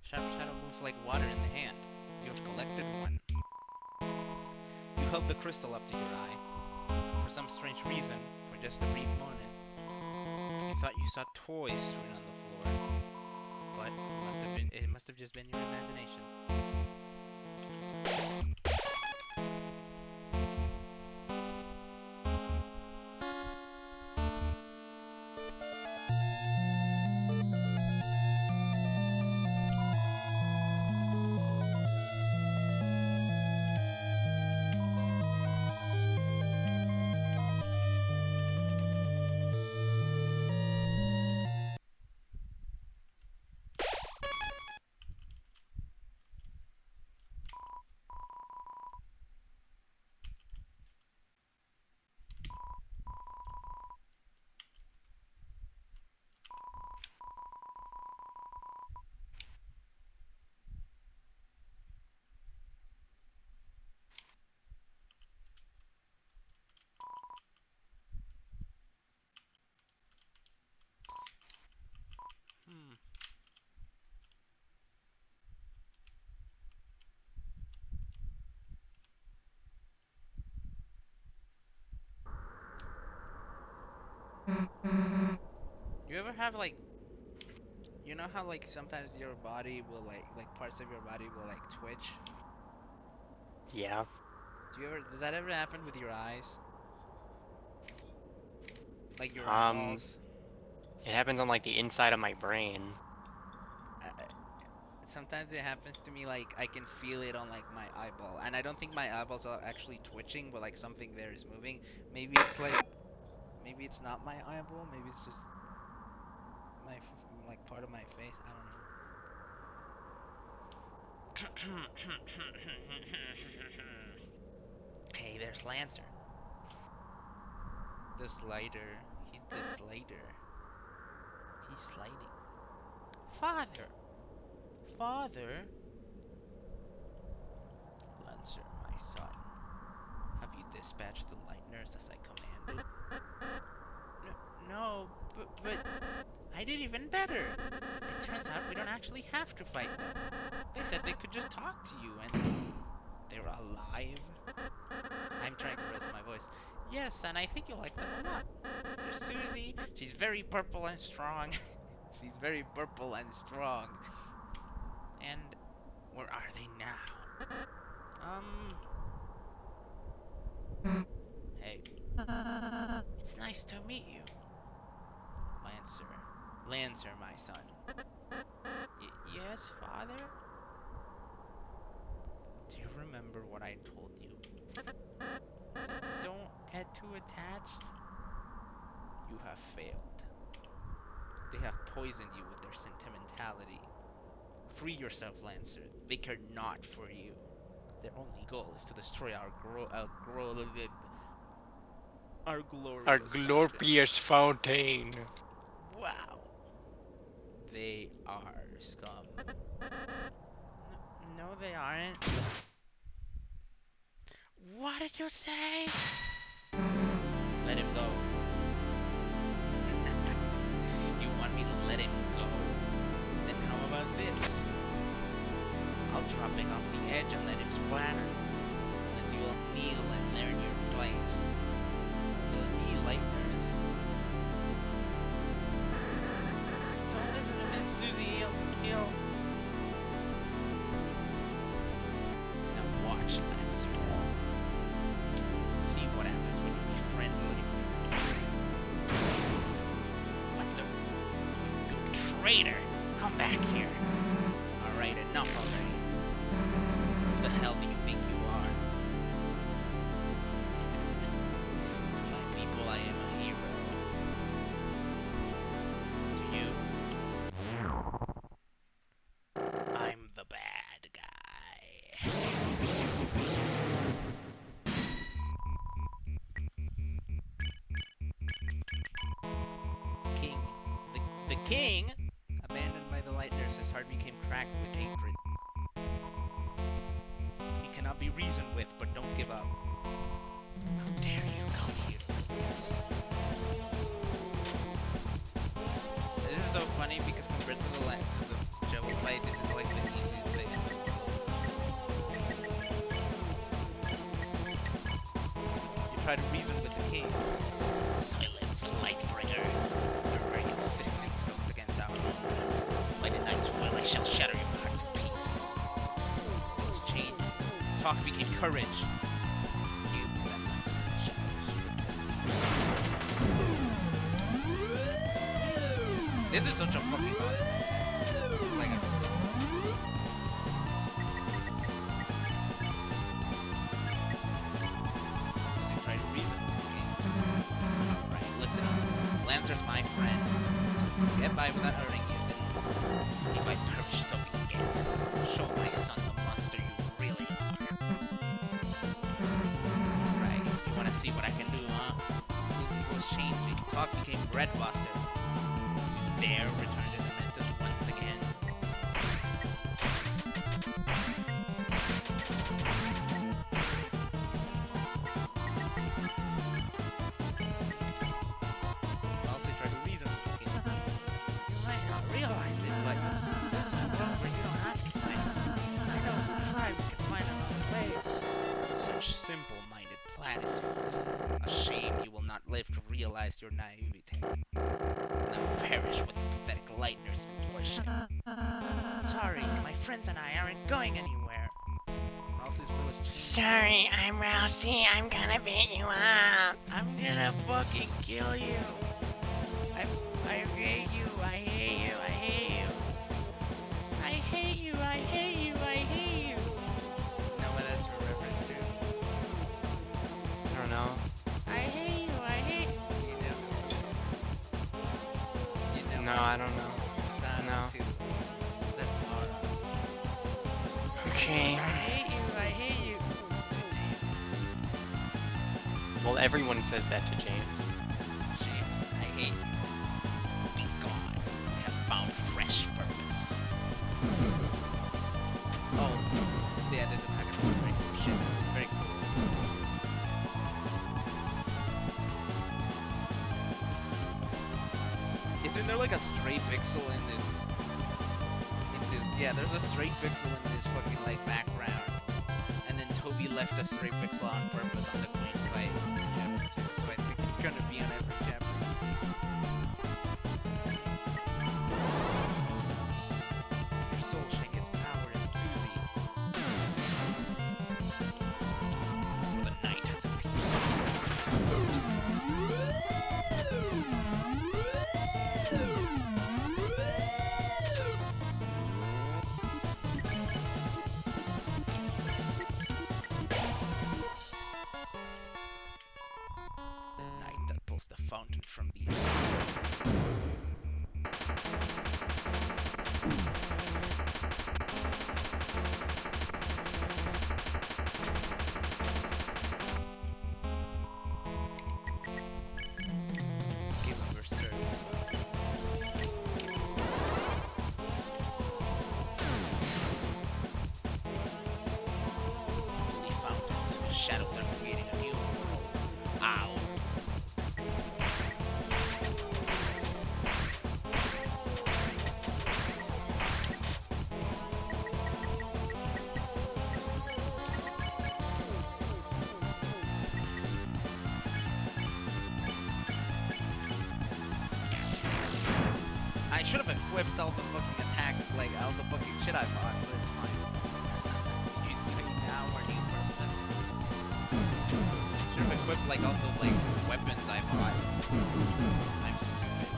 Sharp Shadow moves like water in the hand. You have collected one. You held the crystal up to your eye. For some strange reason, for just a brief moment, you thought you saw toys strewn on the floor. But it must have just been your imagination. Hmm. You ever have like, you know how like sometimes your body will like parts of your body will like twitch? Yeah. Does that ever happen with your eyes? Like your Um, eyeballs? it happens on like the inside of my brain. Sometimes it happens to me like I can feel it on like my eyeball, and I don't think my eyeballs are actually twitching, but like something there is moving. Maybe it's like, maybe it's not my eyeball, maybe it's just like part of my face. I don't know. Hey, there's Lancer. The slider. He's the slider. He's sliding. Father! Father! Lancer, my son. Have you dispatched the Lightners as I commanded? No, but I did even better. It turns out we don't actually have to fight them. They said they could just talk to you and they're alive. I'm trying to rest my voice. Yes, and I think you'll like them a lot. There's Susie. She's very purple and strong. She's very purple and strong. And where are they now? Hey. It's nice to meet you. Lancer. Lancer, my son. Yes, father? Do you remember what I told you? Don't get too attached. You have failed. They have poisoned you with their sentimentality. Free yourself, Lancer. They care not for you. Their only goal is to destroy our Our glorious fountain. glorious fountain. Wow. They are scum. No, they aren't. What did you say? Let him go. You want me to let him go? Then how about this? I'll drop him off the edge and let him splatter. Unless you will kneel and learn your place. You'll need lightners. Don't listen to him, Susie. He'll... Now watch, Lancer. See what happens when you befriend lightners. What the... You traitor! Come back here. Alright, Alright, enough already. Who the hell do you think you are? To my people, I am a hero. To you, I'm the bad guy. King. The king, abandoned by the light nurse, his heart became cracked with hatred. He cannot be reasoned with, but don't give up. How dare you come here like this? This is so funny because compared to the Jewel fight, this is like the easiest thing. You try to reason with the king. Silence, Lightbringer. Your very insistence goes against our own. By the night's will, I shall shatter your heart to pieces. Things changed. Talk became courage. You that light is in the shadows. This is such a fucking awesome. Like a you try to reason with the king. Alright, listen. Lancer's my friend. Get by without hurting you, then if I perish, so be it. Show my son the monster you really are. Right, you wanna see what I can do, huh? This was changing. Talk became Redbuster. You dare return to the Mentos once again. Also try to reason with the king. You might not realize it, but this is a world where you don't have to fight. I know if we try, we can find another way. Such simple-minded platitudes. A shame you will not live to realize your naivete. Now perish with the pathetic Lightner's bullshit. Sorry, my friends and I aren't going anywhere. Rouse's will is changed. Sorry, I'm Rousey. I'm gonna beat you up. I'm gonna fucking kill you. I hate you. I hate you. I hate you. I hate you. I hate you. I hate you. No, but that's your reference too. I don't know. I hate you. I hate you. You know. No, I don't know. Sana No. too. That's Mara. Okay. I hate you. I hate you. Well, everyone says that to James. Shame. I hate you. Be gone. I have found fresh purpose. Oh, yeah, there's a tiger. Very cool shit. Very cool. Isn't there like a stray pixel in this? Yeah, there's a stray pixel in this fucking like background, and then Toby left a stray pixel on purpose on the Queen fight. Chapter 2, so I think it's gonna be on every chapter. Your soul shall get power in Susie. For the night has appeared. The night that pulls the fountain from the earth. Give him your service. Holy fountains, whose shadows are creating a new world. Ow. I should have equipped all the fucking attack, like all the fucking shit I bought, but it's fine. Do you see me now or new purpose? Should have equipped like all the like weapons I bought. I'm stupid.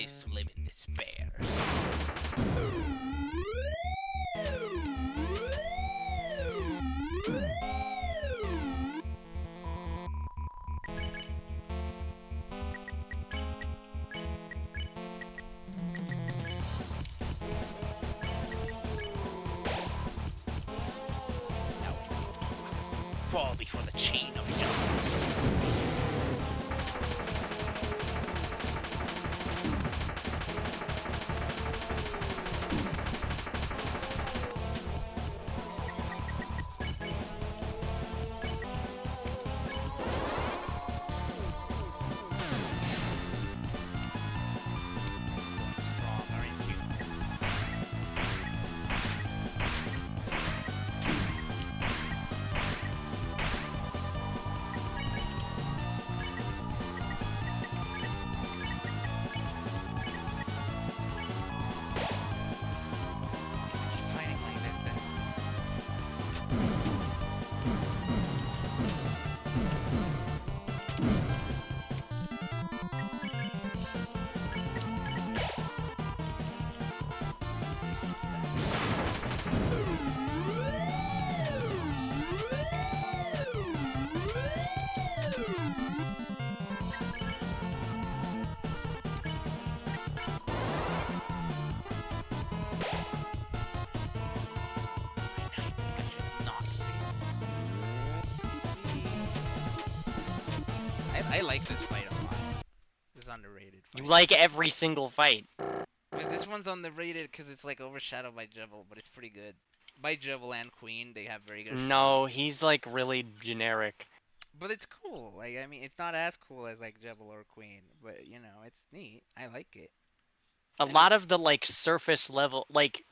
is to live in despair. Now, fall before the chain of injustice. Strong, aren't you? Keep fighting like this then. Not I like this fight a lot. This is underrated You fight. like every single fight. But this one's underrated because it's like overshadowed by Jevil, but it's pretty good. By Jevil and Queen, they have very good. No, he's like really generic. But it's cool. Like I mean, it's not as cool as like Jevil or Queen, but you know, it's neat. I like it. A lot of the like surface level, like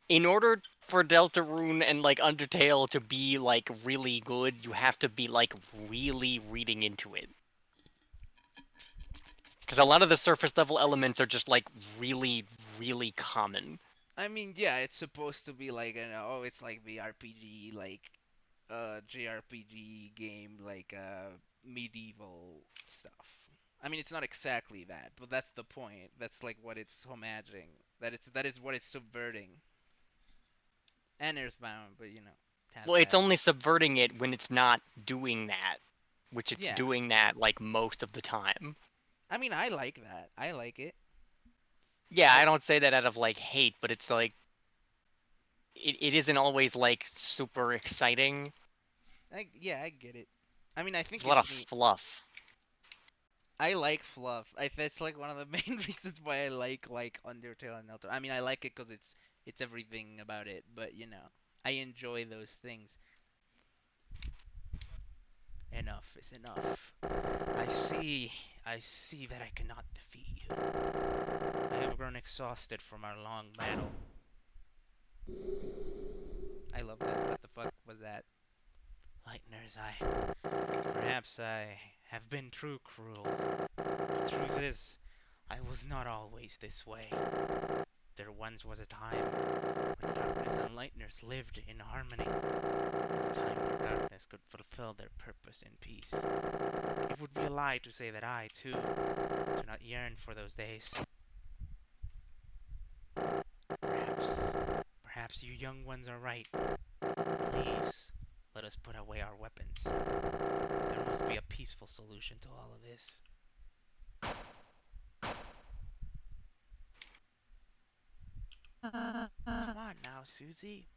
in order for Deltarune and like Undertale to be like really good, you have to be like really reading into it. Because a lot of the surface level elements are just like really, really common. I mean, yeah, it's supposed to be like, you know, oh, it's like the RPG, like, JRPG game, like, medieval stuff. I mean, it's not exactly that, but that's the point. That's like what it's homageing. That is what it's subverting. And Earthbound, but you know, it has Well, it's that. only subverting it when it's not doing that, which it's Yeah. doing that like most of the time. I mean, I like that. I like it. Yeah, I But- don't say that out of like hate, but it's like it isn't always like super exciting. Yeah, I get it. I mean, I think It's a lot of it's neat. fluff. I like fluff. That's like one of the main reasons why I like Undertale and Deltarune. I mean, I like it because it's everything about it. But you know, I enjoy those things. Enough is enough. I see that I cannot defeat you. I have grown exhausted from our long battle. I love that. What the fuck was that? Lightner's Eye. Perhaps I have been too cruel. The truth is, I was not always this way. There once was a time where darkness and lightness lived in harmony. A time where darkness could fulfill their purpose in peace. It would be a lie to say that I, too, do not yearn for those days. Perhaps you young ones are right. Please, let us put away our weapons. There must be a peaceful solution to all of this. Come on now, Susie.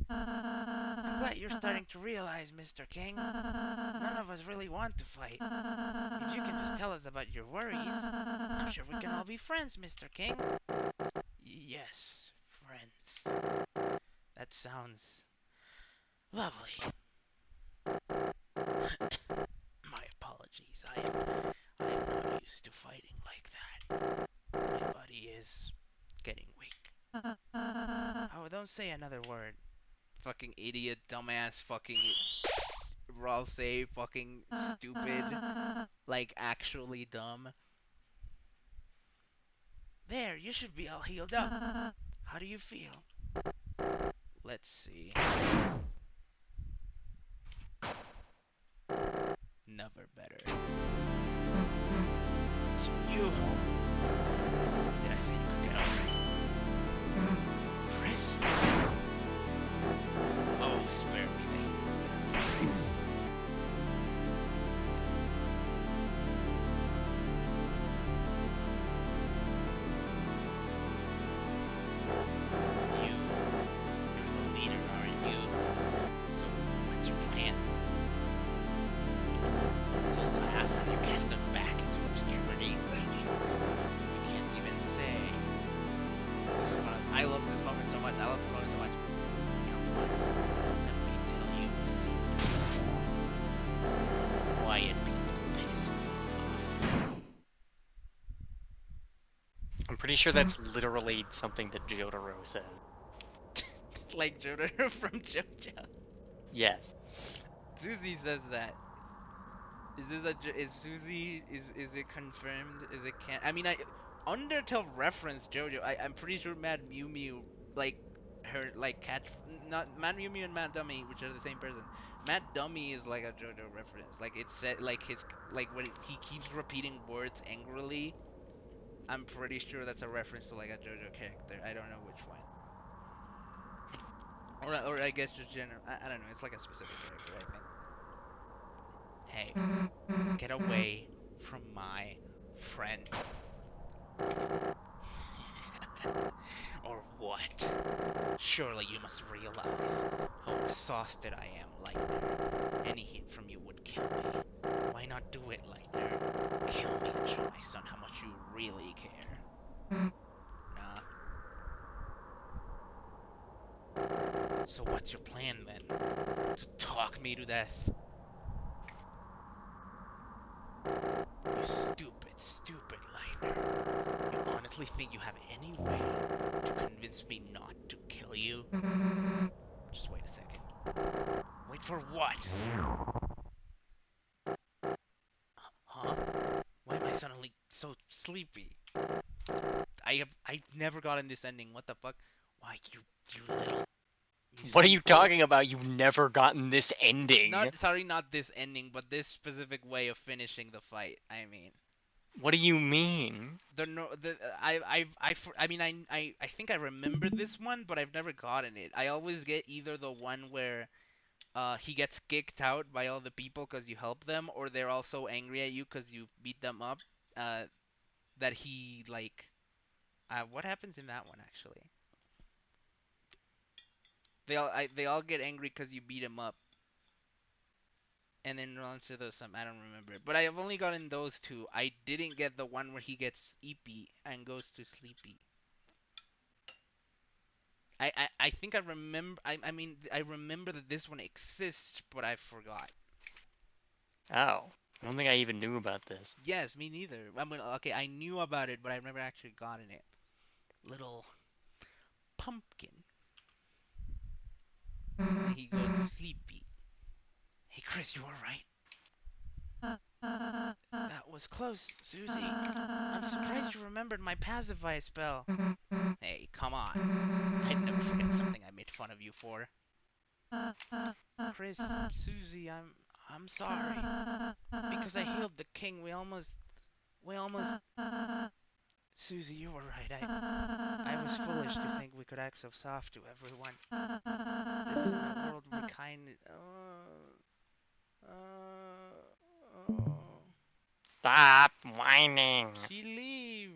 I'm glad you're starting to realize, Mr. King. None of us really want to fight. If you can just tell us about your worries, I'm sure we can all be friends, Mr. King. Yes, friends. That sounds lovely. My apologies. I am not used to fighting like that. My body is getting weak. Oh, don't say another word. Fucking idiot, dumbass, fucking say fucking stupid, like actually dumb. There, you should be all healed up. How do you feel? Let's see. Never better. So you... Did I say you could get over? Chris? Oh, spare me then. Please. You're the leader, aren't you? So, what's your plan? To laugh as you cast him back into obscurity? You can't even say. This is I love this moment so much. I love this moment so much. You know what? Let me tell you a secret. Quiet people piss me off. I'm pretty sure that's literally something that Jotaro says. Like Jotaro from JoJo. Yes. Susie says that. Is this is Susie is it confirmed? Is it can I mean I Undertale referenced JoJo. I'm pretty sure Mad Mew Mew like her like catch not Mad Mew Mew and Mad Dummy, which are the same person. Mad Dummy is like a JoJo reference. Like it's said like his like when he keeps repeating words angrily. I'm pretty sure that's a reference to like a JoJo character. I don't know which one. Or I guess just general. I don't know. It's like a specific character, I think. Hey, get away from my friend. Or what? Surely you must realize how exhausted I am, Lightner. Any hit from you would kill me. Why not do it, Lightner? Kill me and show my son how much you really care. Nah. So what's your plan then? To talk me to death? You stupid, stupid Lightner. You honestly think you have any way to convince me not to kill you? Just wait a second. Wait for what? Huh? Why am I suddenly so sleepy? I've never gotten this ending. What the fuck? Why you little you What are see you talking about? You've never gotten this ending. not this ending, but this specific way of finishing the fight. I mean, What do you mean? the no the I mean I think I remember this one, but I've never gotten it. I always get either the one where he gets kicked out by all the people because you help them, or they're all so angry at you because you beat them up. That he like what happens in that one actually? They all get angry because you beat them up, and then runs to those some I don't remember it. But I have only gotten those two. I didn't get the one where he gets eepy and goes to sleepy. I think I remember. I mean I remember that this one exists, but I forgot. Oh. I don't think I even knew about this. Yes, me neither. I mean, okay, I knew about it, but I've never actually gotten it. Little pumpkin. And he goes to sleepy. Hey, Chris, you alright? That was close, Susie. I'm surprised you remembered my pacify spell. Hey, come on. I'd never forget something I made fun of you for. Chris, Susie, I'm sorry. Because I healed the king, we almost Susie, you were right. I was foolish to think we could act so soft to everyone. This isn't a world where kindness. Oh. Stop whining. She leave.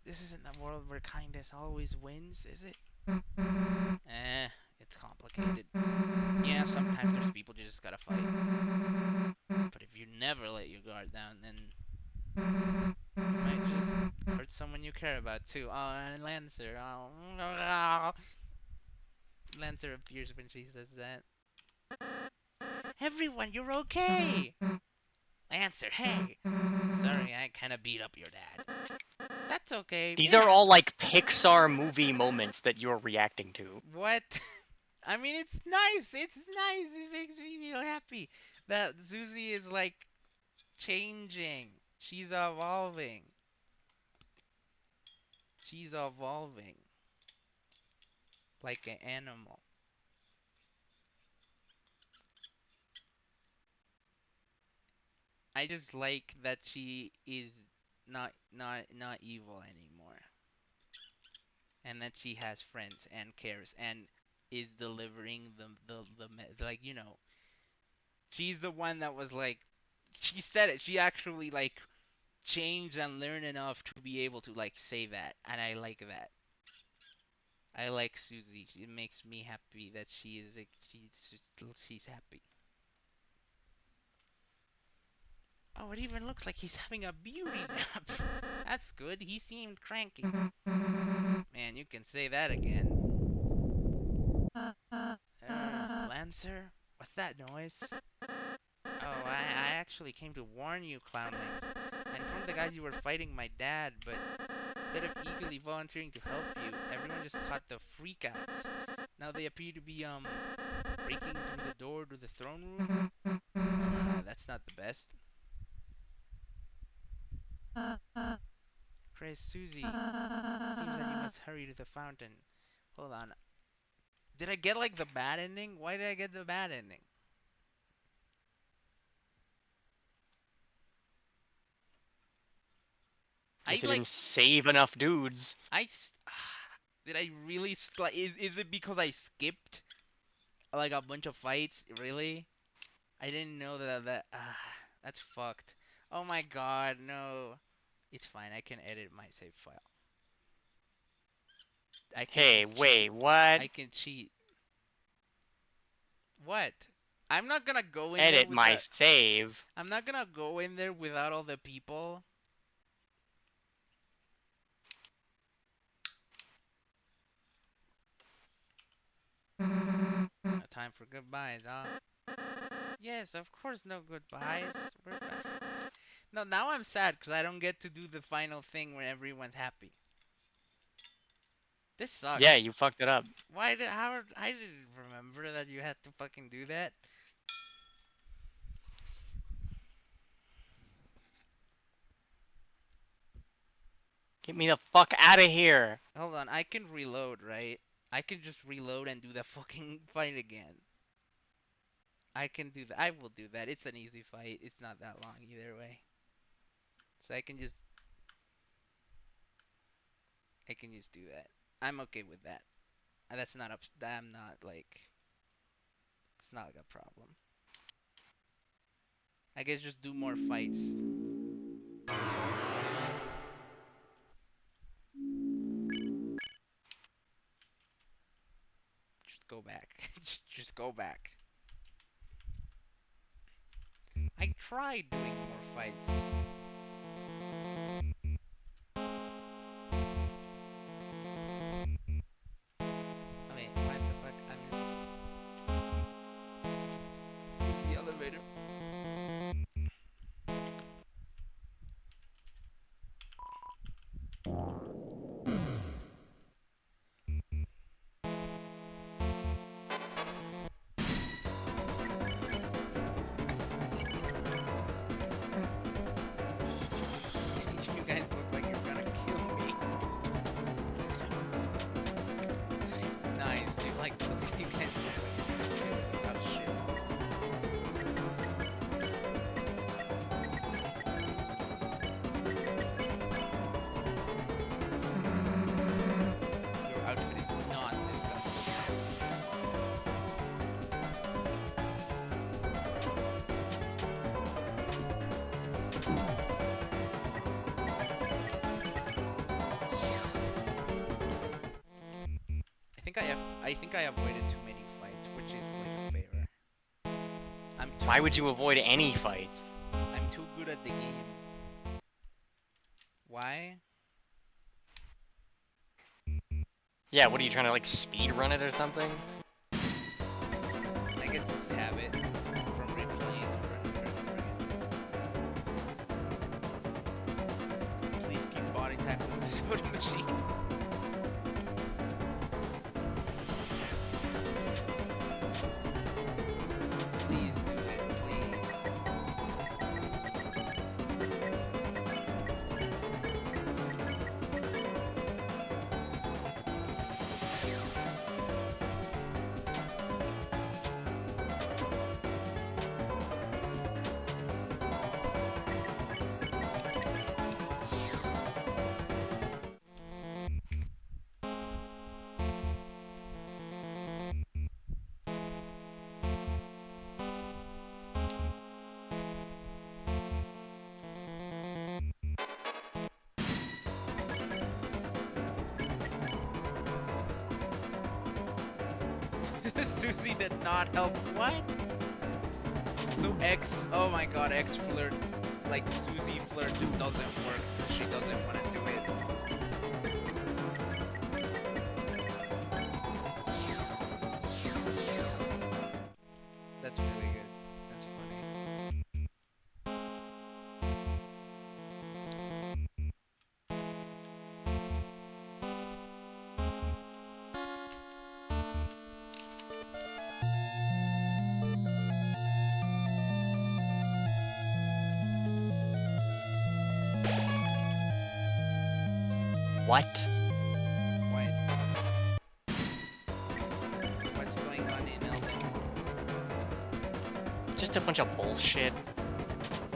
This isn't a world where kindness always wins, is it? It's complicated. Yeah, sometimes there's people you just gotta fight. But if you never let your guard down, then you might just hurt someone you care about too. Oh, and Lancer. Oh. Lancer appears when she says that. Everyone, you're okay! Lancer, hey! Sorry, I kinda beat up your dad. That's okay. These It are all happens. like Pixar movie moments that you're reacting to. What? I mean, it's nice. It's nice. It makes me feel happy that Susie is like changing. She's evolving. she's evolving like an animal. I just like that she is not evil anymore, and that she has friends and cares and is delivering like she's the one that was like she said it. She actually like changed and learned enough to be able to like say that, and I like that. I like Susie. It makes me happy that she is like, she's happy. Oh, it even looks like he's having a beauty nap. That's good. He seemed cranky. Man, you can say that again. Lancer? What's that noise? Oh, I actually came to warn you, Clownlings. I informed the guys you were fighting my dad, but instead of eagerly volunteering to help you, everyone just caught the freakouts. Now they appear to be, breaking through the door to the throne room. That's not the best. Chris, Susie, seems that you must hurry to the fountain. Hold on. Did I get, like, the bad ending? Why did I get the bad ending? If you like, didn't save enough dudes. did I really, like, is it because I skipped, like, a bunch of fights? Really? I didn't know that's fucked. Oh my god, no. It's fine, I can edit my save file. I can Hey, just wait, cheat. what? I can cheat. What? I'm not gonna go in there Edit with my the... save. I'm not gonna go in there without all the people. No time for goodbyes, huh? Yes, of course no goodbyes. We're back. No, now I'm sad because I don't get to do the final thing when everyone's happy. This Yeah, sucks. you fucked it up. I didn't remember that you had to fucking do that. Get me the fuck out of here. Hold on, I can reload, right? I can just reload and do the fucking fight again. I can do that. I will do that. It's an easy fight. It's not that long either way. So I can just do that. I'm okay with that. That's not up. I'm not like. It's not like a problem. I guess just do more fights. Just go back. Just go back. I tried doing more fights. I mean, what the fuck? I'm the elevator. You guys look like you're gonna kill me. Nice. You like you guys look like you're gonna kill me. Oh shit. Your outfit is not disgusting. I think I avoided too many fights, which is like a favor. Why would you avoid any fights? I'm too good at the game. Why? Yeah, what are you trying to like speed run it or something? I guess just have it from replaying over and over and over again. Please keep body tackling the soda machine. Please do it, please. Susie did not help. What? So X, oh my god, X flirt, like Susie flirt just doesn't work because she doesn't want to do it. That's really good. That's funny. What? What? What's going on in Elden? Just a bunch of bullshit,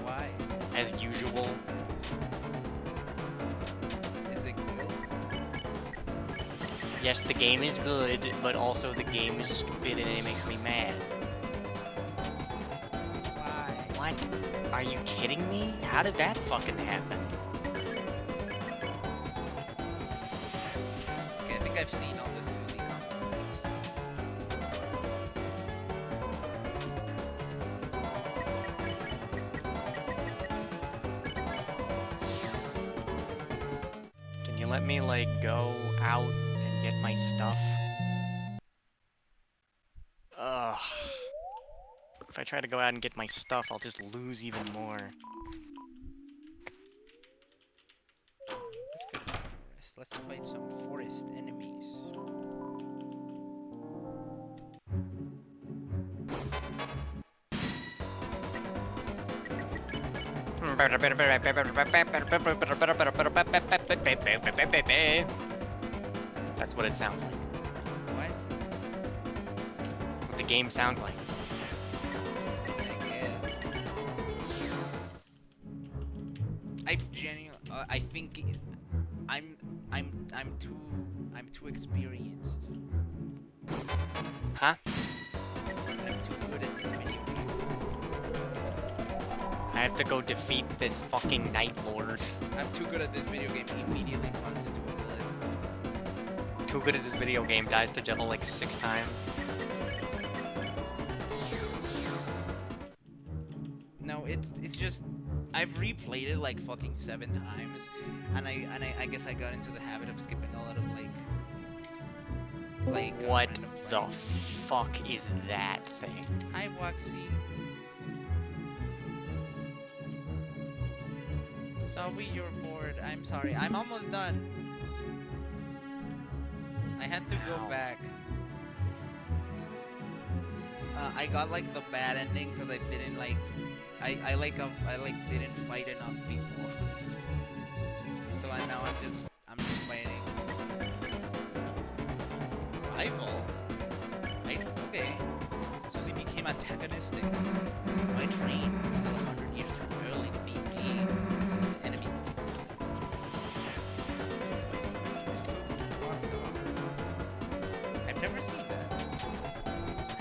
Why? as usual. Is it good? Yes, the game is good, but also the game is stupid and it makes me mad. Why? What? Are you kidding me? How did that fucking happen? Okay, I think I've seen all the Susie comments. Can you let me, like, go out and get my stuff? Ugh. If I try to go out and get my stuff, I'll just lose even more. Let's go to the forest. Let's fight some forest enemies. That's what it sounds like. What? What the game sounds like. I guess. I genuinely, I think I'm too experienced. Huh? I'm too good at this video game. I have to go defeat this fucking Night Lord. I'm too good at this video game. He immediately runs into a bullet. Too good at this video game, dies to Jello like 6 times. No, it's just I've replayed it like fucking 7 times, and I guess I got into the habit of skipping a lot of What random the fights. fuck is that thing? Hi, Waxy. Sorry you're bored. I'm sorry. I'm almost done. I had to go Ow. back. I got like the bad ending because I didn't like I didn't fight enough people. So now I'm just fighting. Rival. Okay. Susie became antagonistic. My train is 100 years too early to be engaged. The enemy. I've never seen that.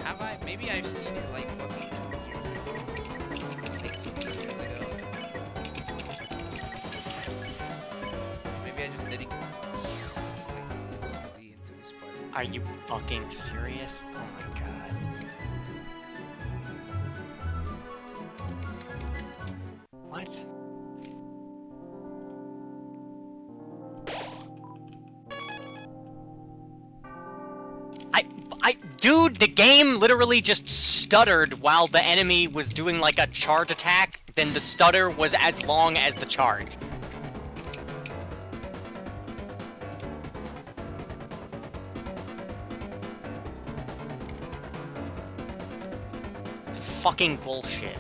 Have I? Maybe I've seen it like fucking 2 years ago. Like 2 years ago. Maybe I just didn't like Susie into this part. Are you fucking serious? Oh my god. What? Dude, the game literally just stuttered while the enemy was doing like a charge attack, then the stutter was as long as the charge. Fucking bullshit.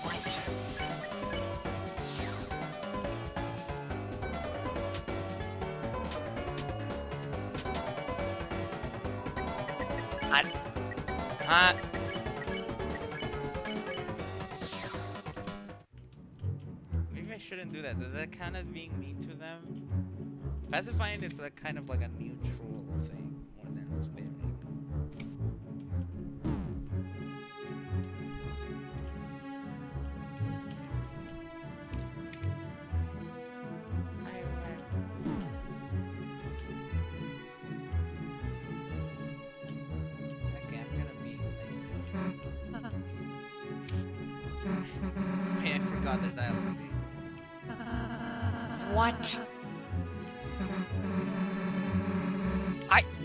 What? Huh? Maybe I shouldn't do that. Does that kind of being mean to them? Pacifying is like kind of like a neutral thing more than sparing. god, there's dialogue. What?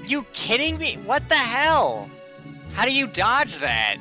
You kidding me? What the hell? How do you dodge that?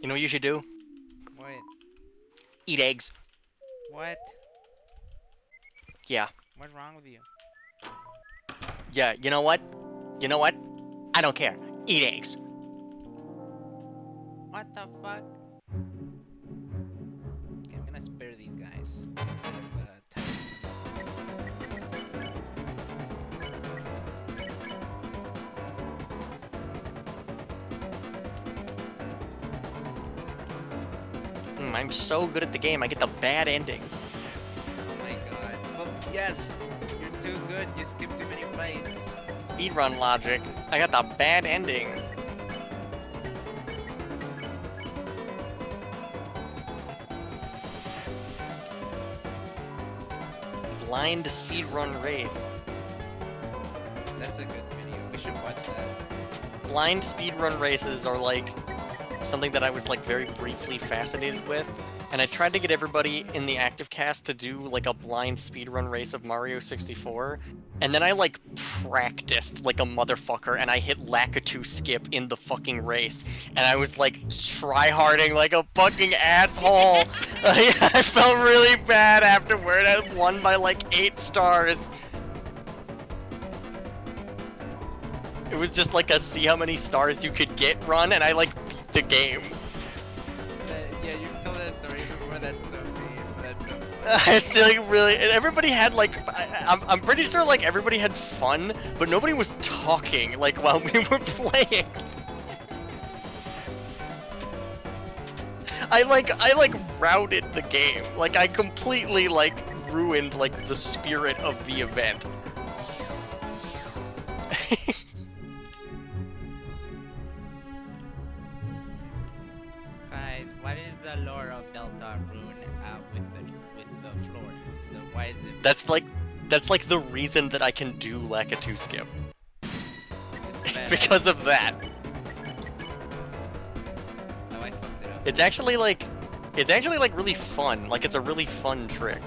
You know what you should do? What? Eat eggs. What? Yeah. What's wrong with you? Yeah, you know what? You know what? I don't care. Eat eggs. What the fuck? Okay, I'm gonna spare these guys. Instead of, I'm so good at the game, I get the bad ending. oh my god. Well, yes! You're too good, you skip too many fights. Speedrun logic. I got the bad ending. Blind speedrun race. That's a good video. We should watch that. Blind speedrun races are like something that I was like very briefly fascinated with, and I tried to get everybody in the active cast to do like a blind speedrun race of Mario 64, and then I like practiced like a motherfucker, and I hit Lakitu skip in the fucking race, and I was like tryharding like a fucking asshole. I felt really bad afterward. I won by like 8 stars. It was just like a see how many stars you could get run, and I like beat the game. Yeah, you told that story before. That's so mean. That's so funny. I still like, really, and everybody had like, I'm pretty sure like everybody had fun, but nobody was talking like while we were playing. I like routed the game. Like I completely like ruined like the spirit of the event. Guys, what is the lore of Deltarune with the floor? Why is it? That's like the reason that I can do Lakitu skip. It's badass. because of that. Oh, I fucked it up. It's actually like really fun. Like it's a really fun trick.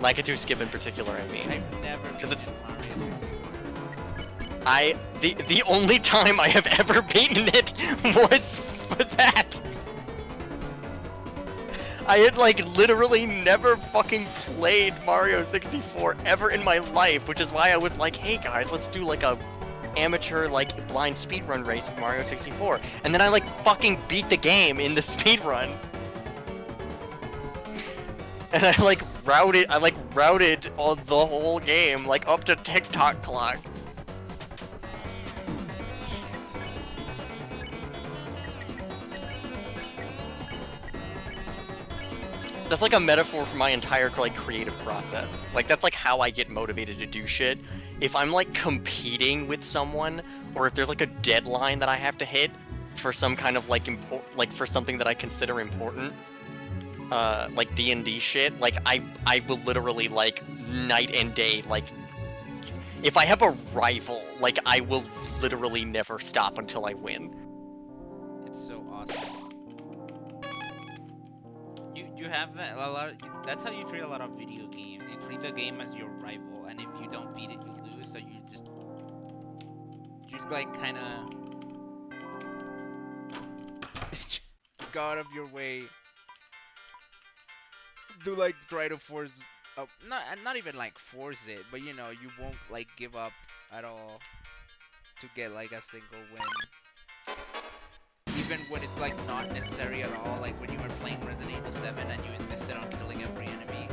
Lakitu skip in particular, I mean. I've never 'Cause it's- beaten Mario 64. The only time I have ever beaten it was for that. I had like literally never fucking played Mario 64 ever in my life, which is why I was like, hey guys, let's do like a amateur like blind speedrun race of Mario 64. And then I like fucking beat the game in the speedrun. And I like routed all the whole game like up to TikTok clock. That's like a metaphor for my entire like creative process. Like that's like how I get motivated to do shit. If I'm like competing with someone, or if there's like a deadline that I have to hit for some kind of like for something that I consider important, like D&D shit, like I will literally like night and day, like if I have a rival, like I will literally never stop until I win. It's so awesome. You have a lot. That's how you treat a lot of video games. You treat the game as your rival, and if you don't beat like kind of go out of your way to like try to force, not even like force it, but you know you won't like give up at all to get like a single win, even when it's like not necessary at all. Like when you were playing Resident Evil 7 and you insisted on killing every enemy.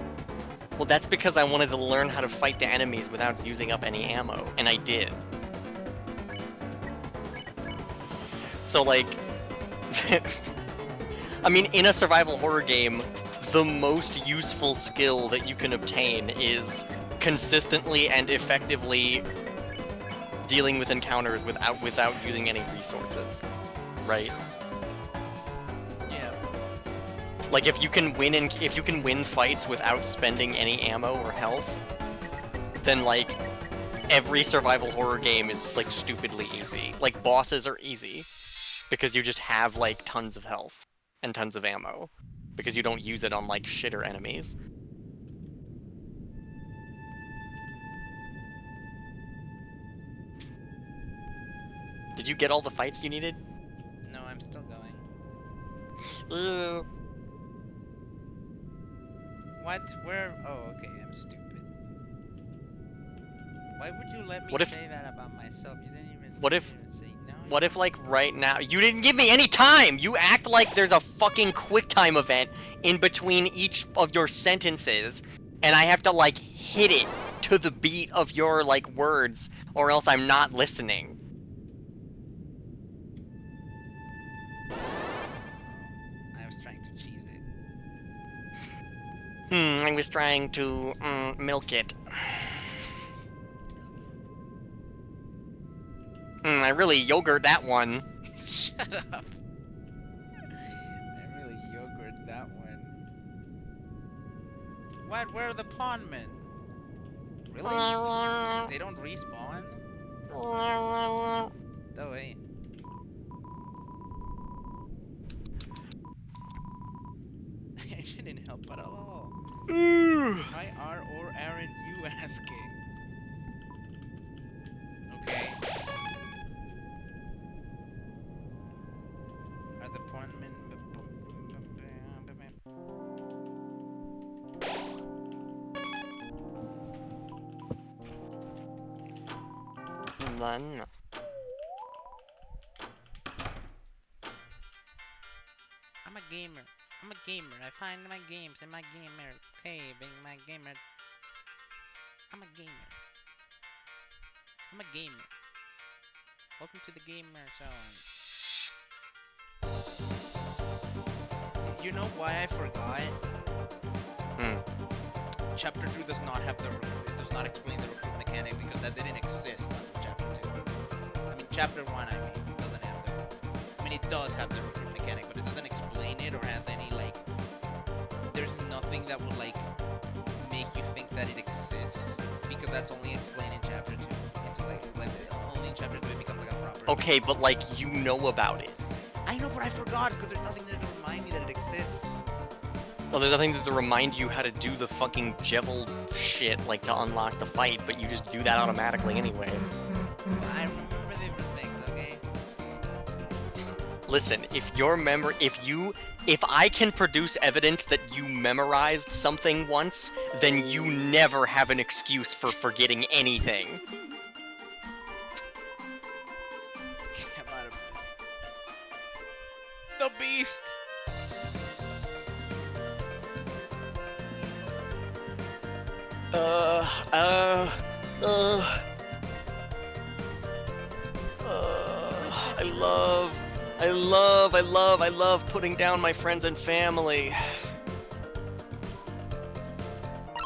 Well, that's because I wanted to learn how to fight the enemies without using up any ammo, and I did. So, like... I mean, in a survival horror game, the most useful skill that you can obtain is consistently and effectively dealing with encounters without using any resources, right? Yeah. Like if you can win fights without spending any ammo or health, then like every survival horror game is like stupidly easy. Like bosses are easy because you just have like tons of health and tons of ammo because you don't use it on like shitter enemies. Did you get all the fights you needed? No, I'm still going. Uh, What? Where? Oh, okay. I'm stupid. Why would you let me What if- say that about myself? You didn't even. What you if- didn't even say no. What if, like, right now... You didn't give me any time! You act like there's a fucking QuickTime event in between each of your sentences, and I have to, like, hit it to the beat of your, like, words, or else I'm not listening. I was trying to cheese it. I was trying to, milk it. I really yogurt that one. Shut up. I really yogurt that one. What? Where are the pawnmen? Really? They don't respawn? Oh wait. I didn't help at all. Why are or aren't you asking? Okay. Are the pawnmen... Then... I'm a gamer. I'm a gamer. I find my games in my gamer cave in my gamer. I'm a gamer. I'm a gamer. Welcome to the gamer zone. You know why I forgot? Chapter 2 does not have it does not explain the recruit mechanic because that didn't exist until chapter 2. I mean chapter 1 doesn't have it does have the recruit mechanic, but it doesn't explain it or has any like there's nothing that will like make you think that it exists because that's only explained in chapter 2. Into like only in chapter 2 it becomes like a proper. Okay, but like, you know about it. I know, but I forgot because there's nothing there to remind me that it exists. Well, there's nothing to remind you how to do the fucking Jevil shit, like to unlock the fight, but you just do that automatically anyway. I remember different things, okay? Listen, if I can produce evidence that you memorized something once, then you never have an excuse for forgetting anything. Come out of the beast! I love putting down my friends and family.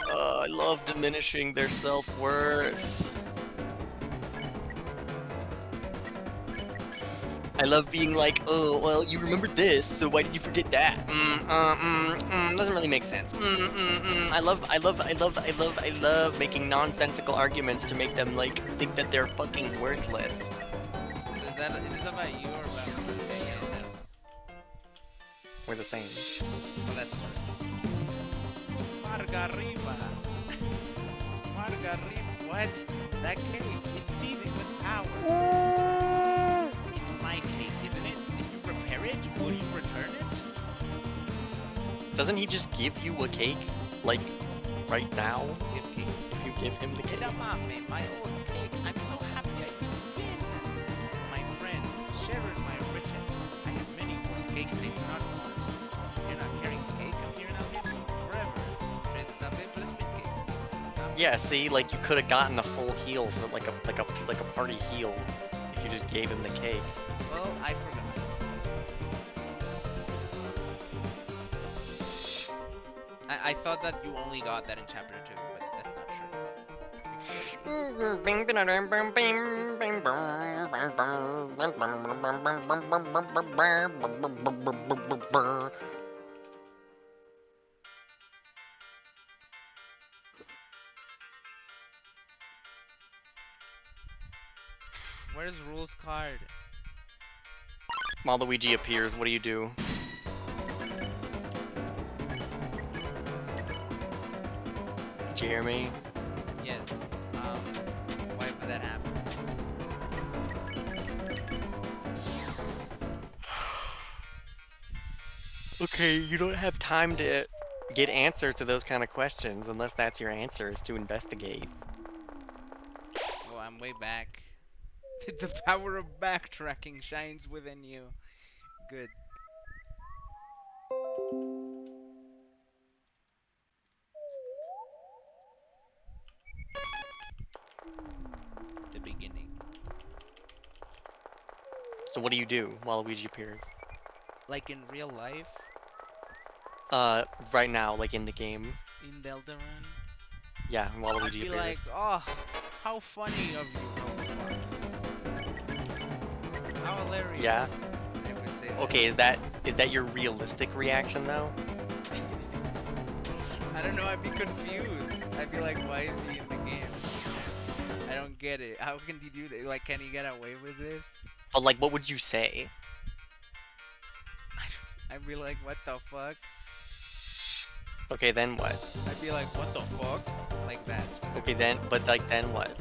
I love diminishing their self-worth. I love being like, oh, well, you remembered this, so why did you forget that? Doesn't really make sense. I love making nonsensical arguments to make them, like, think that they're fucking worthless. So is this about you or about me? We're the same. Well, that's true. Margarita. Margarita. What? That cake. It's seasoned with power. fridge, would you return it? Doesn't he just give you a cake, like, right now? Give cake. If you give him the cake? Get up on me, my old cake. I'm so happy I can spin. My friend, share in my riches. I have many worse cakes I do not want. You're not carrying the cake, I'm here and I'll give you forever. Trade the bit for the spin cake. Yeah, see, like, you could have gotten a full heal for, like a party heal if you just gave him the cake. Well, I forgot. I thought that you only got that in chapter 2, but that's not True. Where's Rule's card? Waluigi appears, what do you do? Jeremy? Yes. Why would that happen? Okay, you don't have time to get answers to those kind of questions unless that's your answer, is to investigate. Oh, I'm way back. The power of backtracking shines within you. Good. The beginning. So what do you do while Luigi appears? Like in real life, Right now, like in the game. in Deltarune, Yeah, while I'd Luigi be appears. like, oh, how funny of you, Roblox. How hilarious. Yeah. I would say that. Okay, is that your realistic reaction though? I don't know, I'd be confused. I'd be like, why is he in the game? I don't get it. How can he do that? Like, can he get away with this? But like, what would you say? I'd be like, what the fuck? Okay, then what? I'd be like, what the fuck? Like that. Okay, then what?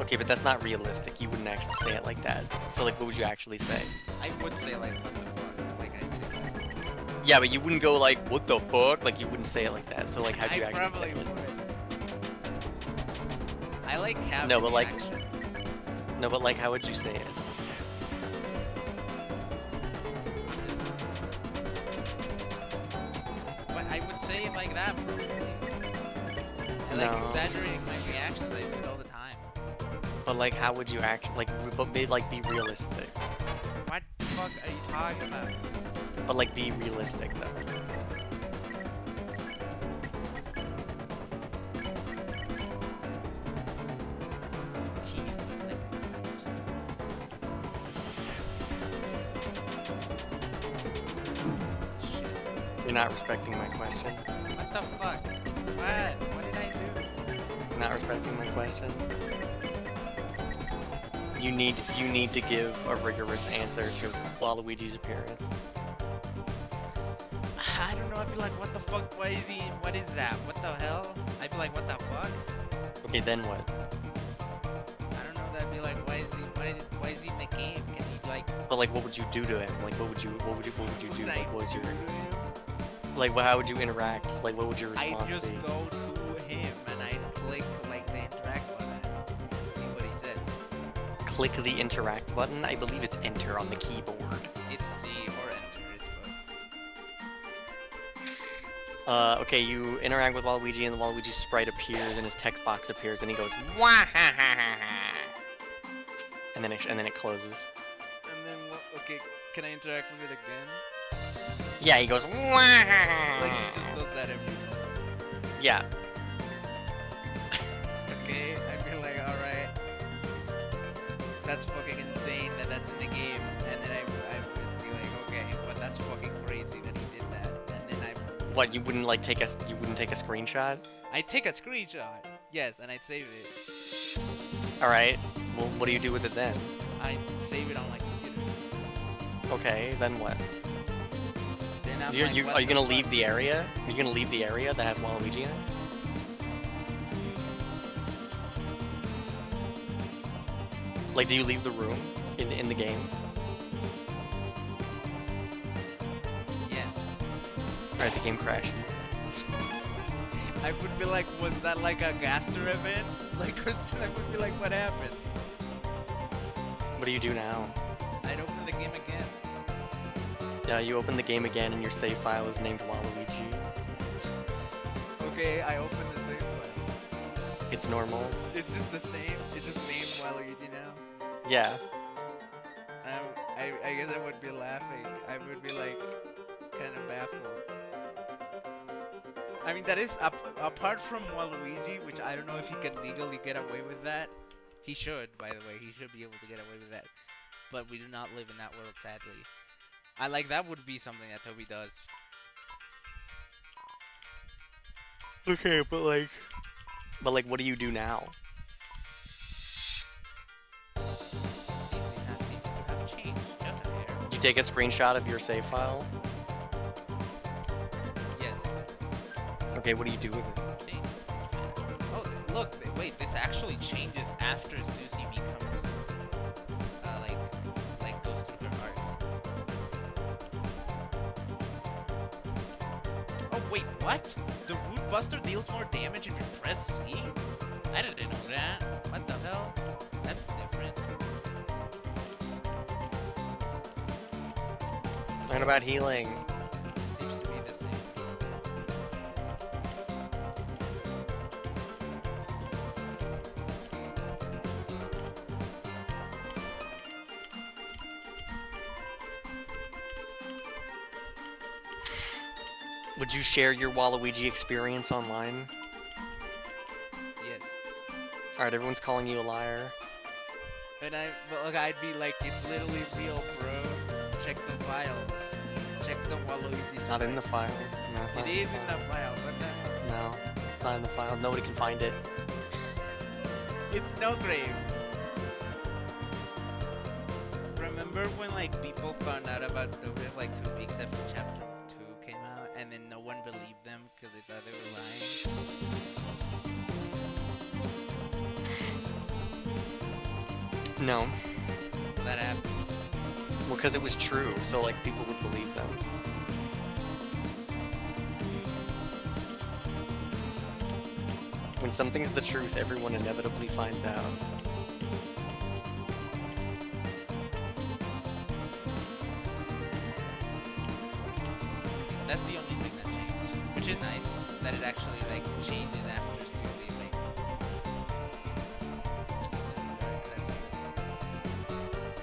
Okay, but that's not realistic. You wouldn't actually say it like that. So like, what would you actually say? I would say like, what the fuck? Like, I'd say that. Yeah, but you wouldn't go like, what the fuck? Like, you wouldn't say it like that. So like, how'd you I actually say probably it? would. I like having No, but like- reactions. No, but like, how would you say it? But I would say it like that, probably. And like No. exaggerating my reactions, I do it all the time. But like, how would you act? Like, but be realistic. What the fuck are you talking about? But like, be realistic though. Teeth, like, shit. You're not respecting my question. What the fuck? What? What did I do? You're not respecting my question. You need to give a rigorous answer to Waluigi's appearance. I don't know, I'd be like, what the fuck? Why is he? What is that? What the hell? I'd be like, what the fuck? Okay, then what? I don't know, that'd be like, why is he in the game? Can he like But like, what would you do to him? Like, what would you do? Like, what was your do to him? like? How would you interact? Like, what would your I'd response just be? go to him and I'd click like the interact button. See what he says. Click the interact button. I believe it's enter on the keyboard. It's C or enter, it's both. Okay, you interact with Waluigi, and the Waluigi sprite appears, and his text box appears, and he goes, and then it closes. And then, okay, can I interact with it again? Yeah, he goes, Like he just does that every time. yeah. Okay, I'd be like, alright. That's fucking insane that that's in the game. And then I would be like, okay, but that's fucking crazy that he did that. And then What, you wouldn't take a screenshot? I'd take a screenshot. Yes, and I'd save it. All right. Well, what do you do with it then? I'd save it on my computer. Okay, then what? Then I'm Are like, you what the gonna fuck? leave the area? Are you gonna leave the area that has Waluigi in it? Like, do you leave the room in the game? Alright, the game crashes. I would be like, was that like a Gaster event? Like, I would be like, what happened? What do you do now? I'd open the game again. Yeah, you open the game again and your save file is named Waluigi. Okay, I open the save file. It's normal. It's just the same. It's just named Waluigi now. Yeah. I guess I would be laughing. I would be like, kind of baffled. I mean, that is apart from Waluigi, which I don't know if he can legally get away with that. He should, by the way. He should be able to get away with that. But we do not live in that world, sadly. I like that would be something that Toby does. Okay, but like, what do you do now? Seems to have changed, doesn't it? You take a screenshot of your save file. Yes. Okay, what do you do with it? Change. Oh, look! Wait, this actually changes after Susie becomes like goes through her arc. Oh wait, what? The Root Buster deals more damage if you press C? I didn't know that. What the hell? That's different. Learn about healing. Seems to be the same. Would you share your Waluigi experience online? Yes. Alright, everyone's calling you a liar. But look, I'd be like, it's literally real, bro. Check the files. Check the Waluigi. It's not in the files. No, it's not It is in the file. What the hell? No, it's not in the file. Nobody can find it. It's no grave. Remember when like people found out about Dovre like 2 weeks after chapter 2 came out, and then no one believed them because they thought they were lying? No. That happened. Well, because it was true, so like people would believe them. When something's the truth, everyone inevitably finds out. That's the only thing that changed, which is nice that it actually like changes after Susie like. Susie's back, that's cool.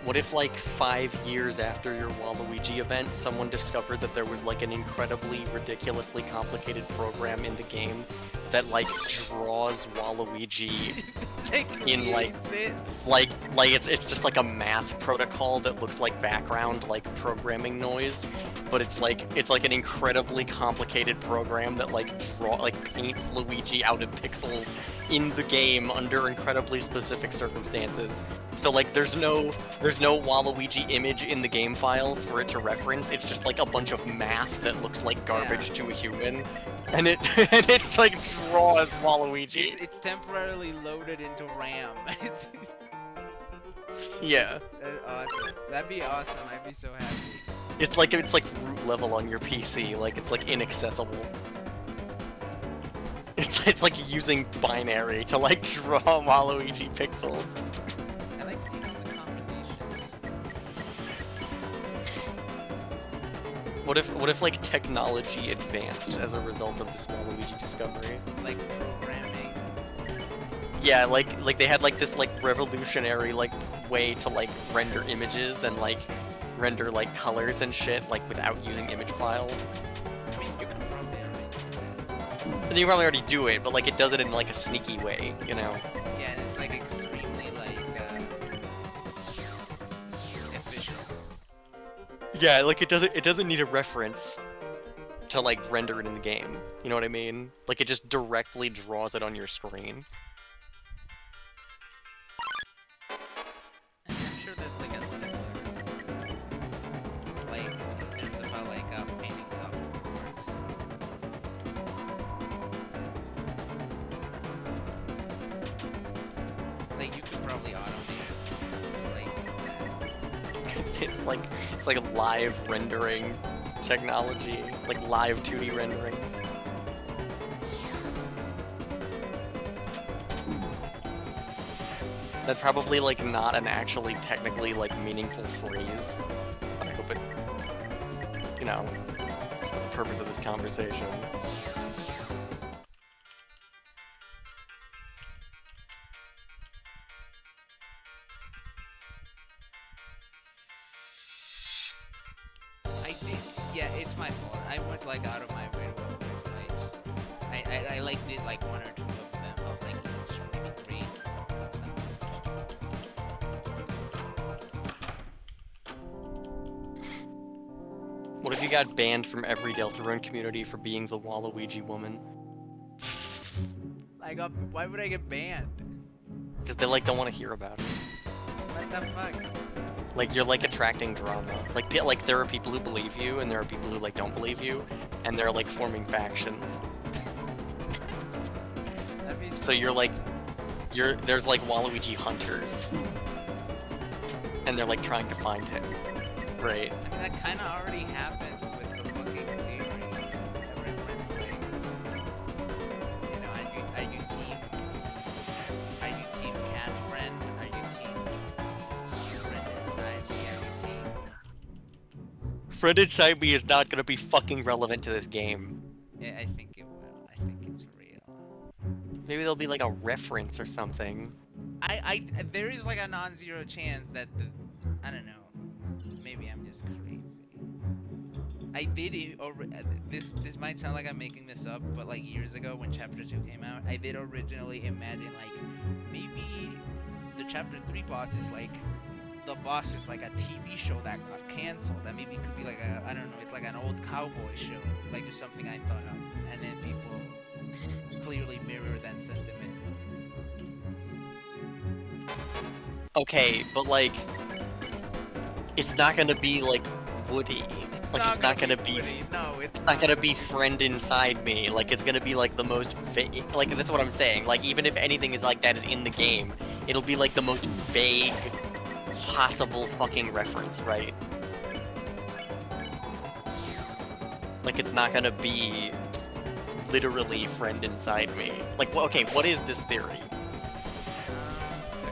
What if, like, 5 years after your Waluigi event, someone discovered that there was, like, an incredibly, ridiculously complicated program in the game that, like, draws Waluigi in, like, it. like it's just like a math protocol that looks like background, like, programming noise, but it's like an incredibly complicated program that, like, paints Luigi out of pixels in the game under incredibly specific circumstances. So, like, there's no Waluigi image in the game files for it to reference. It's just like a bunch of math that looks like garbage to a human, and it's like draws Waluigi. It's temporarily loaded into RAM. Yeah, That's awesome. That'd be awesome. I'd be so happy. it's like root level on your PC. Like it's like inaccessible. It's like using binary to like draw Waluigi pixels. I like seeing all the combinations. What if like technology advanced as a result of this Waluigi discovery? Like programming. Yeah, like they had like this like revolutionary like way to like render images and like render like colors and shit like without using image files. I mean, you can probably already do that. And you probably already do it, but like it does it in like a sneaky way, you know? Yeah, and it's like extremely like efficient. Yeah, like it doesn't need a reference to like render it in the game. You know what I mean? Like it just directly draws it on your screen. And I'm sure there's like a similar, like in terms of how like painting software works. Like you could probably automate like It's like live rendering technology, like live 2D rendering. That's probably like not an actually technically like meaningful phrase. I hope it, you know, it's for the purpose of this conversation. I think, yeah, it's my fault. I went like out of my way to avoid fights. I like did like one or two of them, of like each, maybe three. What if you got banned from every Deltarune community for being the Waluigi woman? Why would I get banned? Because they like don't want to hear about it. What the fuck? Like you're like attracting drama. Like there are people who believe you, and there are people who like don't believe you, and they're like forming factions. That means So you're like, there's like Waluigi hunters, and they're like trying to find him, right? I mean, that kind of already happens with the fucking theory. Everyone's like, you know, are you team cat friend? Are you team friend inside me? Are you team? Friend inside me is not gonna be fucking relevant to this game. Yeah, I think it will. I think it's real. Maybe there'll be like a reference or something. There is like a non-zero chance that I don't know. Maybe I'm just crazy. I did it, this might sound like I'm making this up, but like years ago when Chapter 2 came out, I did originally imagine like maybe the Chapter 3 boss is like, the boss is like a TV show that got canceled. That maybe it could be like a, I don't know, it's like an old cowboy show, like just something I thought of, and then people clearly mirror that sentiment. Okay, but like, it's not gonna be like Woody. Like it's not gonna be. Woody. No, it's It's not gonna be friend inside me. Like it's gonna be like the most vague. Like that's what I'm saying. Like even if anything is like that is in the game, it'll be like the most vague possible fucking reference, right? Like it's not gonna be literally friend inside me. Like okay, what is this theory?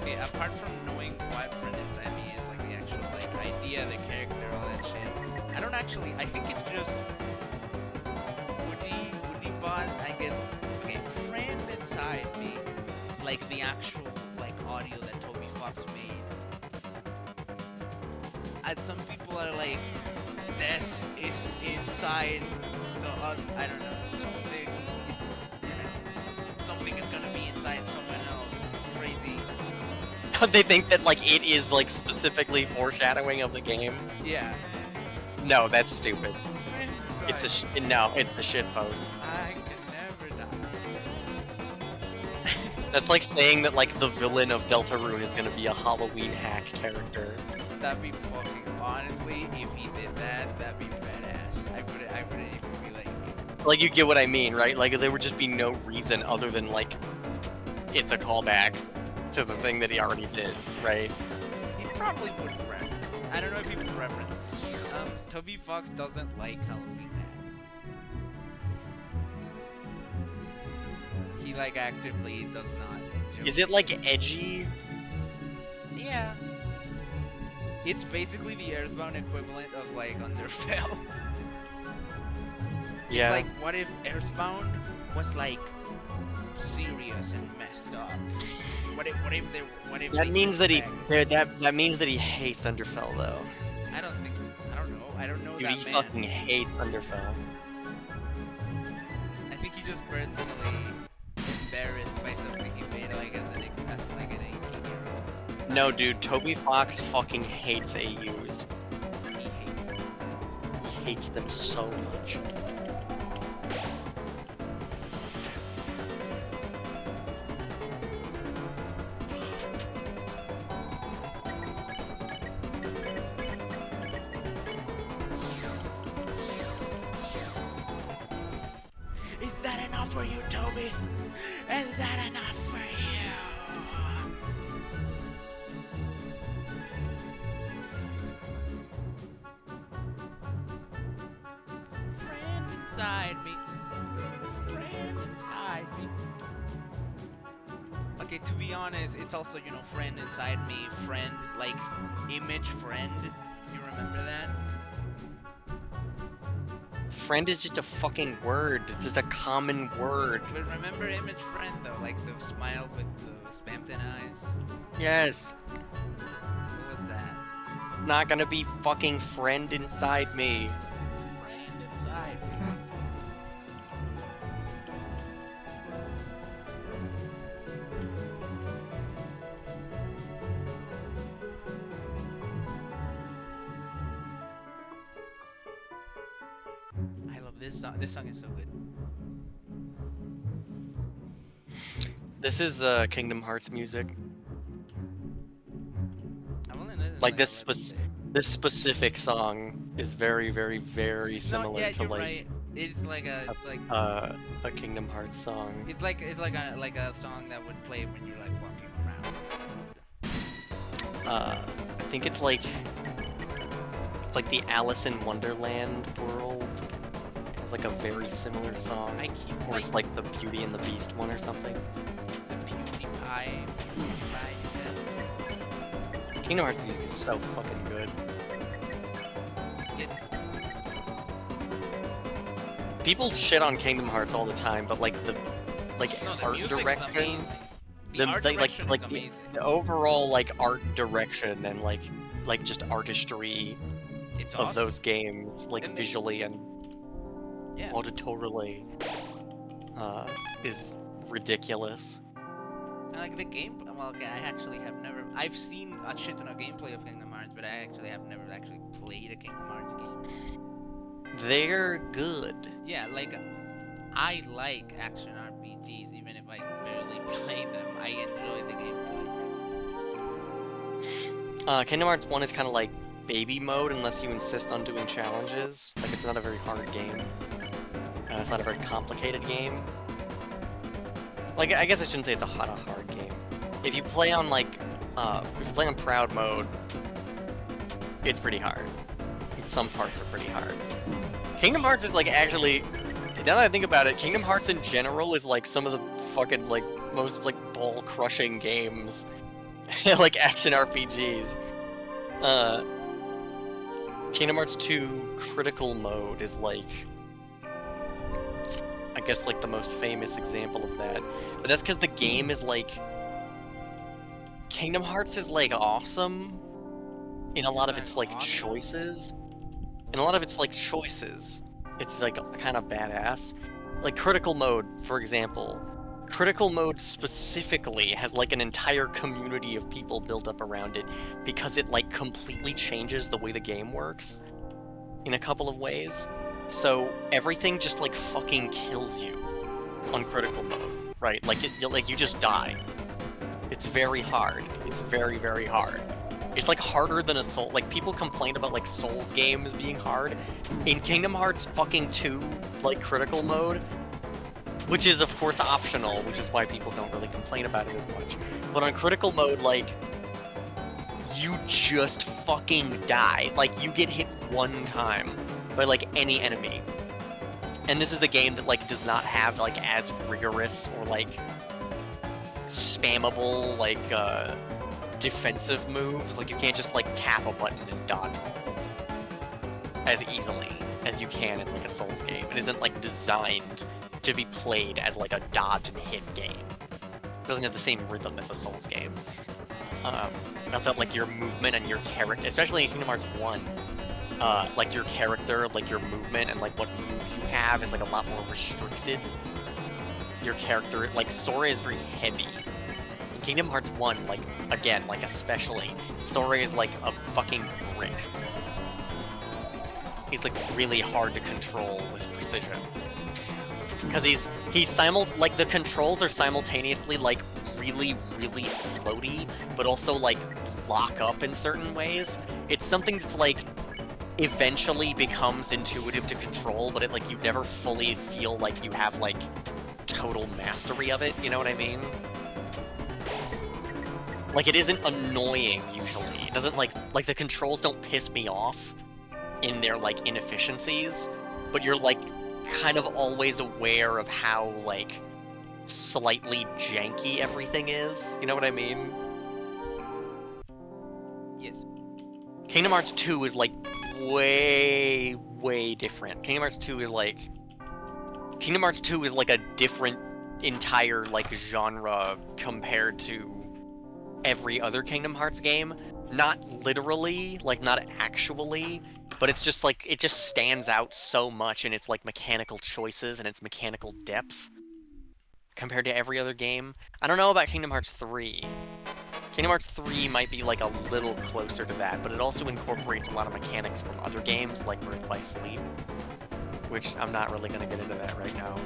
Okay, apart from knowing what friend inside me is, like the actual like idea, the character, all that shit, I don't actually. I think it's just Woody boss. I guess. Okay, friend inside me, like the actual like audio that Toby Fox made. And some people are like, this is inside the I don't know, something. You know, something is gonna be inside someone else. Crazy. They think that like it is like specifically foreshadowing of the game. Yeah. No, that's stupid. It's a Right. no, it's a shit post. I can never die. That's like saying that like the villain of Deltarune is gonna be a Halloween hack character. That'd be fucking, honestly, if he did that, that'd be badass. I wouldn't even be like, Like you get what I mean, right? Like there would just be no reason other than like it's a callback to the thing that he already did, right? he probably would reference. I don't know if he would reference. Toby Fox doesn't like Halloween hat. He like actively does not enjoy Is it like edgy? Yeah. It's basically the Earthbound equivalent of like Underfell. Yeah. Like, what if Earthbound was like serious and messed up? What if That they means took that he back- that means that he hates Underfell though. I don't know Dude, that he man. fucking hates Underfell. I think he just personally embarrassed by something he made like as an 18-year-old. No, dude, Toby Fox fucking hates AUs. He hates it. He hates them so much. Is that enough for you, Toby? Is that enough for you? inside me. Friend inside me. Okay, to be honest, it's also, you know, friend inside me, friend, like, image friend. You remember that? Friend is just a fucking word. It's just a common word. But remember image friend, though? Like the smile with the Spamton eyes? Yes. What was that? It's not gonna be fucking friend inside me. Friend inside me. I love this song. This song is so good. This is Kingdom Hearts music. I've only listened to Like this 11 days. this specific song is very, very, very similar no, yeah, to you're like right. It's like a a Kingdom Hearts song. it's like a song that would play when you're like walking around. I think it's like the Alice in Wonderland world. It's like a very similar song. I keep Or it's like the Beauty and the Beast one or something. the PewDiePie, you said. Kingdom Hearts music is so fucking good. Yes. People shit on Kingdom Hearts all the time, but like the No, the art music's direction, amazing. The the art like direction like is the, amazing. the overall like art direction and like just artistry It's of awesome. those games, like And they- visually and Yeah. auditorily, is ridiculous. And like the game, well, okay, I actually have never. I've seen a shit ton of gameplay of Kingdom Hearts, but I actually have never actually played a Kingdom Hearts game. They're good. Yeah, like I like action RPGs, even if I barely play them. I enjoy the gameplay. Kingdom Hearts 1 is kind of like baby mode unless you insist on doing challenges. Like, it's not a very hard game. It's not a very complicated game. Like, I guess I shouldn't say it's a hard game. If you play on, like, if you play on Proud mode, it's pretty hard. Some parts are pretty hard. Kingdom Hearts is, like, actually, now that I think about it, Kingdom Hearts in general is, like, some of the fucking, like, most, like, ball-crushing games. Like, action RPGs. Kingdom Hearts 2 Critical Mode is, like, I guess, like, the most famous example of that. But that's because the game is, like... Kingdom Hearts is, like, awesome in a lot of its, like, choices. In a lot of its, like, choices. It's, like, kind of badass. Like, Critical Mode, for example. Critical Mode specifically has, like, an entire community of people built up around it because it, like, completely changes the way the game works in a couple of ways. So everything just, like, fucking kills you on Critical Mode, right? Like, you just die. It's very hard. It's very, very hard. It's, like, harder than a Soul... Like, people complain about, like, Souls games being hard. In Kingdom Hearts fucking 2, like, Critical Mode, which is, of course, optional, which is why people don't really complain about it as much. But on Critical Mode, like, you just fucking die. Like, you get hit one time by, like, any enemy. And this is a game that, like, does not have, like, as rigorous or, like, spammable, like, defensive moves. Like, you can't just, like, tap a button and dodge as easily as you can in, like, a Souls game. It isn't, like, designed to be played as, like, a dodge and hit game. It doesn't have the same rhythm as a Souls game. That's not, like, your movement and your character, especially in Kingdom Hearts 1, like, your character, like, your movement and, like, what moves you have is, like, a lot more restricted. Your character, like, Sora is very heavy. In Kingdom Hearts 1, like, again, like, especially, Sora is, like, a fucking brick. He's, like, really hard to control with precision. Because he's like, the controls are simultaneously, like, really, really floaty, but also, like, lock up in certain ways. It's something that's, like, eventually becomes intuitive to control, but it, like, you never fully feel like you have, like, total mastery of it, you know what I mean? Like, it isn't annoying, usually. It doesn't, like, the controls don't piss me off in their, like, inefficiencies, but you're, like, kind of always aware of how, like, slightly janky everything is. You know what I mean? Yes. Kingdom Hearts 2 is, like, way, way different. Kingdom Hearts 2 is, like... Kingdom Hearts 2 is, like, a different entire, like, genre compared to every other Kingdom Hearts game. Not literally, like, not actually, but it's just, like, it just stands out so much in its, like, mechanical choices and its mechanical depth compared to every other game. I don't know about Kingdom Hearts 3. Kingdom Hearts 3 might be, like, a little closer to that, but it also incorporates a lot of mechanics from other games, like Birth by Sleep, which I'm not really gonna get into that right now.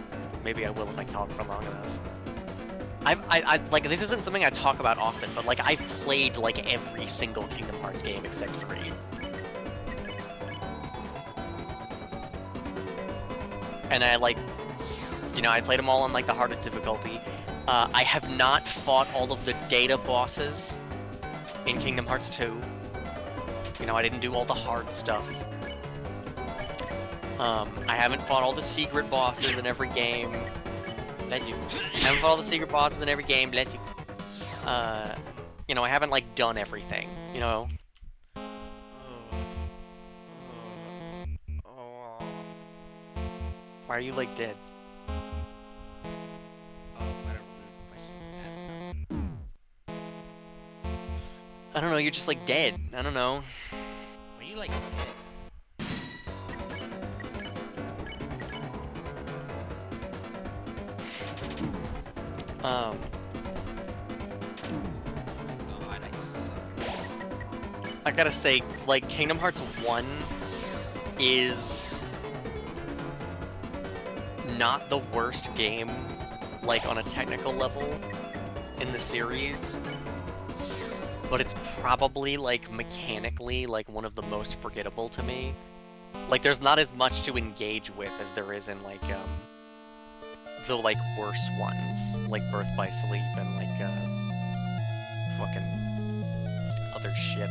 Maybe I will if I talk for long enough. Like, this isn't something I talk about often, but, like, I've played, like, every single Kingdom Hearts game except 3. And I, like, you know, I played them all on, like, the hardest difficulty. I have not fought all of the data bosses in Kingdom Hearts 2. You know, I didn't do all the hard stuff. I haven't fought all the secret bosses in every game. Bless you. I haven't fought all the secret bosses in every game. Bless you. You know, I haven't, like, done everything, you know? Why are you, like, dead? I don't know, you're just, like, dead. I don't know. Were you like? Um... God, I suck. I gotta say, like, Kingdom Hearts 1 is not the worst game, like, on a technical level in the series, but it's probably, like, mechanically, like, one of the most forgettable to me. Like, there's not as much to engage with as there is in, like, the, like, worse ones, like Birth by Sleep and, like, fucking other shit.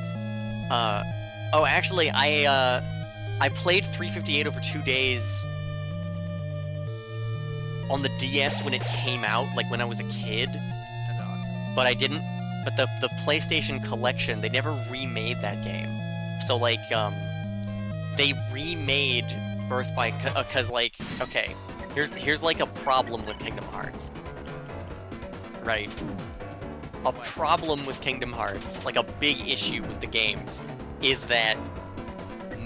Oh, actually, I played 358 over 2 days on the DS when it came out, like, when I was a kid. That's awesome. But I didn't, but the PlayStation Collection, they never remade that game. So, like, they remade Birth by, cause, like, okay, here's like a problem with Kingdom Hearts. Right? A problem with Kingdom Hearts, like a big issue with the games, is that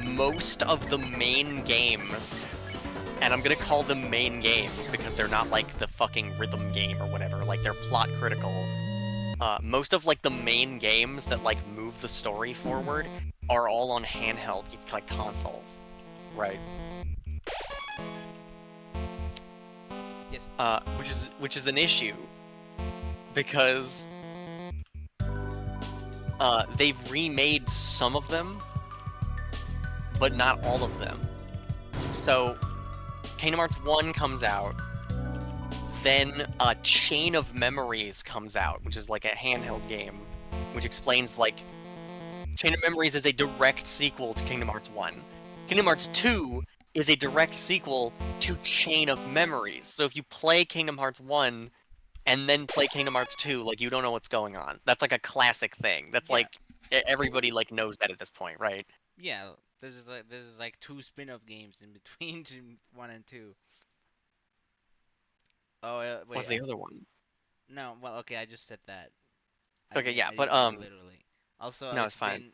most of the main games, and I'm gonna call them main games because they're not like the fucking rhythm game or whatever, like they're plot critical. Most of like the main games that like move the story forward are all on handheld like consoles, right? Yes. Which is an issue because they've remade some of them, but not all of them. So Kingdom Hearts 1 comes out, then Chain of Memories comes out, which is like a handheld game, which explains like Chain of Memories is a direct sequel to Kingdom Hearts 1. Kingdom Hearts 2 is a direct sequel to Chain of Memories. So if you play Kingdom Hearts 1 and then play Kingdom Hearts 2, like, you don't know what's going on. That's like a classic thing. That's Yeah. like everybody like knows that at this point, right? Yeah, this is like two spin-off games in between 1 and 2. Oh, wait. What's the other one? No, well, okay, I just said that. Okay, yeah, I but, didn't mean literally. Also, no, it's fine.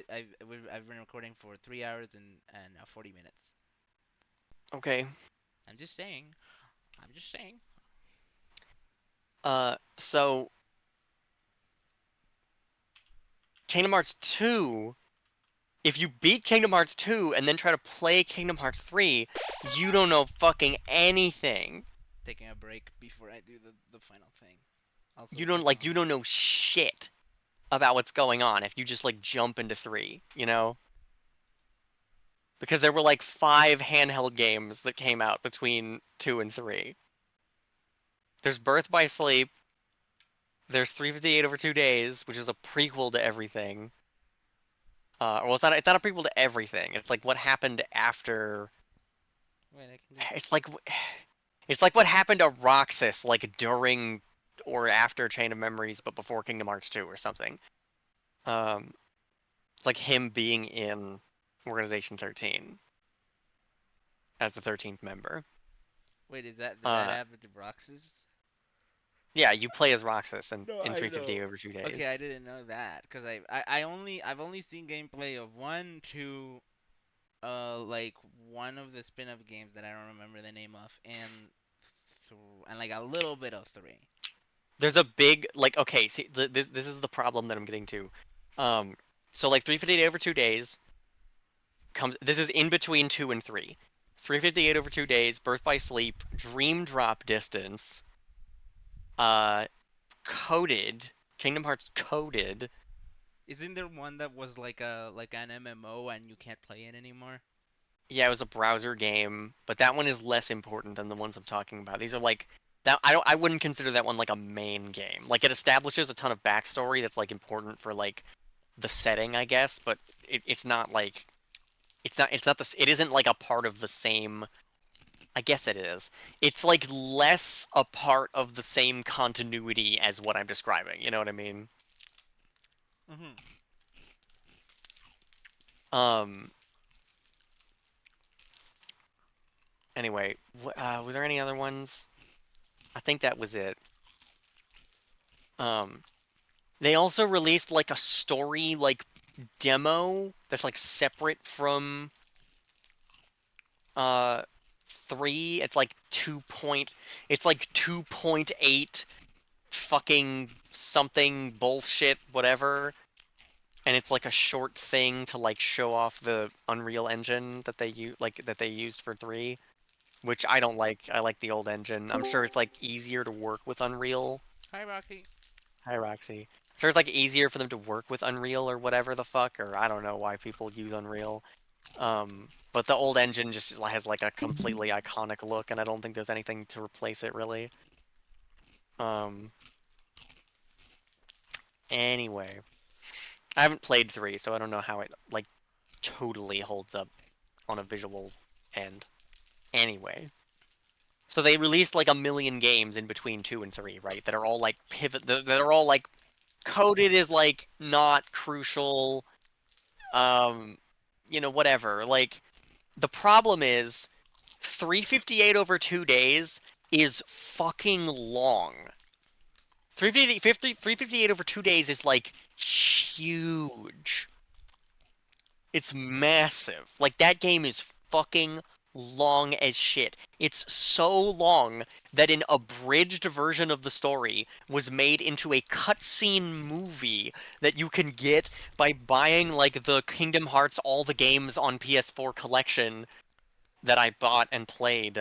I've been recording for 3 hours and 40 minutes. Okay. I'm just saying. I'm just saying. So Kingdom Hearts 2, if you beat Kingdom Hearts 2 and then try to play Kingdom Hearts 3, you don't know fucking anything. Taking a break before I do the final thing. Also, You don't know shit about what's going on if you just like jump into 3, you know? Because there were like 5 handheld games that came out between 2 and 3. There's Birth by Sleep. There's 358 over 2 days, which is a prequel to everything. Well, it's not a prequel to everything. It's like what happened after Wait, I can do. It's like it's like what happened to Roxas, like during or after Chain of Memories, but before Kingdom Hearts 2 or something. Um, it's like him being in Organization 13 as the 13th member. Wait, is that did that Uh, happen to Broxus? yeah, you play as Roxas No, in I 358 know. over 2 Okay, days. I didn't know that because I've only seen gameplay of one, two, like one of the spin-off games that I don't remember the name of, and like a little bit of three. There's a big like okay, see this is the problem that I'm getting to. Um, so like 358 over 2 days comes this is in between 2 and 3. 358 over 2 days, Birth by Sleep, Dream Drop Distance, uh Coded, Kingdom Hearts Coded. Isn't there one that was like an MMO and you can't play it anymore? Yeah, it was a browser game, but that one is less important than the ones I'm talking about. These are like that I wouldn't consider that one like a main game. Like it establishes a ton of backstory that's like important for like the setting, I guess, but it's not like it's not this it isn't like a part of the same I guess it is. It's like less a part of the same continuity as what I'm describing. You know what I mean? Mhm. Um. Anyway, were there any other ones? I think that was it. Um. They also released like a story like demo that's like separate from uh 3. It's like 2.8 fucking something bullshit whatever, and it's like a short thing to like show off the Unreal Engine that they used for 3, which I don't like. I like the old engine. I'm sure it's like easier to work with Unreal. Hi, Rocky. Hi, Roxy. I'm sure it's like easier for them to work with Unreal or whatever the fuck, or I don't know why people use Unreal. But the old engine just has like a completely iconic look, and I don't think there's anything to replace it really. Um, anyway, I haven't played 3, so I don't know how it like totally holds up on a visual end. Anyway, so they released like a million games in between 2 and 3, right? That are all like pivot. That are all like coded is like not crucial. Um, whatever. Like the problem is 358 over 2 days is fucking long. 358 over 2 days is like huge. It's massive. Like that game is fucking long as shit. It's so long that an abridged version of the story was made into a cutscene movie that you can get by buying like the Kingdom Hearts All the Games on PS4 collection that I bought and played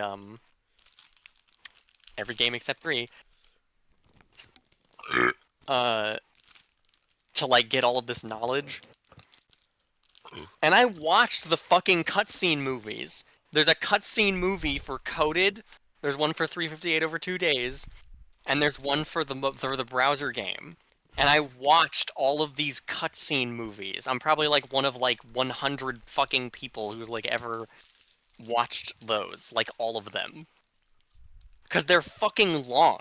every game except 3 uh to like get all of this knowledge. And I watched the fucking cutscene movies. There's a cutscene movie for Coded. There's one for 358 over 2 days, and there's one for the browser game. And I watched all of these cutscene movies. I'm probably like one of like 100 fucking people who like ever watched those, like all of them, because they're fucking long.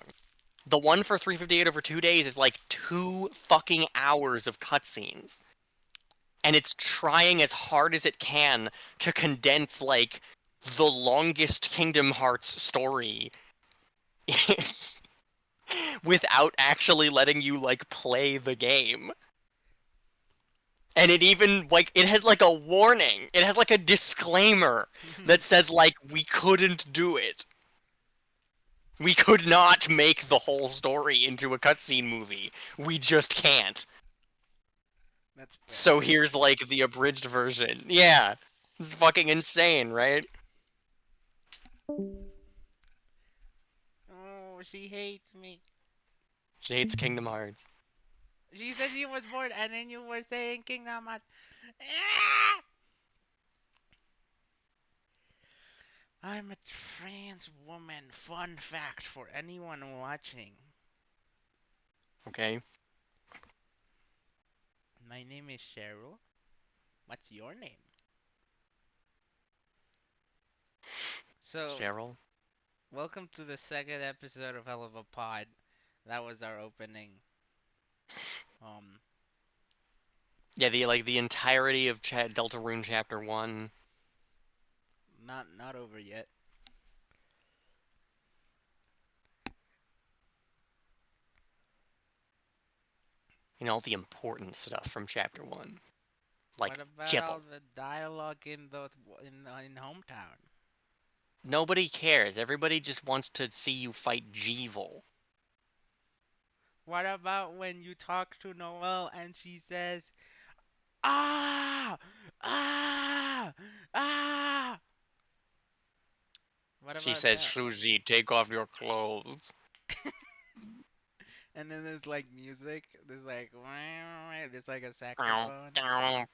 The one for 358 over 2 days is like 2 fucking hours of cutscenes. And it's trying as hard as it can to condense like the longest Kingdom Hearts story without actually letting you like play the game. And it even like it has like a warning. It has like a disclaimer that says like we couldn't do it. We could not make the whole story into a cutscene movie. We just can't. That's So bad. here's like the abridged version. Yeah. It's fucking insane, right? Oh, she hates me. She hates Kingdom Hearts. She said she was bored, and then you were saying Kingdom Hearts. Ah! I'm a trans woman. Fun fact for anyone watching. Okay. My name is Cheryl. What's your name? So, Cheryl. welcome to the second episode of Hell of a Pod. That was our opening. Um, Yeah, the entirety of Deltarune Chapter 1. not over yet. All the important stuff from Chapter 1. What Like, about all Jibble. the dialogue in hometown? Nobody cares. Everybody just wants to see you fight Jeevil. What about when you talk to Noelle and she says, "Ah, ah, ah"? What She about says, that? Susie, take off your clothes. And then there's like music. There's like there's like a Yeah. saxophone.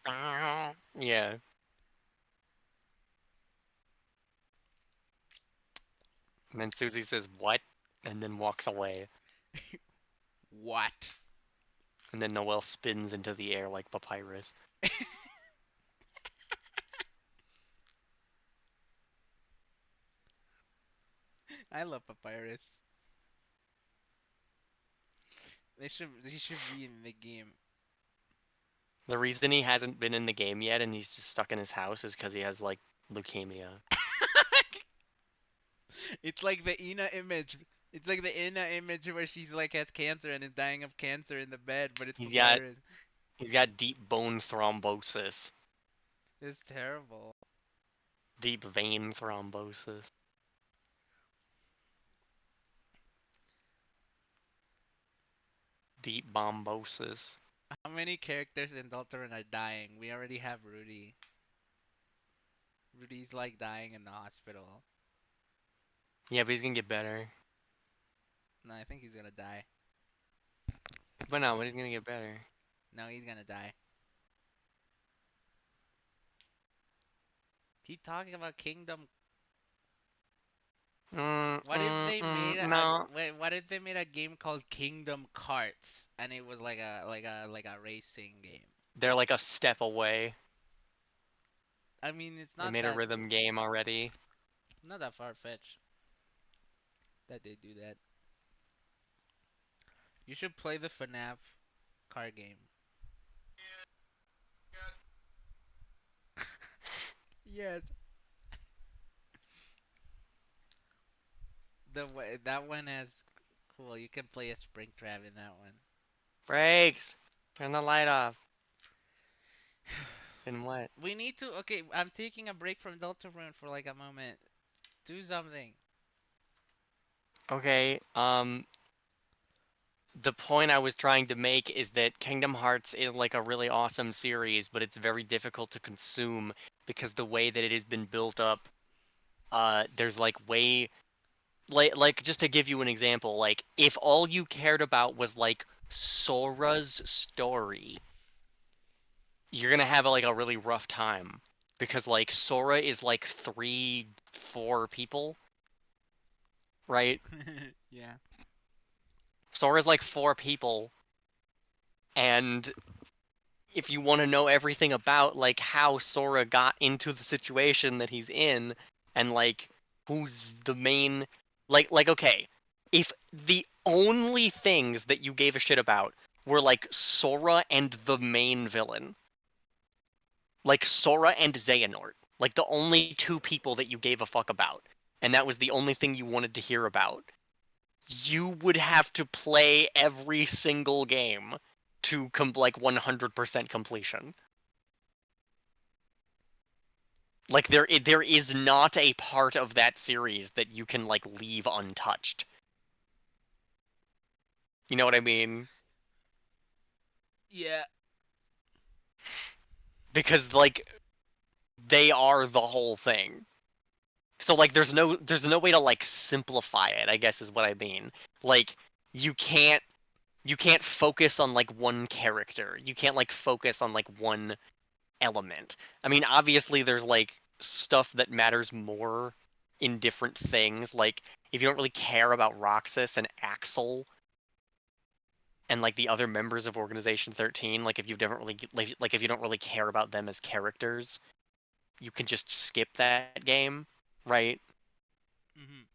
And then Susie says, what? And then walks away. What? And then Noelle spins into the air like papyrus. I love Papyrus. They should be in the game. The reason he hasn't been in the game yet and he's just stuck in his house is because he has, like, leukemia. It's like the Ina image. It's like the Ina image where she's like has cancer and is dying of cancer in the bed, but it's He's got Papyrus. he's got deep bone thrombosis. It's terrible. Deep vein thrombosis. Deep bombosis. How many characters in Deltarune are dying? We already have Rudy. Rudy's like dying in the hospital. Yeah, but he's gonna get better. No, I think he's gonna die. But no, but he's gonna get better. No, he's gonna die. Keep talking about Kingdom. What if they made no. wait? What if they made a game called Kingdom Carts and it was like a racing game? They're like a step away. I mean, it's They not made a that rhythm game already. far fetched that they do that. You should play the FNAF car game. Yes, that one has cool. You can play a Springtrap in that one. Brakes! Turn the light off. And what? We need to. Okay, I'm taking a break from Deltarune for like a moment. Do something. Okay, the point I was trying to make is that Kingdom Hearts is like a really awesome series, but it's very difficult to consume because the way that it has been built up, there's like way like just to give you an example, like if all you cared about was like Sora's story, you're gonna have like a really rough time because like Sora is like 3, 4 people, right? Yeah. Sora's like 4 people, and if you want to know everything about like how Sora got into the situation that he's in and like who's the main like okay, if the only things that you gave a shit about were like Sora and the main villain, like Sora and Xehanort, like the only 2 people that you gave a fuck about, and that was the only thing you wanted to hear about, you would have to play every single game to like 100% completion. Like there is not a part of that series that you can like leave untouched. You know what I mean? Yeah. Because like they are the whole thing. So like there's no way to like simplify it, I guess is what I mean. Like you can't focus on like one character. You can't like focus on like one element. I mean, obviously there's like stuff that matters more in different things. Like if you don't really care about Roxas and Axel and like the other members of Organization 13, like if you don't really like if you don't really care about them as characters, you can just skip that game, right? Mhm.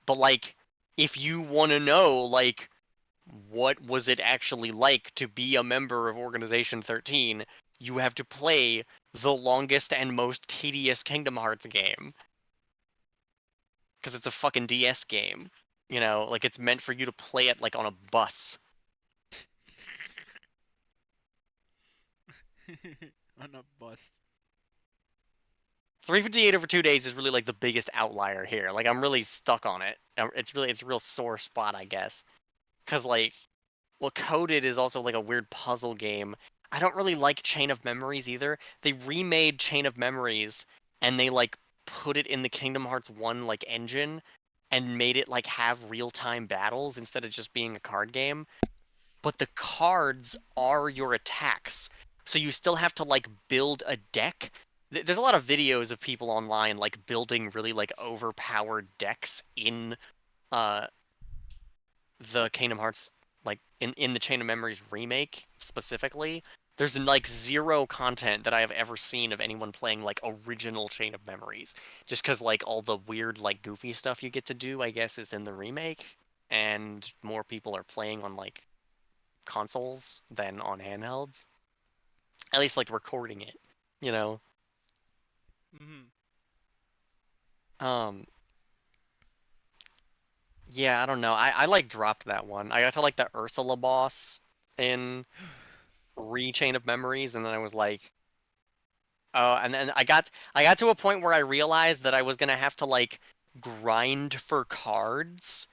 But like, if you want to know, like, what was it actually like to be a member of Organization 13, you have to play the longest and most tedious Kingdom Hearts game. Because it's a fucking DS game. You know, like, it's meant for you to play it, like, on a bus. On a bus. 358 over 2 days is really, like, the biggest outlier here. Like, I'm really stuck on it. It's a real sore spot, I guess. Because, like, well, Coded is also, like, a weird puzzle game. I don't really like Chain of Memories either. They remade Chain of Memories, and they, like, put it in the Kingdom Hearts 1, like, engine, and made it, like, have real-time battles instead of just being a card game. But the cards are your attacks. So you still have to, like, build a deck. There's a lot of videos of people online, like, building really, like, overpowered decks in, uh, the Kingdom Hearts, like, in the Chain of Memories remake, specifically. There's, like, zero content that I have ever seen of anyone playing, like, original Chain of Memories. Just because, like, all the weird, like, goofy stuff you get to do, I guess, is in the remake. And more people are playing on, like, consoles than on handhelds. At least, like, recording it, you know? Mhm. Um, yeah, I don't know. I like, dropped that one. I got to, like, the Ursula boss in Chain of Memories, and then I was like, oh, and then I got to a point where I realized that I was gonna have to, like, grind for cards.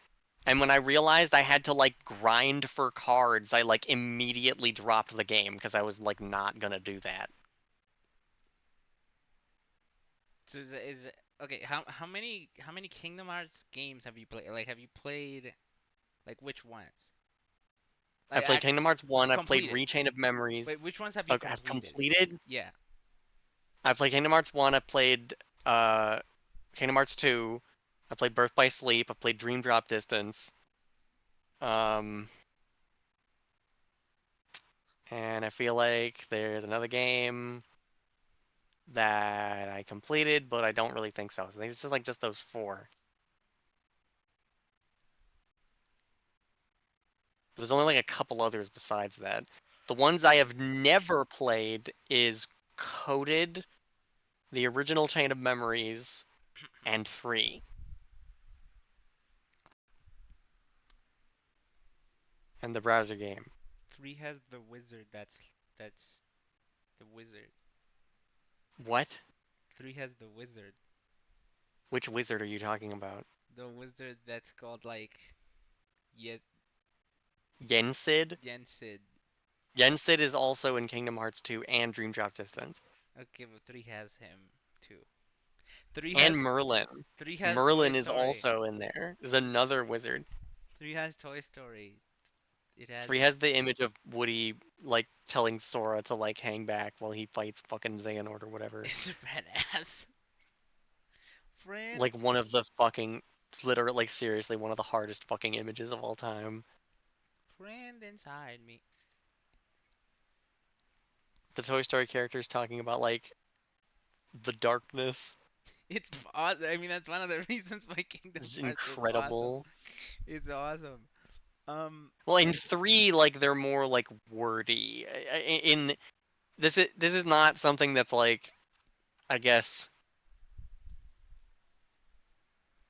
And when I realized I had to, like, grind for cards, I, like, immediately dropped the game because I was, like, not gonna do that. So okay? How many Kingdom Hearts games have you played? Like, have you played like which ones? I Like, played Kingdom Hearts 1, I played completed. Rechain of Memories. Wait, which ones have you Okay, I've completed? completed. Yeah. I played Kingdom Hearts 1, I played uh Kingdom Hearts 2, I played Birth by Sleep, I played Dream Drop Distance. Um and I feel like there's another game that I completed, but I don't really think so. I think it's just like just those four. There's only like a couple others besides that. The ones I have never played is Coded, the original Chain of Memories, and 3. And the browser game. 3 has the wizard. That's the wizard. What? 3 has the wizard. Which wizard are you talking about? The wizard that's called like Ye Yensid? Yensid. Yensid is also in Kingdom Hearts 2 and Dream Drop Distance. Okay, but 3 has him too. 3 has And Merlin. 3 has Toy Merlin is Story. also in there. There's another wizard. 3 has Toy Story. It has 3 has the image of Woody, like, telling Sora to, like, hang back while he fights fucking Xehanort or whatever. it's badass. Friend, Like, one of the fucking, literally, like, seriously, one of the hardest fucking images of all time. friend inside me. The Toy Story characters talking about, like, the darkness. It's awesome. I mean, that's one of the reasons why Kingdom Is Hearts is awesome. incredible. It's awesome. Um, Well, in 3, like, they're more, like, wordy. In this is not something that's, like, I guess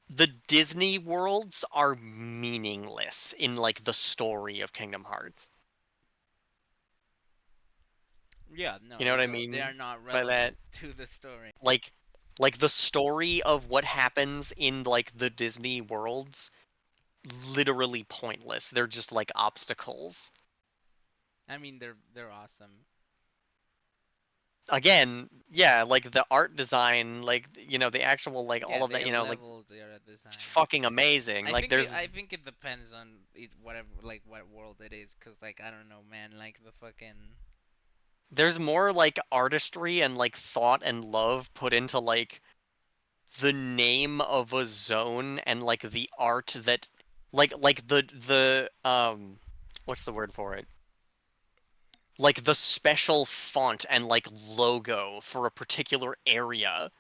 the Disney worlds are meaningless in, like, the story of Kingdom Hearts. yeah, no, You know what I they mean are not by that? relevant to the story. Like the story of what happens in, like, the Disney worlds, literally pointless. They're just like obstacles. I mean, they're awesome. Again, yeah, like the art design, like, you know, the actual, like, Yeah, all of that, they you know, like, leveled their it's design. fucking amazing. Like, there's I think it depends on it, whatever, like what world it is, cause like I don't know, man, like the fucking there's more, like, artistry and, like, thought and love put into, like, the name of a zone and, like, the art that, like the what's the word for it? Like, the special font and, like, logo for a particular area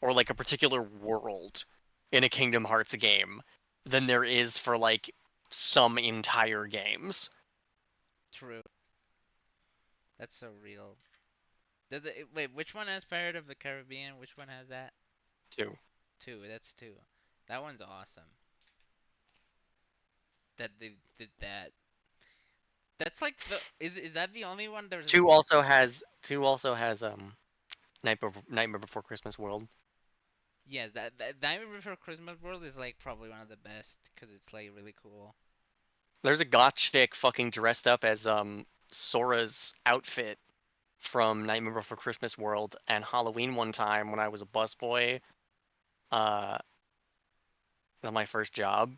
or like a particular world in a Kingdom Hearts game than there is for like some entire games. True. That's so real. Wait, which one has Pirate of the Caribbean? Which one has that? Too. Two. That's two. That one's awesome. That they did that. That's like the is that the only one there's Two also has Nightmare Before Christmas World. yes, that Nightmare Before Christmas World is like probably one of the best because it's like really cool. There's a goth chick fucking dressed up as Sora's outfit from Nightmare Before Christmas World and Halloween one time when I was a busboy. Uh, that was my first job,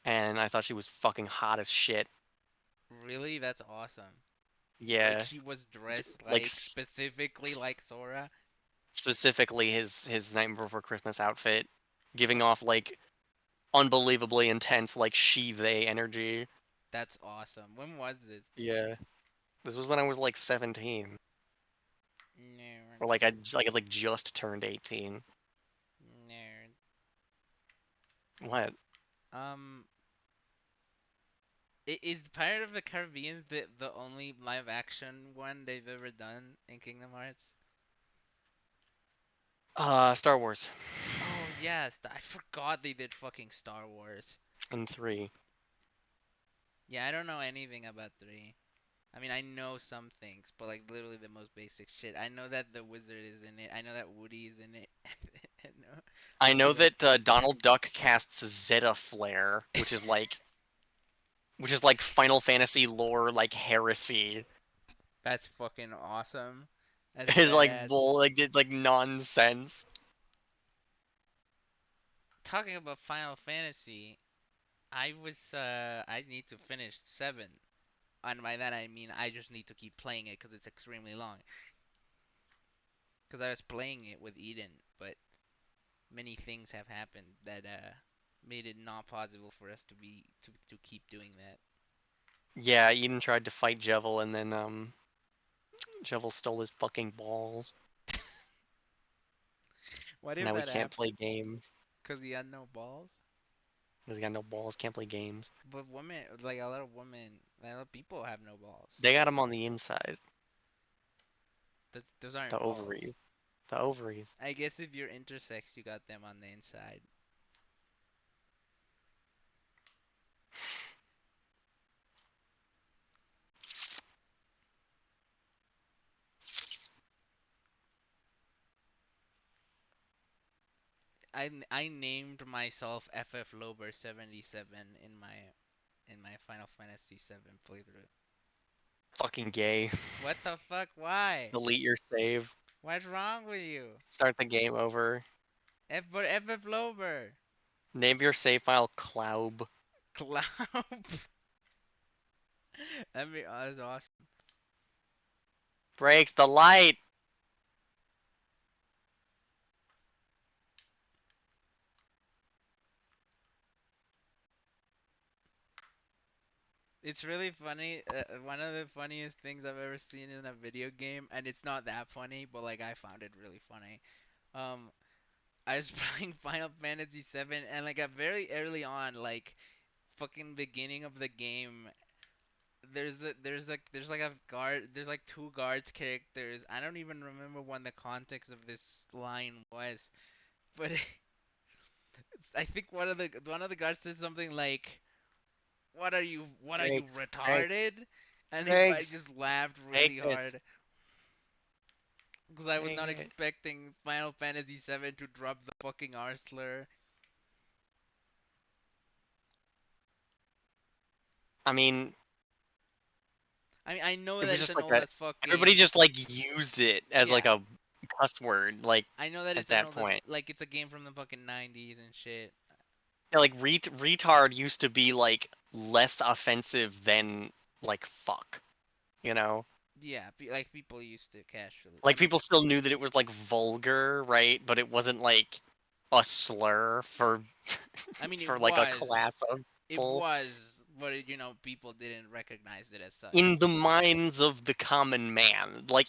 and I thought she was fucking hot as shit. Really, that's awesome. Like Yeah, she was dressed like like specifically like Sora. specifically his Nightmare Before Christmas outfit, giving off like unbelievably intense like she they energy. That's awesome. When was this? Yeah, this was when I was like 17, Nerd. or like I like just turned 18. Nerd. What? Um, is Pirate of the Caribbean the only live action one they've ever done in Kingdom Hearts? Star Wars Oh yes, I forgot they did fucking Star Wars. and 3. Yeah, I don't know anything about 3. I mean, I know some things, but like literally the most basic shit. I know that the wizard is in it. I know that Woody is in it. I know. I That's know it. that Donald Duck casts Zeta Flare, which is like Final Fantasy lore, like heresy. That's fucking awesome. That's It's like badass. bull, like it's like nonsense. Talking about Final Fantasy, I need to finish 7. And by that I mean I just need to keep playing it because it's extremely long. Because I was playing it with Eden, but many things have happened that made it not possible for us to keep doing that. Yeah, Eden tried to fight Jevil, and then Jevil stole his fucking balls. What if Now we that can't happened? play games Because he had no balls? because he got no balls. Can't play games. But women, like a lot of women, a lot of people have no balls. They got him on the inside, Those the aren't balls. ovaries, the ovaries. I guess if you're intersex, you got them on the inside. I named myself FF Lober 77 in my Final Fantasy 7 playthrough. Fucking gay. What the fuck? Why? Delete your save. What's wrong with you? Start the game over. But FF Lober. Name your save file Cloub. Cloud. That's awesome. Breaks the light. It's really funny. One of the funniest things I've ever seen in a video game, and it's not that funny, but like I found it really funny. Um, I was playing Final Fantasy 7, and like at very early on, like fucking beginning of the game, there's like a guard, there's like two guards characters. I don't even remember what the context of this line was, but I think one of the guards said something like, what are you Breaks. Breaks. retarded? And I Breaks. just laughed Take really it. hard because I was Take not it. expecting Final Fantasy 7 to drop the fucking R slur. I mean, I know it that was it's just an like old a. as fuck Everybody game. just like used it as like Yeah, a cuss word, like I know that at it's an that old as point. like it's a game from the fucking 90s and shit. Yeah, like retard used to be like less offensive than like fuck, you know? Yeah, like people used to casually. I Like mean, people still knew that it was like vulgar, right? But it wasn't like a slur for I mean for like a class of it people. was but people didn't recognize it as such. in the minds of the common man. Like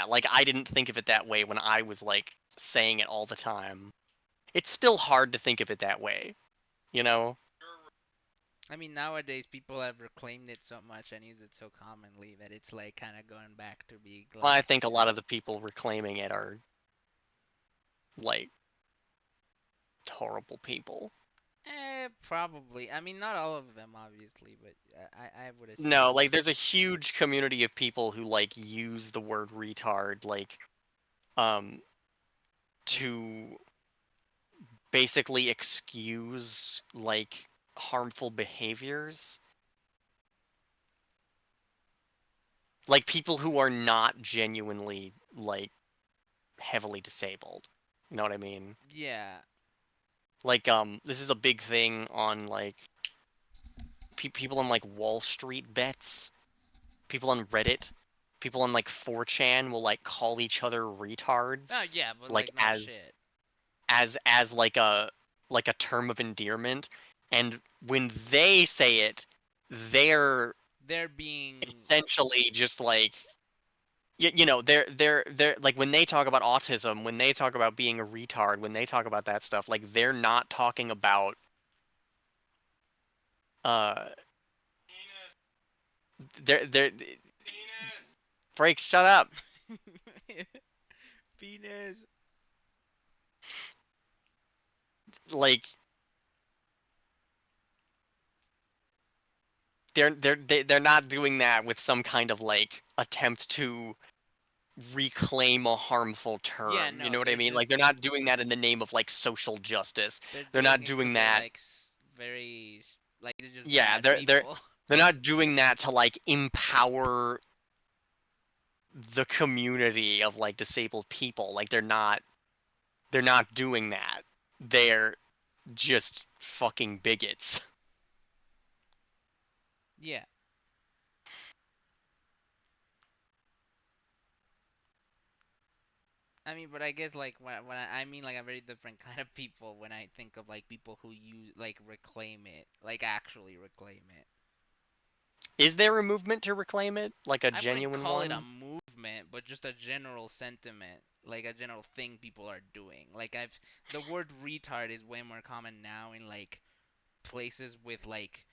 like I didn't think of it that way when I was like saying it all the time. It's still hard to think of it that way, you know? I mean, nowadays people have reclaimed it so much and use it so commonly that it's like kind of going back to being Well, I like, think a lot of the people reclaiming it are like horrible people. probably. I mean, not all of them, obviously, but I would assume. No, like there's a huge community of people who like use the word retard like um to basically excuse like harmful behaviors. Like people who are not genuinely like heavily disabled. You know what I mean? Yeah, Like this is a big thing on like people on like Wall Street bets, people on Reddit, people on like 4chan will like call each other retards oh yeah, but like like no shit. as like a term of endearment, and when they say it they're They're being essentially just like they're like when they talk about autism, when they talk about being a retard, when they talk about that stuff, like they're not talking about uh they're Penis. break shut up. penis. Like they're not doing that with some kind of like attempt to reclaim a harmful Yeah, term. You no, know what I they're mean? Like just they're not doing that in the name of like social justice. they're They're not doing it because doing they're that. like very like they're just Yeah, bad people. they're not doing that to like empower the community of like disabled people. Like they're not doing that. They're just fucking bigots. Yeah. I mean, but I guess like when I mean like a very different kind of people when I think of like people who use like reclaim it, like actually reclaim it. Is there a movement to reclaim it? Like a I wouldn't genuine call it a one? movement, but just a general sentiment, like a general thing people are doing. Like the word retard is way more common now in like places with like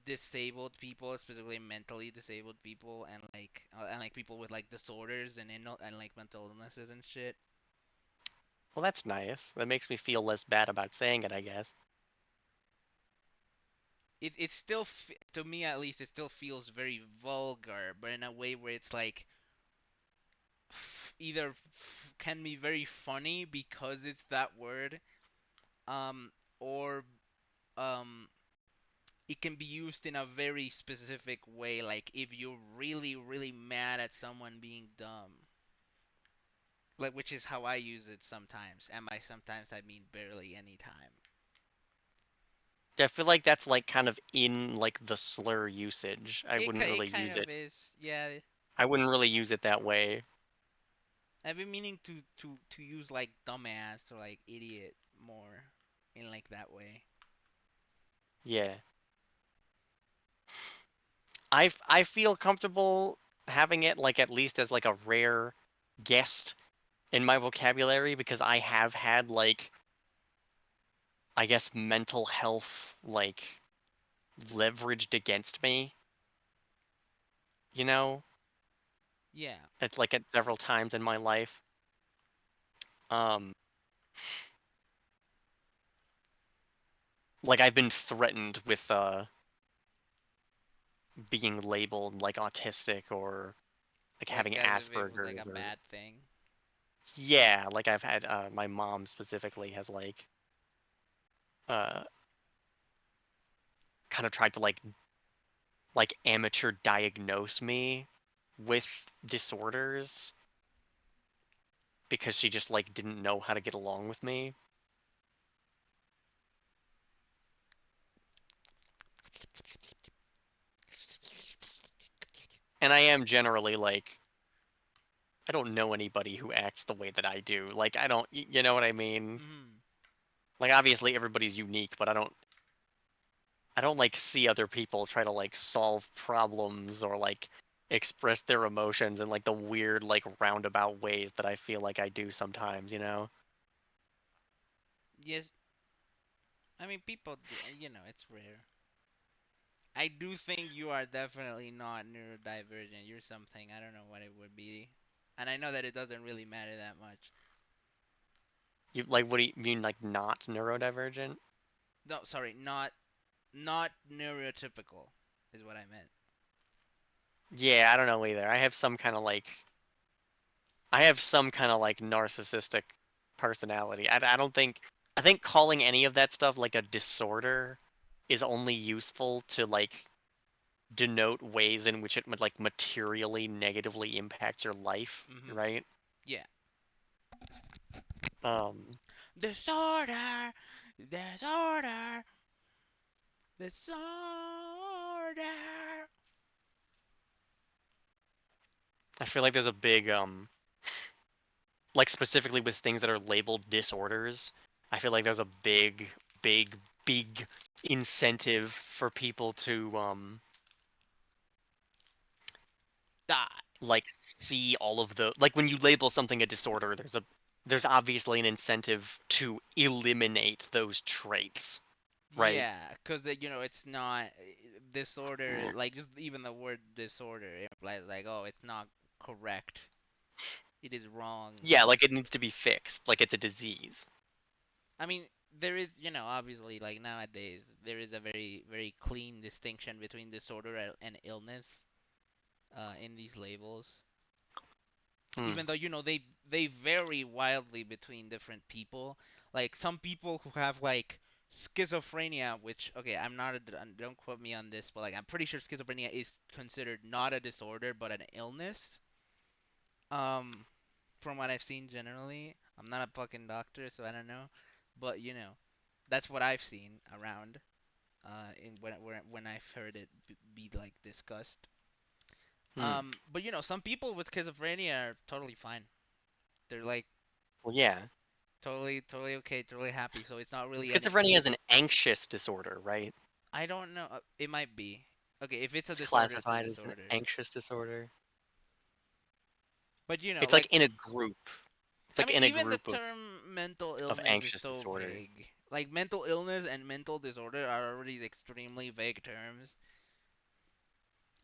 disabled people, specifically mentally disabled people, and like people with like disorders and like mental illnesses and shit. Well, that's nice. That makes me feel less bad about saying it, I guess. It still to me at least it still feels very vulgar, but in a way where it's like either can be very funny because it's that word, um, or um, it can be used in a very specific way, like if you're really really mad at someone being dumb, like which is how I use it sometimes, and by sometimes I mean barely any time. I feel like that's like kind of in like the slur usage. I wouldn't It really kind use of it. is, yeah. I wouldn't really use it that way. I've been meaning to use like dumbass or like idiot more in like that way. Yeah. I feel comfortable having it like at least as like a rare guest in my vocabulary because I have had like I guess mental health like leveraged against me, you know? Yeah. It's like at several times in my life. Um like I've been threatened with being labeled like autistic or like Like having as if it was like a Asperger's or bad thing. yeah, like I've had my mom specifically has uh kind of tried to like amateur diagnose me with disorders because she just like didn't know how to get along with me. And I am generally like I don't know anybody who acts the way that I do. Like I don't you know what I mean? Mhm. Like obviously everybody's unique, but I don't like see other people try to like solve problems or like express their emotions in like the weird like roundabout ways that I feel like I do sometimes, you know? Yes, I mean people do, it's rare. I do think you are definitely not neurodivergent. You're something. I don't know what it would be. And I know that it doesn't really matter that much. You like what do you mean like not neurodivergent? No, sorry, not neurotypical is what I meant. Yeah, I don't know either. I have some kind of like narcissistic personality. I don't think I think calling any of that stuff like a disorder is only useful to like denote ways in which it would like materially negatively impact your life, Mhm. right? Yeah. Um, Disorder. Disorder. Disorder. I feel like there's a big like specifically with things that are labeled disorders, I feel like there's a big incentive for people to Die. like see all of the like when you label something a disorder, there's obviously an incentive to eliminate those traits, right? Yeah, because it's not disorder. Like just even the word disorder implies like, oh, it's not correct. It is wrong. Yeah, like it needs to be fixed, like it's a disease. I mean, there is, obviously, like nowadays, there is a very, very clean distinction between disorder and illness in these labels. Hmm. Even though, they vary wildly between different people. Like some people who have like schizophrenia, which okay, I'm not a, don't quote me on this, but like I'm pretty sure schizophrenia is considered not a disorder but an illness. Um, from what I've seen generally, I'm not a fucking doctor, so I don't know, but that's what I've seen around. In when I've heard it be like discussed. Hmm. But some people with schizophrenia are totally fine. They're like Well, yeah. totally, totally okay, totally happy. So it's not really an. Schizophrenia is an anxious disorder, right? I don't know. It might be. Okay, if it's a It's disorder, it's a classified as an disorder. anxious disorder. But It's like like in a group. It's I like mean, in a even the group term mental of illness is anxious so disorders. vague. Like mental illness and mental disorder are already extremely vague terms.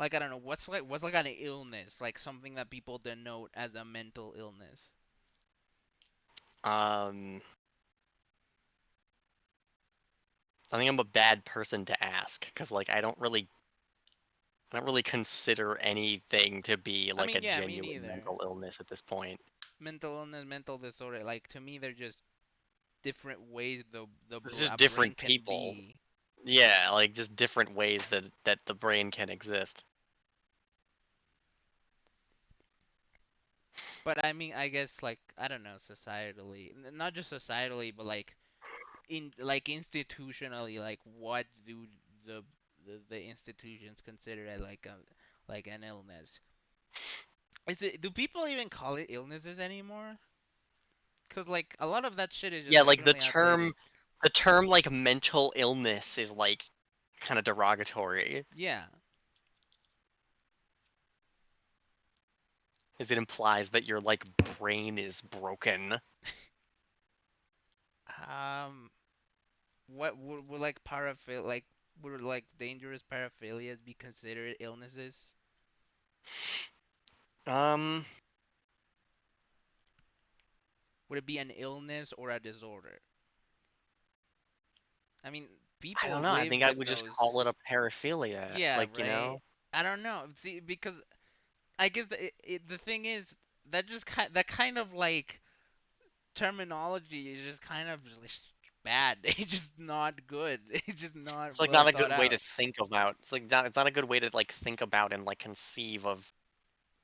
Like I don't know what's like an illness, like something that people denote as a mental illness. Um, I think I'm a bad person to ask because like I don't really consider anything to be I like a mean, yeah, me genuine neither. mental illness at this point. Mental illness, mental disorder, like to me they're just different ways It's just a brain different can people. be. Yeah, like just different ways that the brain can exist. But I mean, I guess like I don't know, societally, not just societally, but like institutionally, like what do the the institutions consider it like a like an illness? Is it do people even call it illnesses anymore? Cause like a lot of that shit is just Yeah, like extremely outdated. the term like mental illness is like kind of derogatory, Yeah. as it implies that your like brain is broken. Um. What would like would like dangerous paraphilias be considered illnesses? Um, Would it be an illness or a disorder? I mean, I don't people know. I live think I with would just call it those. a paraphilia. Yeah, Like, you right. know? I don't know. See, because I guess the thing is that just that kind of like terminology is just kind of just bad. It's just not good. It's just not It's like well not a thought good way to out. think about. It's not a good way to like think about and like conceive of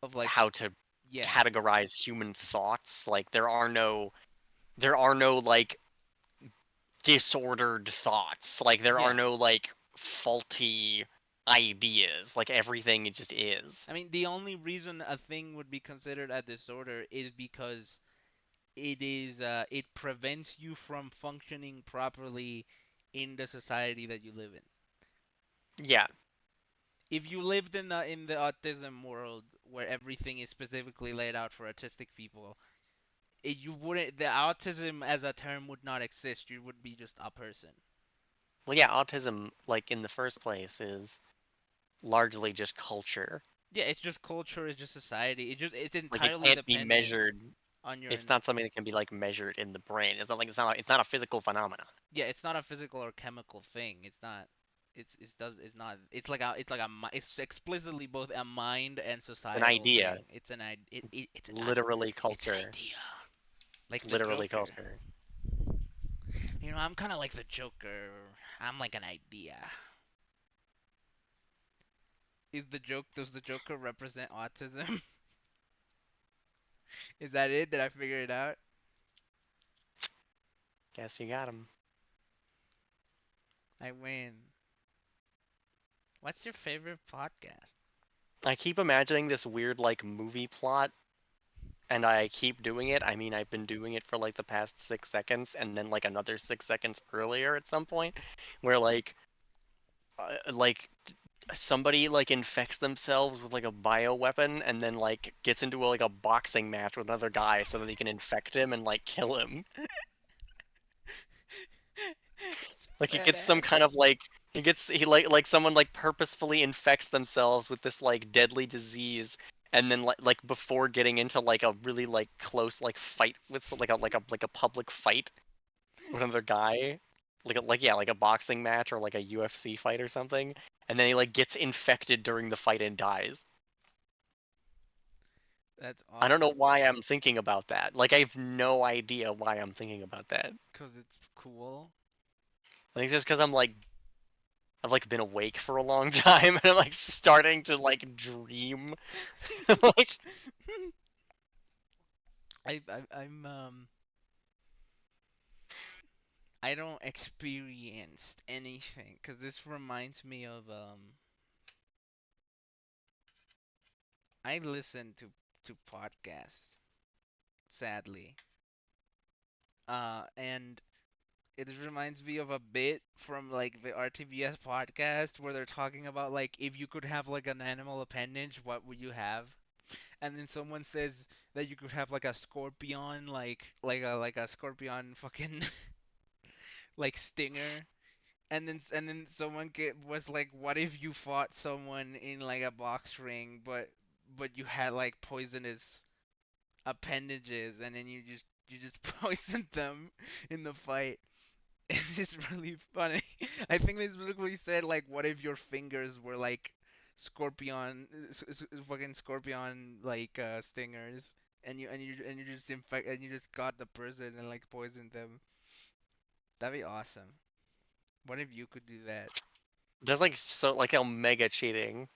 Of like, how to yeah, categorize human thoughts. Like there are no like disordered thoughts. Like there are yeah. no like faulty ideas. Like everything it just is. I mean, the only reason a thing would be considered a disorder is because it prevents you from functioning properly in the society that you live in. Yeah. If you lived in the autism world where everything is specifically laid out for autistic people, you wouldn't the autism as a term would not exist. You would be just a person. Well, yeah, autism, like, in the first place, is largely just culture. Yeah, it's just culture, it's just society. It's Like, it entirely can't be dependent measured. on your It's not something that can be, like, measured in the brain. It's not a physical phenomenon. yeah, it's not a physical or chemical thing. It's not. It's not. It's explicitly both a mind and It's an societal idea. thing. It's an I. Literally It's an culture. idea. Like It's the literally Joker. culture. I'm kind of like the Joker. I'm like an idea. Does the Joker represent autism? Is that it? Did I figure it out? Guess you got him. I win. What's your favorite podcast? I keep imagining this weird, like, movie plot, and I keep doing it. I mean, I've been doing it for, like, the past 6 seconds, and then, like, another 6 seconds earlier at some point, where, somebody, like, infects themselves with, like, a bioweapon, and then, like, gets into, like, a boxing match with another guy so that they can infect him and, like, kill him. It's Like, he gets some badass. kind of, like, he, like, someone, like, purposefully infects themselves with this, like, deadly disease, and then, like, before getting into, like, a really, like, close, like, fight with, like a public fight with another guy, yeah, like a boxing match or, like, a UFC fight or something, and then he, like, gets infected during the fight and dies. That's I don't know awesome. why I'm thinking about that. Like, I have no idea why I'm thinking about that. Cause it's cool. I think it's just because I've, like, been awake for a long time, and I'm, like, starting to, like, dream. Like, I'm I don't experience anything because this reminds me of I listen to podcasts sadly and it reminds me of a bit from like the RTVS podcast where they're talking about like if you could have like an animal appendage, what would you have? And then someone says that you could have like a scorpion, like a scorpion fucking like stinger. And then someone was like, what if you fought someone in like a box ring, but you had like poisonous appendages, and then you just poisoned them in the fight. It's really funny. I think they specifically said like, what if your fingers were like fucking scorpion like stingers, and you just got the person and like poisoned them. That'd be awesome. What if you could do that? that's, like, so, like, mega cheating.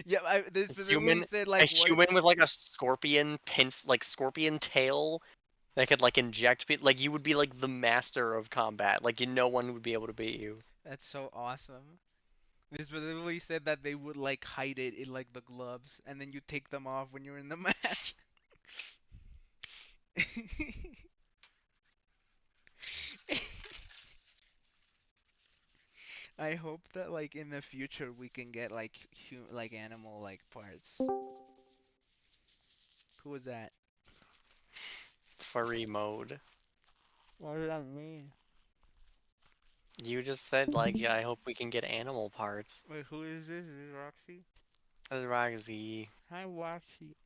Yeah, they A specifically human, said a like what. human with, like, a scorpion like, scorpion tail that could, like, inject people. Like, you would be, like, the master of combat. Like, no one would be able to beat you. That's so awesome. They specifically said that they would like hide it in like the gloves, and then you take them off when you're in the match. I hope that like in the future we can get like like animal like parts. Who was that? Furry mode. What does that mean? You just said, like, yeah, I hope we can get animal parts. Wait, who is this? Is this Roxy? That's Roxy. Hi, Roxy.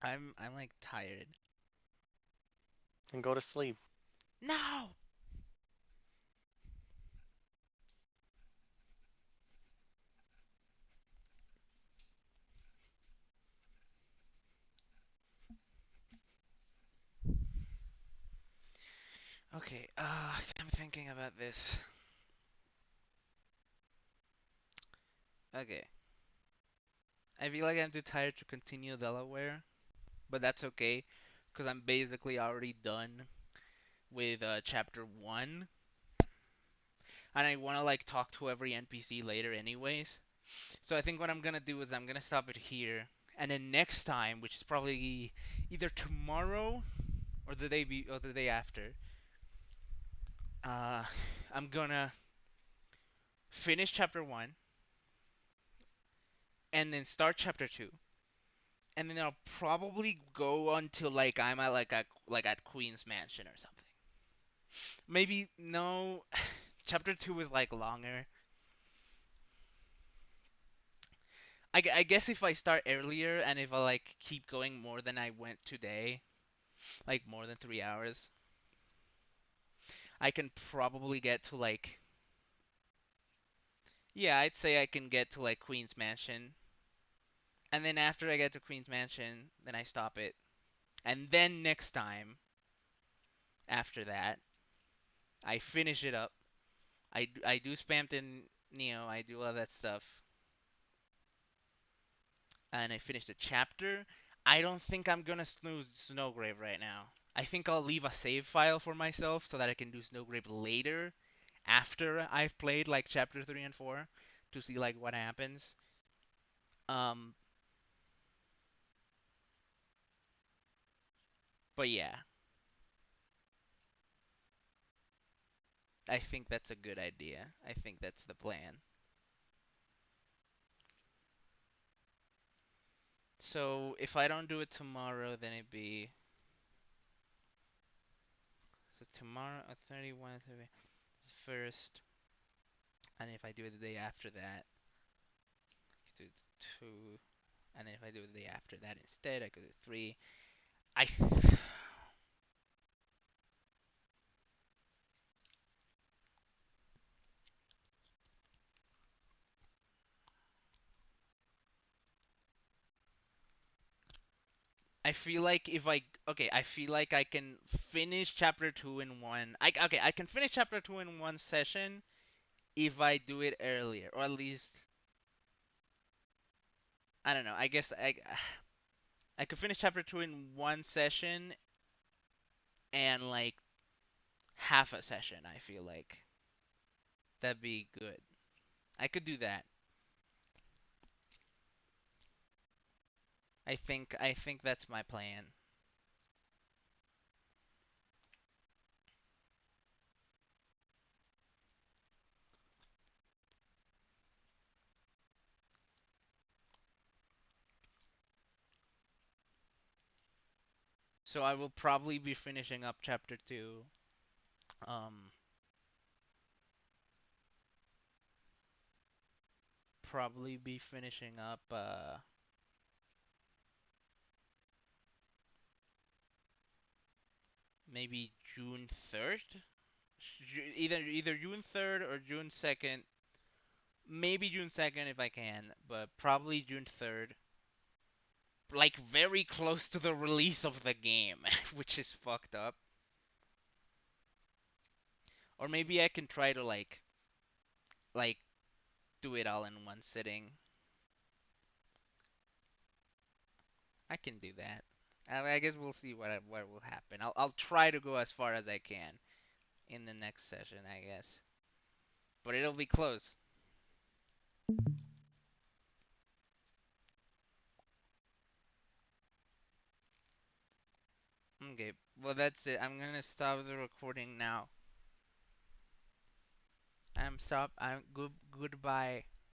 I'm like tired. And go to sleep. No. Okay. I'm thinking about this. Okay. I feel like I'm too tired to continue Delaware, but that's okay, cause I'm basically already done with chapter one, and I wanna like talk to every NPC later anyways. So I think what I'm gonna do is I'm gonna stop it here, and then next time, which is probably either tomorrow or the day after, uh, I'm gonna finish chapter one and then start chapter two, and then I'll probably go until like I'm at like at Queen's Mansion or something. Maybe no, chapter two is like longer. I guess if I start earlier and if I like keep going more than I went today, like more than 3 hours, I can probably get to like, yeah, I'd say I can get to like Queen's Mansion. And then after I get to Queen's Mansion, then I stop it. And then next time, after that, I finish it up. I do Spammed in Neo, I do all that stuff. And I finish the chapter. I don't think I'm gonna snooze Snowgrave right now. I think I'll leave a save file for myself so that I can do Snowgrave later after I've played like chapter 3 and 4 to see like what happens. Um but yeah, I think that's a good idea. I think that's the plan. So if I don't do it tomorrow, then it'd be so tomorrow 31 is first, and if I do it the day after that, I could do two, and then if I do it the day after that instead, I could do three. I I feel like if I okay, I feel like I can finish chapter 2 in one. I can finish chapter 2 in one session if I do it earlier, or at least I don't know. I guess I could finish chapter 2 in one session and like half a session, I feel like that'd be good. I could do that. I think that's my plan. So I will probably be finishing up chapter 2 um probably be finishing up maybe June 3rd. Either June 3rd or June 2nd. Maybe June 2nd if I can, but probably June 3rd. Like very close to the release of the game, which is fucked up. Or maybe I can try to like do it all in one sitting. I can do that. I guess we'll see what will happen. I'll try to go as far as I can in the next session, I guess. But it'll be close. Okay, well that's it. I'm gonna stop the recording now. I'm stop. I'm goodbye.